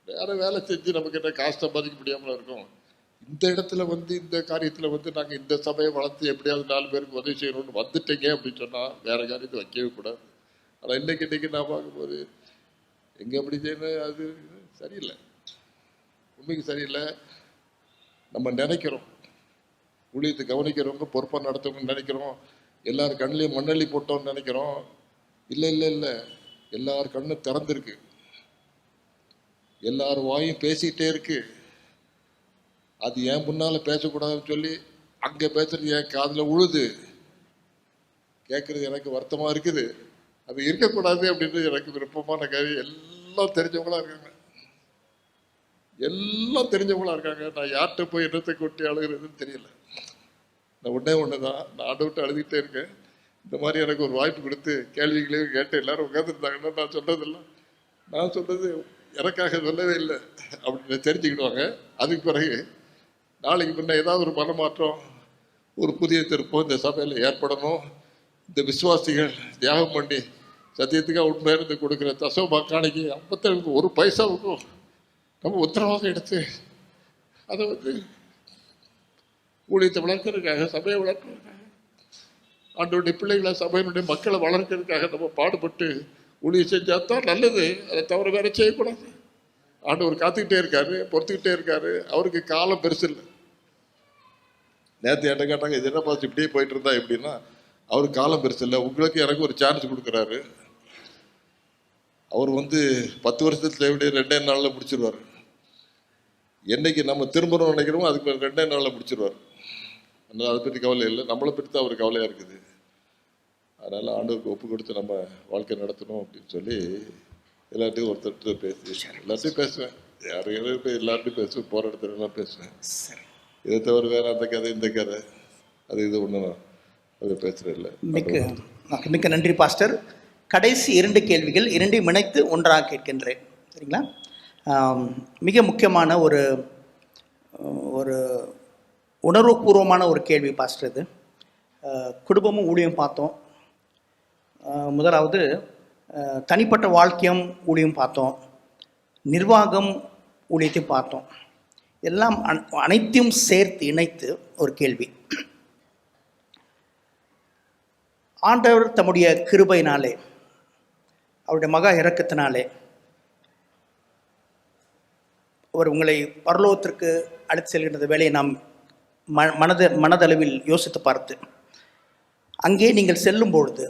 S2: வேறு வேலை செஞ்சு நமக்கு என்ன காசு சம்பாதிக்க முடியாமல் இருக்கும். இந்த இடத்துல வந்து இந்த காரியத்தில் வந்து நாங்கள் இந்த சபையை வளர்த்து எப்படியாவது 4 பேருக்கு உதவி செய்யணும்னு வந்துட்டீங்க அப்படின்னு சொன்னால் வேறு காரியத்தை வைக்கவே கூடாது. ஆனால் இன்றைக்கி நான் பார்க்கும்போது எங்கே அப்படி செய்யணும், அது சரியில்லை, உண்மைக்கு சரியில்லை. நம்ம நினைக்கிறோம் ஊழியத்தை கவனிக்கிறவங்க பொறுப்பாக நடத்தவங்கன்னு நினைக்கிறோம். எல்லார் கண்ணிலையும் மண்ணள்ளி போட்டோம்னு நினைக்கிறோம். இல்லை, எல்லார் கண்ணு திறந்துருக்கு, எல்லார் வாயும் பேசிக்கிட்டே இருக்கு. அது ஏன் முன்னால் பேசக்கூடாதுன்னு சொல்லி அங்கே பேசுறது என் காதில் உழுது, கேட்குறது எனக்கு வருத்தமாக இருக்குது. அது இருக்கக்கூடாது அப்படின்றது எனக்கு விருப்பமான காரியம். எல்லாம் தெரிஞ்சவங்களா இருக்காங்க, எல்லாம் தெரிஞ்சவங்களா இருக்காங்க. நான் யார்கிட்ட போய் என்னத்தை கொட்டி அழுகிறதுன்னு தெரியல. நான் ஒன்று தான் நான் ஆண்டவர்கிட்ட அழுதுகிட்டே இருக்கேன். இந்த மாதிரி எனக்கு ஒரு வாய்ப்பு கொடுத்து கேள்விகளையும் கேட்டு எல்லாரும் உட்காந்துருந்தாங்கன்னா நான் சொல்கிறதில்ல. நான் சொல்கிறது எனக்காக சொல்லவே இல்லை அப்படின்னு தெரிஞ்சுக்கிடுவாங்க. அதுக்கு பிறகு நாளைக்கு முன்ன ஏதாவது ஒரு மனமாற்றம், ஒரு புதிய திருப்பம் இந்த சபையில் ஏற்படணும். இந்த விசுவாசிகள் தியாகம் பண்ணி சத்தியத்துக்காக உண்மையாக இருந்து கொடுக்குற தசோபா காணிக்கை 57 ஒரு பைசாவுக்கும் நம்ம உத்தரவாதம் எடுத்து அதை வந்து ஊழியத்தை வளர்க்கறதுக்காக, சபையை வளர்க்கறதுக்காக, ஆண்டவருடைய பிள்ளைகளை, சபையினுடைய மக்களை வளர்க்கறதுக்காக நம்ம பாடுபட்டு ஊழியம் செஞ்சால் தான் நல்லது. அதை தவிர வேற செய்யக்கூடாது. ஆண்டவர் காத்துக்கிட்டே இருக்காரு, பொறுத்துக்கிட்டே இருக்காரு. அவருக்கு காலம் பெருசு இல்லை. நேற்று என்கிட்ட கேட்டாங்க, இது என்ன பார்த்து இப்படியே போயிட்டு இருந்தா எப்படின்னா, அவருக்கு காலம் பெருசு இல்லை. உங்களுக்கு எனக்கு ஒரு சான்ஸ் கொடுக்குறாரு. அவர் வந்து 10 வருஷத்துல எப்படி 2 நாளில் முடிச்சிருவார். என்னைக்கு நம்ம திரும்பணும்னு நினைக்கிறோமோ அதுக்கு 2 நாளில் முடிச்சிருவார். அதனால் அதை பற்றி கவலை இல்லை. நம்மளை பற்றி தான் அவர் கவலையாக இருக்குது. அதனால் ஆண்டவருக்கு ஒப்பு கொடுத்து நம்ம வாழ்க்கை நடத்தணும் அப்படின்னு சொல்லி எல்லார்ட்டையும் ஒருத்தர் பேசி எல்லாத்தையும் பேசுவேன். எல்லார்ட்டையும் பேசுவேன். போகிற இடத்துல எல்லாம் பேசுவேன். இதை தவிர வேற அந்த கதை இந்த கதை அது இது ஒன்றும் அது பேசுகிறதில்ல.
S1: மிக்க நன்றி பாஸ்டர். கடைசி 2 கேள்விகள், 2ஐயும் இணைத்து ஒன்றாக கேட்கின்றேன். சரிங்களா? மிக முக்கியமான ஒரு ஒரு உணர்வுபூர்வமான ஒரு கேள்வி பாஸ்டர். இது குடும்பமும் ஊழியம் பார்த்தோம். முதலாவது தனிப்பட்ட வாழ்க்கையும் ஊழியம் பார்த்தோம், நிர்வாகம் ஊழியத்தையும் பார்த்தோம். எல்லாம் அனைத்தையும் சேர்த்து இணைத்து ஒரு கேள்வி. ஆண்டவர் தம்முடைய கிருபையினாலே, அவருடைய மகா இரக்கத்தினாலே அவர் உங்களை பரலோகத்திற்கு அழைத்து செல்கின்ற வேலையை நாம் மனதளவில் யோசித்து பார்த்து, அங்கே நீங்கள் செல்லும் பொழுது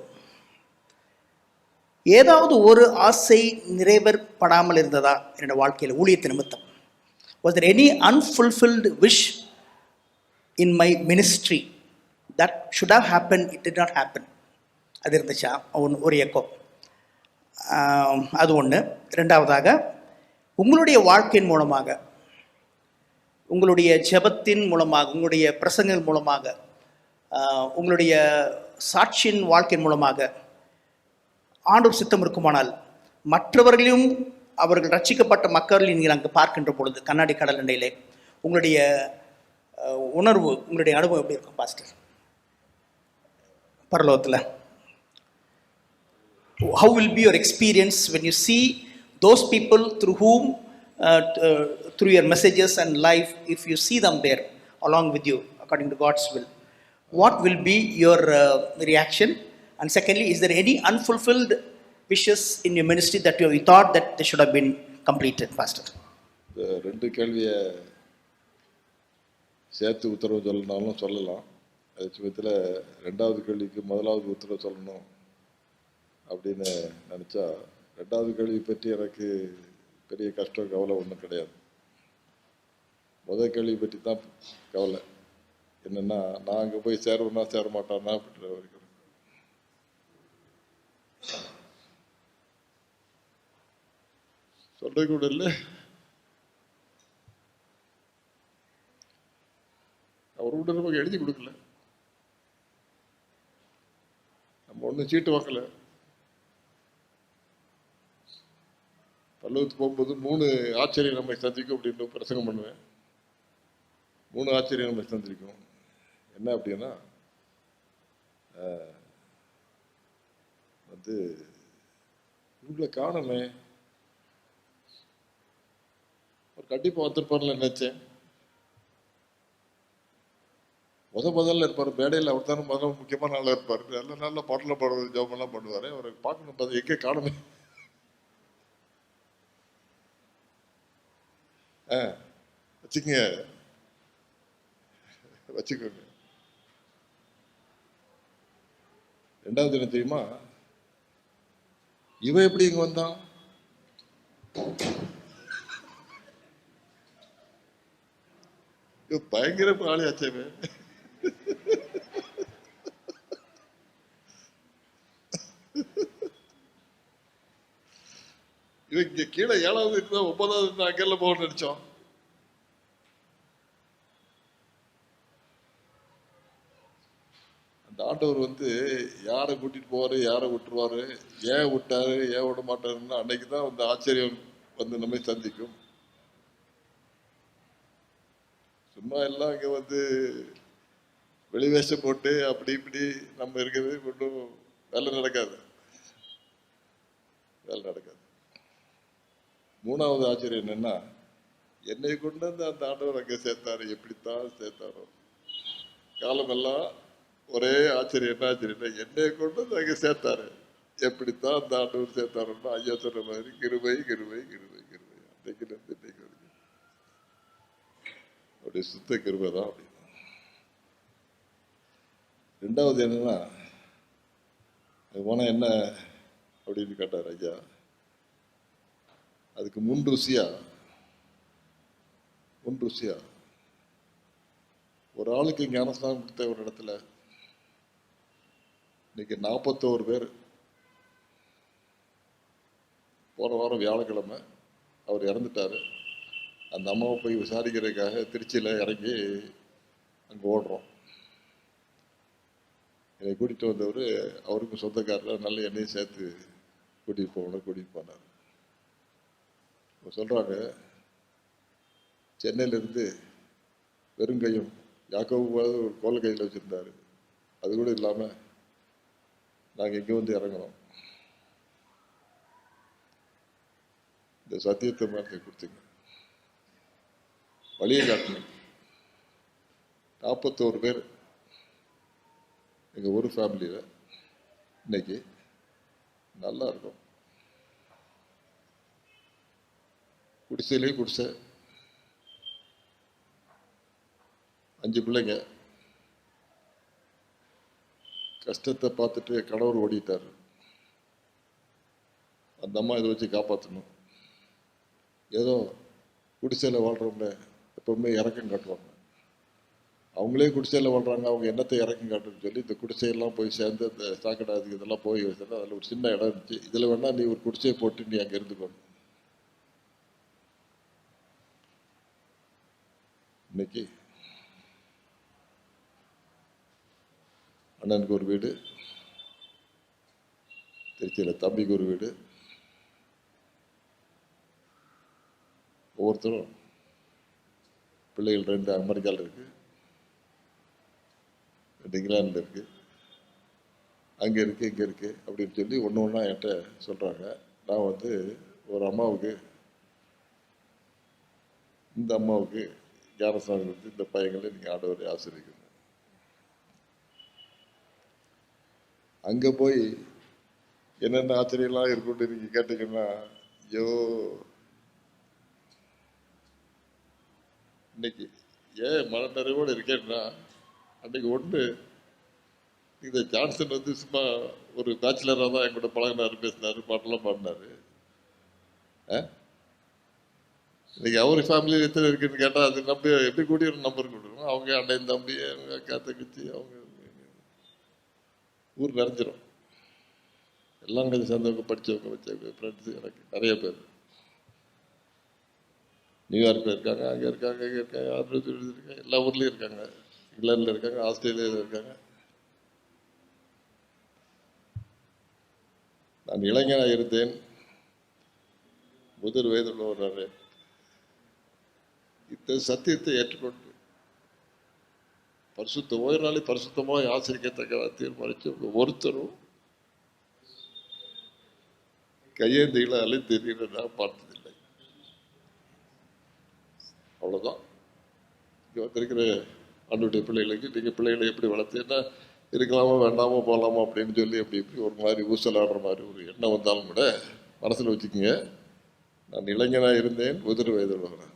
S1: ஏதாவது ஒரு ஆசை நிறைவேறப்படாமல் இருந்ததா என்னோட வாழ்க்கையில் ஊழியத்து நிமித்தம்? Was there any unfulfilled wish in my ministry that should have happened, it did not happen? அது இருந்துச்சா? ஒரு எக்கோ. அது ஒன்று. ரெண்டாவதாக, உங்களுடைய வாழ்க்கையின் மூலமாக, உங்களுடைய ஜெபத்தின் மூலமாக, உங்களுடைய பிரசங்கங்கள் மூலமாக, உங்களுடைய சாட்சியின் வாழ்க்கையின் மூலமாக ஆண்டவர் சித்தம் இருக்குமானால் மற்றவர்களையும் அவர்கள் ரட்சிக்கப்பட்ட மக்கள் நீங்கள் அங்கே பார்க்கின்ற பொழுது கண்ணாடி கடல் அண்டையிலே உங்களுடைய உணர்வு, உங்களுடைய அனுபவம் எப்படி இருக்கும் பாஸ்டர் பரலோகத்தில்? How will be your experience when you see those people through whom, through your messages and life, if you see them there along with you according to God's will, what will be your reaction? And secondly, is there any unfulfilled wishes in your ministry that you thought that they should have been completed, Pastor?
S2: இந்த 2 கேள்வியை சேர்த்து உத்தரவு சொல்லணும்னாலும் சொல்லலாம். அது சமயத்தில் 2வது கேள்விக்கு 1வது உத்தரவு சொல்லணும் அப்படின்னு நினச்சா, 2வது கேள்வி பற்றி எனக்கு பெரிய கஷ்டம் கவலை ஒன்றும் கிடையாது. முதல் கேள்வி பற்றி தான் கவலை. என்னென்னா, நான் அங்கே போய் சேருவேன்னா சேர மாட்டான்னா அப்படின்ற வரைக்கும் சொல்றது கூட இல்லை. அவர் கூட நமக்கு எழுதி கொடுக்கல, நம்ம ஒன்றும் சீட்டு வாங்கல. பல்லவத்துக்கு போகும்போது 3 ஆச்சரியம் நம்மை சந்திக்கும் அப்படின்னு பிரசங்கம் பண்ணுவேன். 3 ஆச்சரியம் நம்மை சந்திக்கும். என்ன அப்படின்னா, வந்து இவங்களை காணமே, அவர் கண்டிப்பாக வந்திருப்பார்ல நினைச்சேன். முதல்ல இருப்பார் மேடையில். அவர் தானே முதல்ல முக்கியமான ஆளாக இருப்பார். நல்ல பாட்டெல்லாம் பாடுவார், ஜபமெல்லாம் பண்ணுவார். அவரை பார்க்கணும், பார்த்து எங்கே காணுமே. வச்சுக்கோங்க. ரெண்டாவது என்ன தெரியுமா, இவன் எப்படி இங்க வந்தான்? பயங்கர ஆளியாச்சே. இவன் இங்க கீழே 7வது இருந்தா 9வது இருந்தா அங்கெல்லாம் போக நினைச்சோம். அந்த ஆண்டவர் வந்து யாரை கூட்டிட்டு போவாரு, யாரை விட்டுருவாரு, ஏன் விட்டாரு, ஏன் விட மாட்டாருன்னா அன்னைக்குதான் அந்த ஆச்சரியம் வந்து நம்மை சந்திக்கும். சும்மா எல்லாம் இங்க வந்து வெளிவேஷம் போட்டு அப்படி இப்படி நம்ம இருக்கிறது ஒன்றும் வேலை நடக்காது. வேலை நடக்காது. மூணாவது ஆச்சரியம் என்னன்னா, என்னை கொண்டு வந்து அந்த ஆண்டவர் அங்கே சேர்த்தாரு, எப்படித்தான் சேர்த்தாரோ. காலமெல்லாம் ஒரே ஆச்சரியம், என்ன ஆச்சரியம், என்னை கொண்டு வந்து அங்கே சேர்த்தாரு, எப்படித்தான் அந்த ஆண்டவர் சேர்த்தாரோன்னா, ஐயா சொன்ன மாதிரி கிருபை கிருபை கிருபை கிருபை, அன்னைக்கு இருந்து இன்னைக்கு வரைக்கும் அப்படி சுத்த கிருபை தான். அப்படி ரெண்டாவது என்னன்னா, அது போனால் என்ன அப்படின்னு கேட்டார் ஐயா. அதுக்கு முன் ருசியா ஒரு ஆளுக்கு ஞானஸ்தானம் கொடுத்த ஒரு இடத்துல இன்னைக்கு 41 பேர். போன வாரம் வியாழக்கிழமை அவர் இறந்துட்டாரு. அந்த அம்மாவை போய் விசாரிக்கிறதுக்காக திருச்சியில் இறங்கி அங்கே ஓடுறோம். என்னை கூட்டிகிட்டு வந்தவர், அவருக்கும் சொந்தக்காரர், நல்ல எண்ணெயும் சேர்த்து கூட்டிகிட்டு போனார். இப்போ சொல்கிறாங்க, சென்னையிலேருந்து வெறுங்கையும் யாக்கோபாவது ஒரு கோல கையில் வச்சுருந்தாரு. அது கூட இல்லாமல் நாங்கள் இங்கே வந்து இறங்கணும். இந்த சத்தியத்தை மாதிரி கொடுத்தீங்க, வழியை காட்டணும். 41 பேர் எங்கள் ஒரு ஃபேமிலியில் இன்னைக்கு நல்லா இருக்கும். குடிசையிலே குடிசை, 5 பிள்ளைங்க. கஷ்டத்தை பார்த்துட்டு கணவர் ஓடிட்டார். அந்த அம்மா இதை வச்சு காப்பாற்றணும். ஏதோ குடிசையில் வாழ்கிறவங்க எப்பவுமே இறக்கம் காட்டுவாங்க. அவங்களே குடிசையில் வாழ்கிறாங்க, அவங்க என்னத்தை இறக்கம் காட்டுன்னு சொல்லி இந்த குடிசையெல்லாம் போய் சேர்ந்து அந்த சாக்கடை இதெல்லாம் போய் வச்சுருந்தா அதில் ஒரு சின்ன இடம் இருந்துச்சு. இதில் வேணால் நீ ஒரு குடிசையை போட்டு நீ அங்கே இருந்துக்கணும். இன்னைக்கு அண்ணனுக்கு ஒரு வீடு, திருச்சியில் தம்பிக்கு ஒரு வீடு. ஒவ்வொருத்தரும் பிள்ளைகள் 2 அமெரிக்காவில் இருக்கு, 2 இங்கிலாண்டில் இருக்கு, அங்கே இருக்கு, இங்கே இருக்கு அப்படின்னு சொல்லி ஒன்று ஒன்றா என்கிட்ட சொல்கிறாங்க. நான் வந்து ஒரு அம்மாவுக்கு, இந்த அம்மாவுக்கு ஞானஸ்தானம் கொடுத்து இந்த பையங்களை நீங்கள் ஆண்டவரை ஆசீர்வதிக்கணும். அங்கே போய் என்னென்ன ஆச்சரியம்லாம் இருக்குன்னு நீங்கள் கேட்டீங்கன்னா, ஐயோ, இன்னைக்கு ஏன் மன நிறைவோடு இருக்கேன்னா, அன்னைக்கு ஒன்று இந்த ஜான்சன் வந்து சும்மா ஒரு பேச்சுலராக தான் என்கூட பழகினாரு, பேசினார், பாட்டெல்லாம் பாடினார். இன்னைக்கு அவர் ஃபேமிலியில் எத்தனை இருக்குன்னு கேட்டால் அது நம்பி எப்படி கூடி ஒரு நம்பர் கொடுக்கணும். அவங்க அண்ணன் தம்பி, அவங்க அக்கா தங்கச்சி, அவங்க ஊர் நிறைஞ்சிரும். எல்லாம் கொஞ்சம் சேர்ந்தவங்க, படித்தவங்க, வச்சவங்க, ஃப்ரெண்ட்ஸு எனக்கு நிறைய பேர் நியூயார்க்கில் இருக்காங்க, அங்கே இருக்காங்க, இங்கே இருக்காங்க, ஆந்திரத்தில் இருக்காங்க, எல்லா ஊர்லேயும் இருக்காங்க, இங்கிலாண்டில் இருக்காங்க, ஆஸ்திரேலியாவில் இருக்காங்க. நான் இளைஞனாக இருந்தேன், முதிர் வயதில் வர்றாரு. இந்த சத்தியத்தை ஏற்றுக்கொண்டு பரிசுத்த ஓய்வு பரிசுத்தமாக ஆசிரியத்தக்க தீர்மானித்து ஒருத்தரும் கையேந்திகளை அழைத்து நான் பார்த்ததில்லை. அவ்வளோதான். இங்கே வந்திருக்கிற ஆண்டுடைய பிள்ளைகளுக்கு நீங்கள் பிள்ளைகளை எப்படி வளர்த்தீங்கன்னா இருக்கலாமா வேண்டாமா போகலாமா அப்படின்னு சொல்லி அப்படி இப்படி ஒரு மாதிரி ஊசலாடுற மாதிரி ஒரு எண்ணம் வந்தாலும் கூட மனசில் வச்சுக்கோங்க, நான் இளைஞனாக இருந்தேன், முதிர் வயதில் வர்றேன்.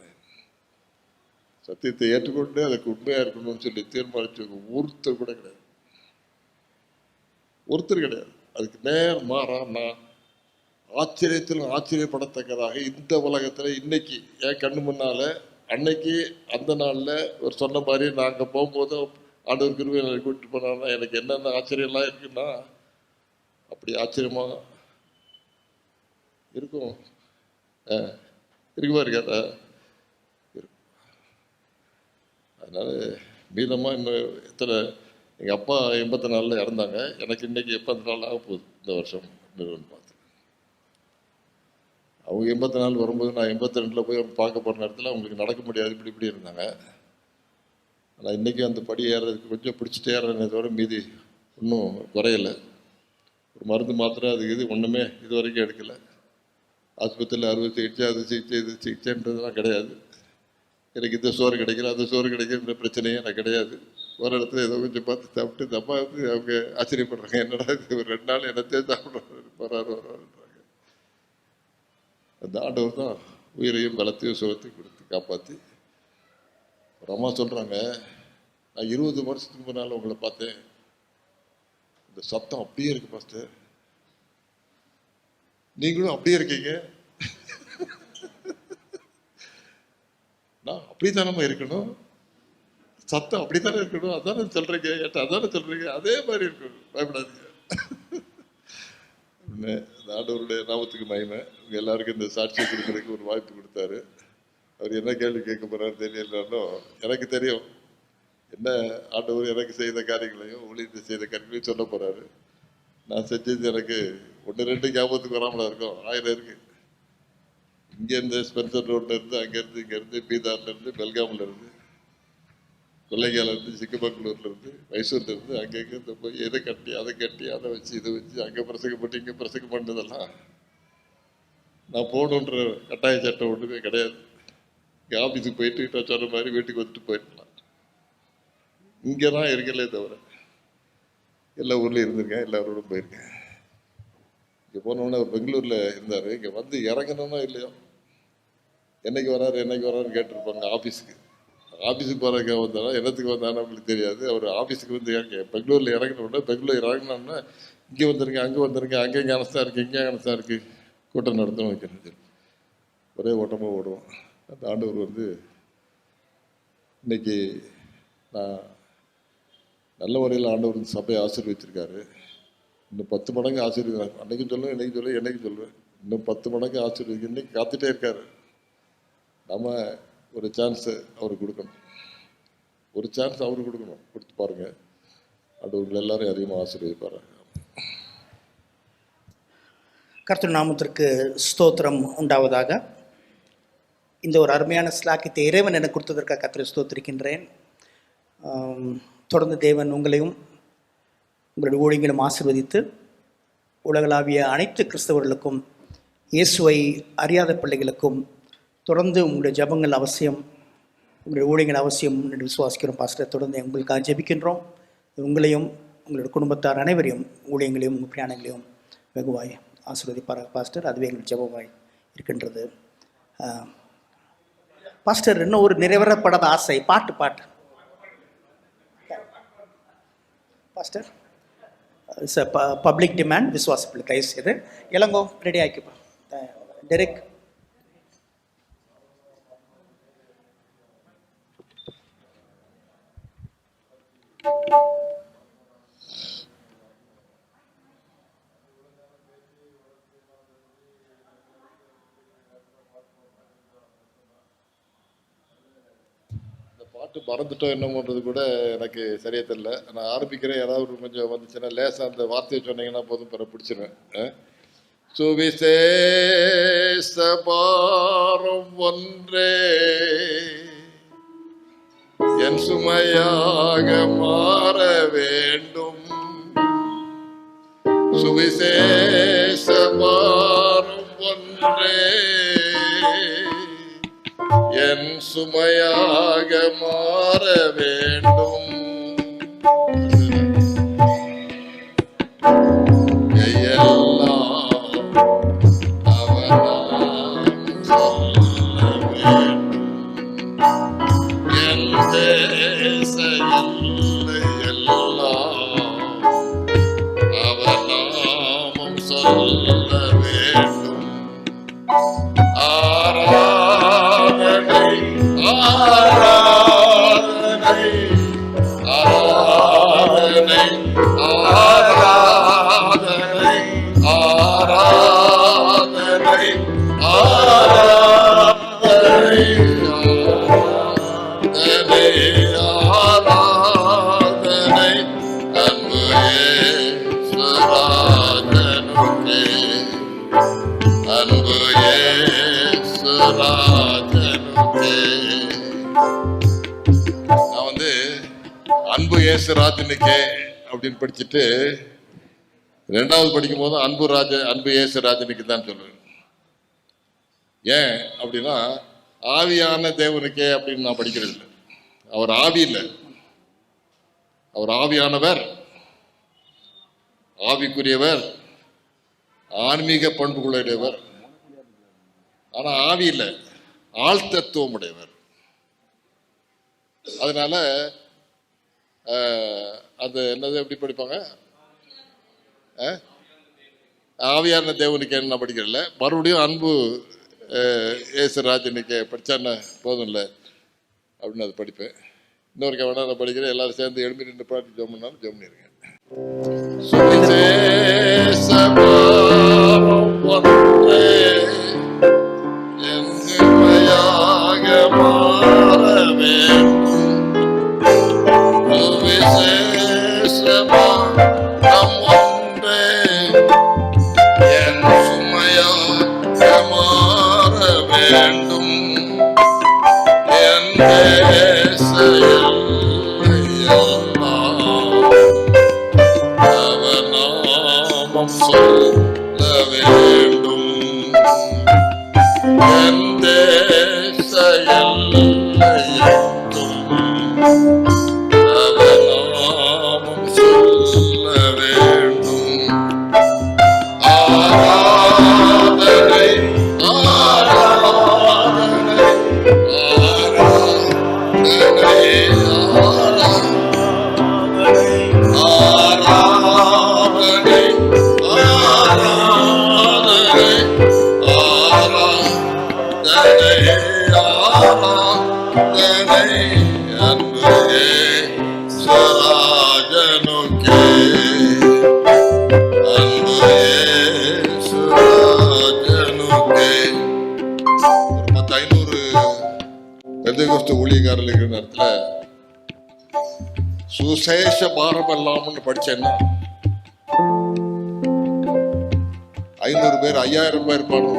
S2: சத்தியத்தை ஏற்றுக்கொண்டு அதுக்கு உண்மையாக இருக்கணும்னு சொல்லி தீர்மானிச்சவங்க ஒருத்தர் கூட கிடையாது, ஒருத்தர் கிடையாது. அதுக்கு நேர் மாறா நான் ஆச்சரியத்திலும் ஆச்சரியப்படத்தக்கதாக இந்த உலகத்தில் இன்னைக்கு என் கண்ணு முன்னால் அன்னைக்கு அந்த நாளில் ஒரு சொன்ன மாதிரி நாங்கள் போகும்போது ஆண்டவர் கிருபையை கூட்டிட்டு போனாங்கன்னா எனக்கு என்னென்ன ஆச்சரியம்லாம் இருக்குன்னா அப்படி ஆச்சரியமாக இருக்கும். இருக்குமா இருக்காதா? இருக்கும். அதனால மீதமாக இன்னும் எத்தனை, எங்கள் அப்பா 84 இறந்தாங்க, எனக்கு இன்னைக்கு 84 ஆக போகுது இந்த வருஷம் பார்த்து. அவங்க 84 வரும்போது நான் 82 போய் பார்க்க போகிற நேரத்தில் அவங்களுக்கு நடக்க முடியாது, இப்படி இப்படி இருந்தாங்க. ஆனால் இன்றைக்கி அந்த படி ஏறுறதுக்கு கொஞ்சம் பிடிச்சிட்டு ஏறுறதே தவிர மீதி இன்னும் குறையலை. ஒரு மருந்து மாத்திரை அது இது ஒன்றுமே இது வரைக்கும் எடுக்கலை. ஆஸ்பத்திரியில் அறுவை சிகிச்சை, அது சிகிச்சை, இது சிகிச்சைன்றதுலாம் கிடையாது. எனக்கு இந்த சோறு கிடைக்கல, அந்த சோறு கிடைக்கிற பிரச்சனையே எனக்கு கிடையாது. ஒரு இடத்துல ஏதோ கொஞ்சம் பார்த்து சாப்பிட்டு இந்த அம்மா வந்து அவங்க ஆச்சரியப்படுறாங்க, என்னடா இது ஒரு 2 நாள் என்னத்தையே சாப்பிட்றாரு, வராருன்றாங்க. அந்த ஆண்டவர் தான் உயிரையும் பலத்தையும் சுகத்தையும் கொடுத்து காப்பாற்றி. ஒரு அம்மா சொல்கிறாங்க, நான் 20 வருஷத்துக்கு முன்னால் உங்களை பார்த்தேன், இந்த சத்தம் அப்படியே இருக்கு பாஸ்டர், நீங்களும் அப்படியே இருக்கீங்க. நான் அப்படித்தானம்மா இருக்கணும், சத்தம் அப்படித்தானே இருக்கணும், அதானே சொல்றீங்க, அதானே சொல்றீங்க, அதே மாதிரி இருக்கணும், பயப்படாதீங்க. ஆண்டவருடைய நாமத்துக்கு மகிமை. உங்க எல்லாருக்கும் இந்த சாட்சியை கொடுக்கறதுக்கு ஒரு வாய்ப்பு கொடுத்தாரு. அவர் என்ன கேள்வி கேட்க போறாரு தெரியலனாலும் எனக்கு தெரியும், என்ன ஆண்டவர் எனக்கு செய்த காரியங்களையும் ஊழியத்தை செய்த காரியங்களையும் சொல்ல போறாரு. நான் செஞ்சது எனக்கு 1-2 ஞாபகத்துக்கு வராமலா இருக்கும், 1000 இருக்கு. இங்கேருந்து ஸ்பென்சர் ரோட்ல இருந்து, அங்கேருந்து, இங்கேருந்து, பீதார்ல இருந்து, பெல்காம்ல இருந்து, கொல்லைக்கால இருந்து, சிக்கமங்களூர்ல இருந்து, மைசூர்ல இருந்து, அங்கேருந்து போய் எதை கட்டி அதை கட்டி அதை வச்சு இதை வச்சு அங்கே பிரசங்கப்பட்டு இங்கே பிரசங்கம் பண்ணதெல்லாம் நான் போகணுன்ற கட்டாய சட்டம் ஒன்றுமே கிடையாது. இங்கே ஆஃபீஸுக்கு போயிட்டு நான் சொன்ன மாதிரி வீட்டுக்கு வந்துட்டு போயிடலாம். இங்கே தான் இருக்கலே தவிர எல்லா ஊர்லேயும் இருந்திருக்கேன், எல்லாரோடும் போயிருக்கேன். இங்கே போனோன்னே அவர் பெங்களூரில் இருந்தார். இங்கே வந்து இறங்கணும்னா இல்லையோ, என்னைக்கு வராருன்னு கேட்டிருப்பாங்க. ஆஃபீஸுக்கு போகிறதுக்காக வந்தாரா, என்னத்துக்கு வந்தாலும் நம்மளுக்கு தெரியாது. அவர் ஆஃபீஸுக்கு வந்து பெங்களூரில் இறங்கினோடனே, பெங்களூர் இறங்கினோம்னா இங்கே வந்துருங்க, அங்கே வந்துருங்க, அங்கே கனஸ்தான் இருக்குது, இங்கே கனஸ்தான் இருக்குது, கூட்டம் நடத்தணும் வைக்கிறது, ஒரே ஓட்டமாக ஓடுவோம். அந்த ஆண்டவர் வந்து இன்னைக்கு நான் நல்ல முறையில் ஆண்டவர் வந்து சபையை ஆசீர்வதிச்சிருக்காரு. இன்னும் 10 மடங்கு ஆசீர்வதிக்கிறார். அன்னைக்கும் சொல்லுவேன், இன்னைக்கு சொல்லுவேன், என்னைக்கு சொல்லுவேன், இன்னும் 10 மடங்கு ஆசீர்வதிக்க இன்னைக்கு காத்துட்டே இருக்காரு. நம்ம ஒரு சான்ஸ் அவருக்கு கொடுக்கணும், ஒரு சான்ஸ் அவருக்கு கொடுக்கணும். கொடுத்து பாருங்க, ஆண்டவர்கள் எல்லாரும் அதிகமாக ஆசீர்வதிப்பாரு.
S1: கர்த்தர் நாமத்திற்கு ஸ்தோத்திரம் உண்டாவதாக. இந்த ஒரு அருமையான ஸ்லாக்கியத்தை இறைவன் எனக்கு கொடுத்ததற்காக கர்த்தரை ஸ்தோத்திரிக்கின்றேன். தொடர்ந்து தேவன் உங்களையும் உங்களுடைய ஊழியங்களும் ஆசீர்வதித்து உலகளாவிய அனைத்து கிறிஸ்தவர்களுக்கும், இயேசுவை அறியாத பிள்ளைகளுக்கும் தொடர்ந்து உங்களுடைய ஜபங்கள் அவசியம், உங்களுடைய ஊழியங்கள் அவசியம் என்று விசுவாசிக்கிறோம் பாஸ்டர். தொடர்ந்து உங்களுக்காக ஜெபிக்கின்றோம். உங்களையும் உங்களுடைய குடும்பத்தார் அனைவரையும், ஊழியங்களையும் உங்கள் பிரயாணங்களையும் வெகுவாய் ஆசீர்வதிப்பார் பாஸ்டர். அதுவே எங்கள் ஜெபமாய் இருக்கின்றது. பாஸ்டர், இன்னும் ஒரு நிறைவேறப்படாத ஆசை, பாட்டு pastor. It's a public demand. விசுவாசப்பிள்ளை கை செய்து இளங்கோ ரெடி ஆக்கிப்பா. டெரிக்,
S2: பாட்டு மறந்துட்டோம் என்ன பண்ணுறது கூட எனக்கு சரியா தெரியல. நான் ஆரம்பிக்கிறேன், ஏதாவது கொஞ்சம் வந்துச்சுன்னா லேசாக அந்த வார்த்தையை சொன்னீங்கன்னா போதும், பிற பிடிச்சிருவேன். சுவிசேஷ பாரம் ஒன்றே என் சுமையாக மாற வேண்டும், சுவிசேஷ பாரம் ஒன்றே என் சுமையாக மாற வேண்டும், எல்லாம் அவனாம் சொல்ல வேண்டும், என் தேச எல்லை எல்லாம் அவனாமம் சொல்ல வேண்டும். ஆராதனை ஆராதனை ஆராதனை ஆராதனை ஆராதனை ஆராதனை ஆராதனை அன்பு இயேசுராஜனுக்கே, அன்பு இயேசுராஜனுக்கே. நான் வந்து அன்பு இயேசுராஜனுக்கே அப்படின்னு படிச்சுட்டு 2வது படிக்கும் போது அன்பு இயேசுராஜனுக்கு தான் சொல்லுவேன். ஏன் அப்படின்னா ஆவியான தேவனுக்கே அப்படின்னு நான் படிக்கிறது இல்லை. அவர் ஆவி இல்லை, அவர் ஆவியானவர், ஆவிக்குரியவர், ஆன்மீக பண்புகளுடையவர். ஆனா ஆவி இல்லை, ஆழ்த்தத்துவம் உடையவர். அதனால அது என்னது எப்படி படிப்பாங்க? ஆவியான தேவனுக்கு என்ன படிக்கிறதில்ல, மறுபடியும் அன்பு ஏசுராஜனுக்கு படித்தா என்ன போதும் இல்லை அப்படின்னு அது படிப்பேன். இன்னொரு வேணா நான் படிக்கிறேன். எல்லாரும் சேர்ந்து எழுப்பி நின்று பாட்டு ஜோம் பண்ணாலும் ஜோம் பண்ணிருங்க. ஊழியக்காரர்கள் இருக்கிற நேரத்துல சுசேஷ பாரம் இல்லாமல் படிச்சேன்னா 500 பேர் 5000 பேர் இருப்பாங்க.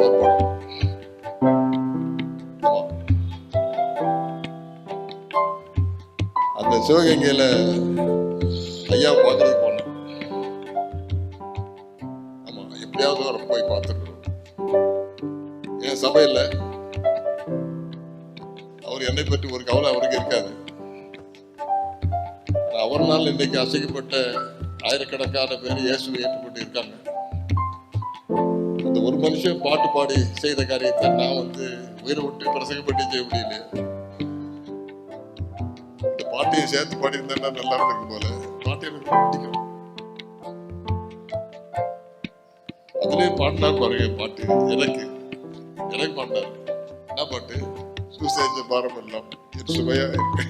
S2: அந்த சிவகங்கையில ஐயா பார்க்கறதுக்கு போனோம். ஆமா, எப்படியாவது வர போய் பார்த்துருக்கோம். என் சபையில அவர் என்னை பற்றி ஒரு கவலை அவருக்கு இருக்காது. அவர்னால் இன்றைக்கு அசைக்கப்பட்ட ஆயிரக்கணக்கான பேர் இயேசுவை ஏற்றுக்கொண்டு இருக்காங்க. அந்த ஒரு மனுஷன் பாட்டு பாடி செய்த காரியத்தை நான் உயிரை விட்டு பிரசங்கப்பட்டு செய்ய முடியல. இந்த பாட்டையும் சேர்த்து பாடியிருந்தா நல்லா இருக்கும் போல. பாட்டு எனக்கு பிடிக்கும். அதுலயும் பாடினார் பாருங்க. பாட்டு எனக்கு பாடினார். என்ன பாட்டு? சுசேஷ பாரம் எல்லாம் சுவையா இருக்கு.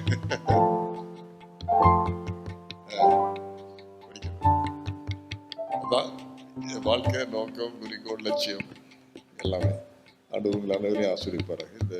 S2: என் வாழ்க்கை நோக்கம், குறிக்கோள், லட்சியம் எல்லாமே ஆண்டவர்கள் அனைவரையும் ஆசீர்வதிப்பார்கள். இந்த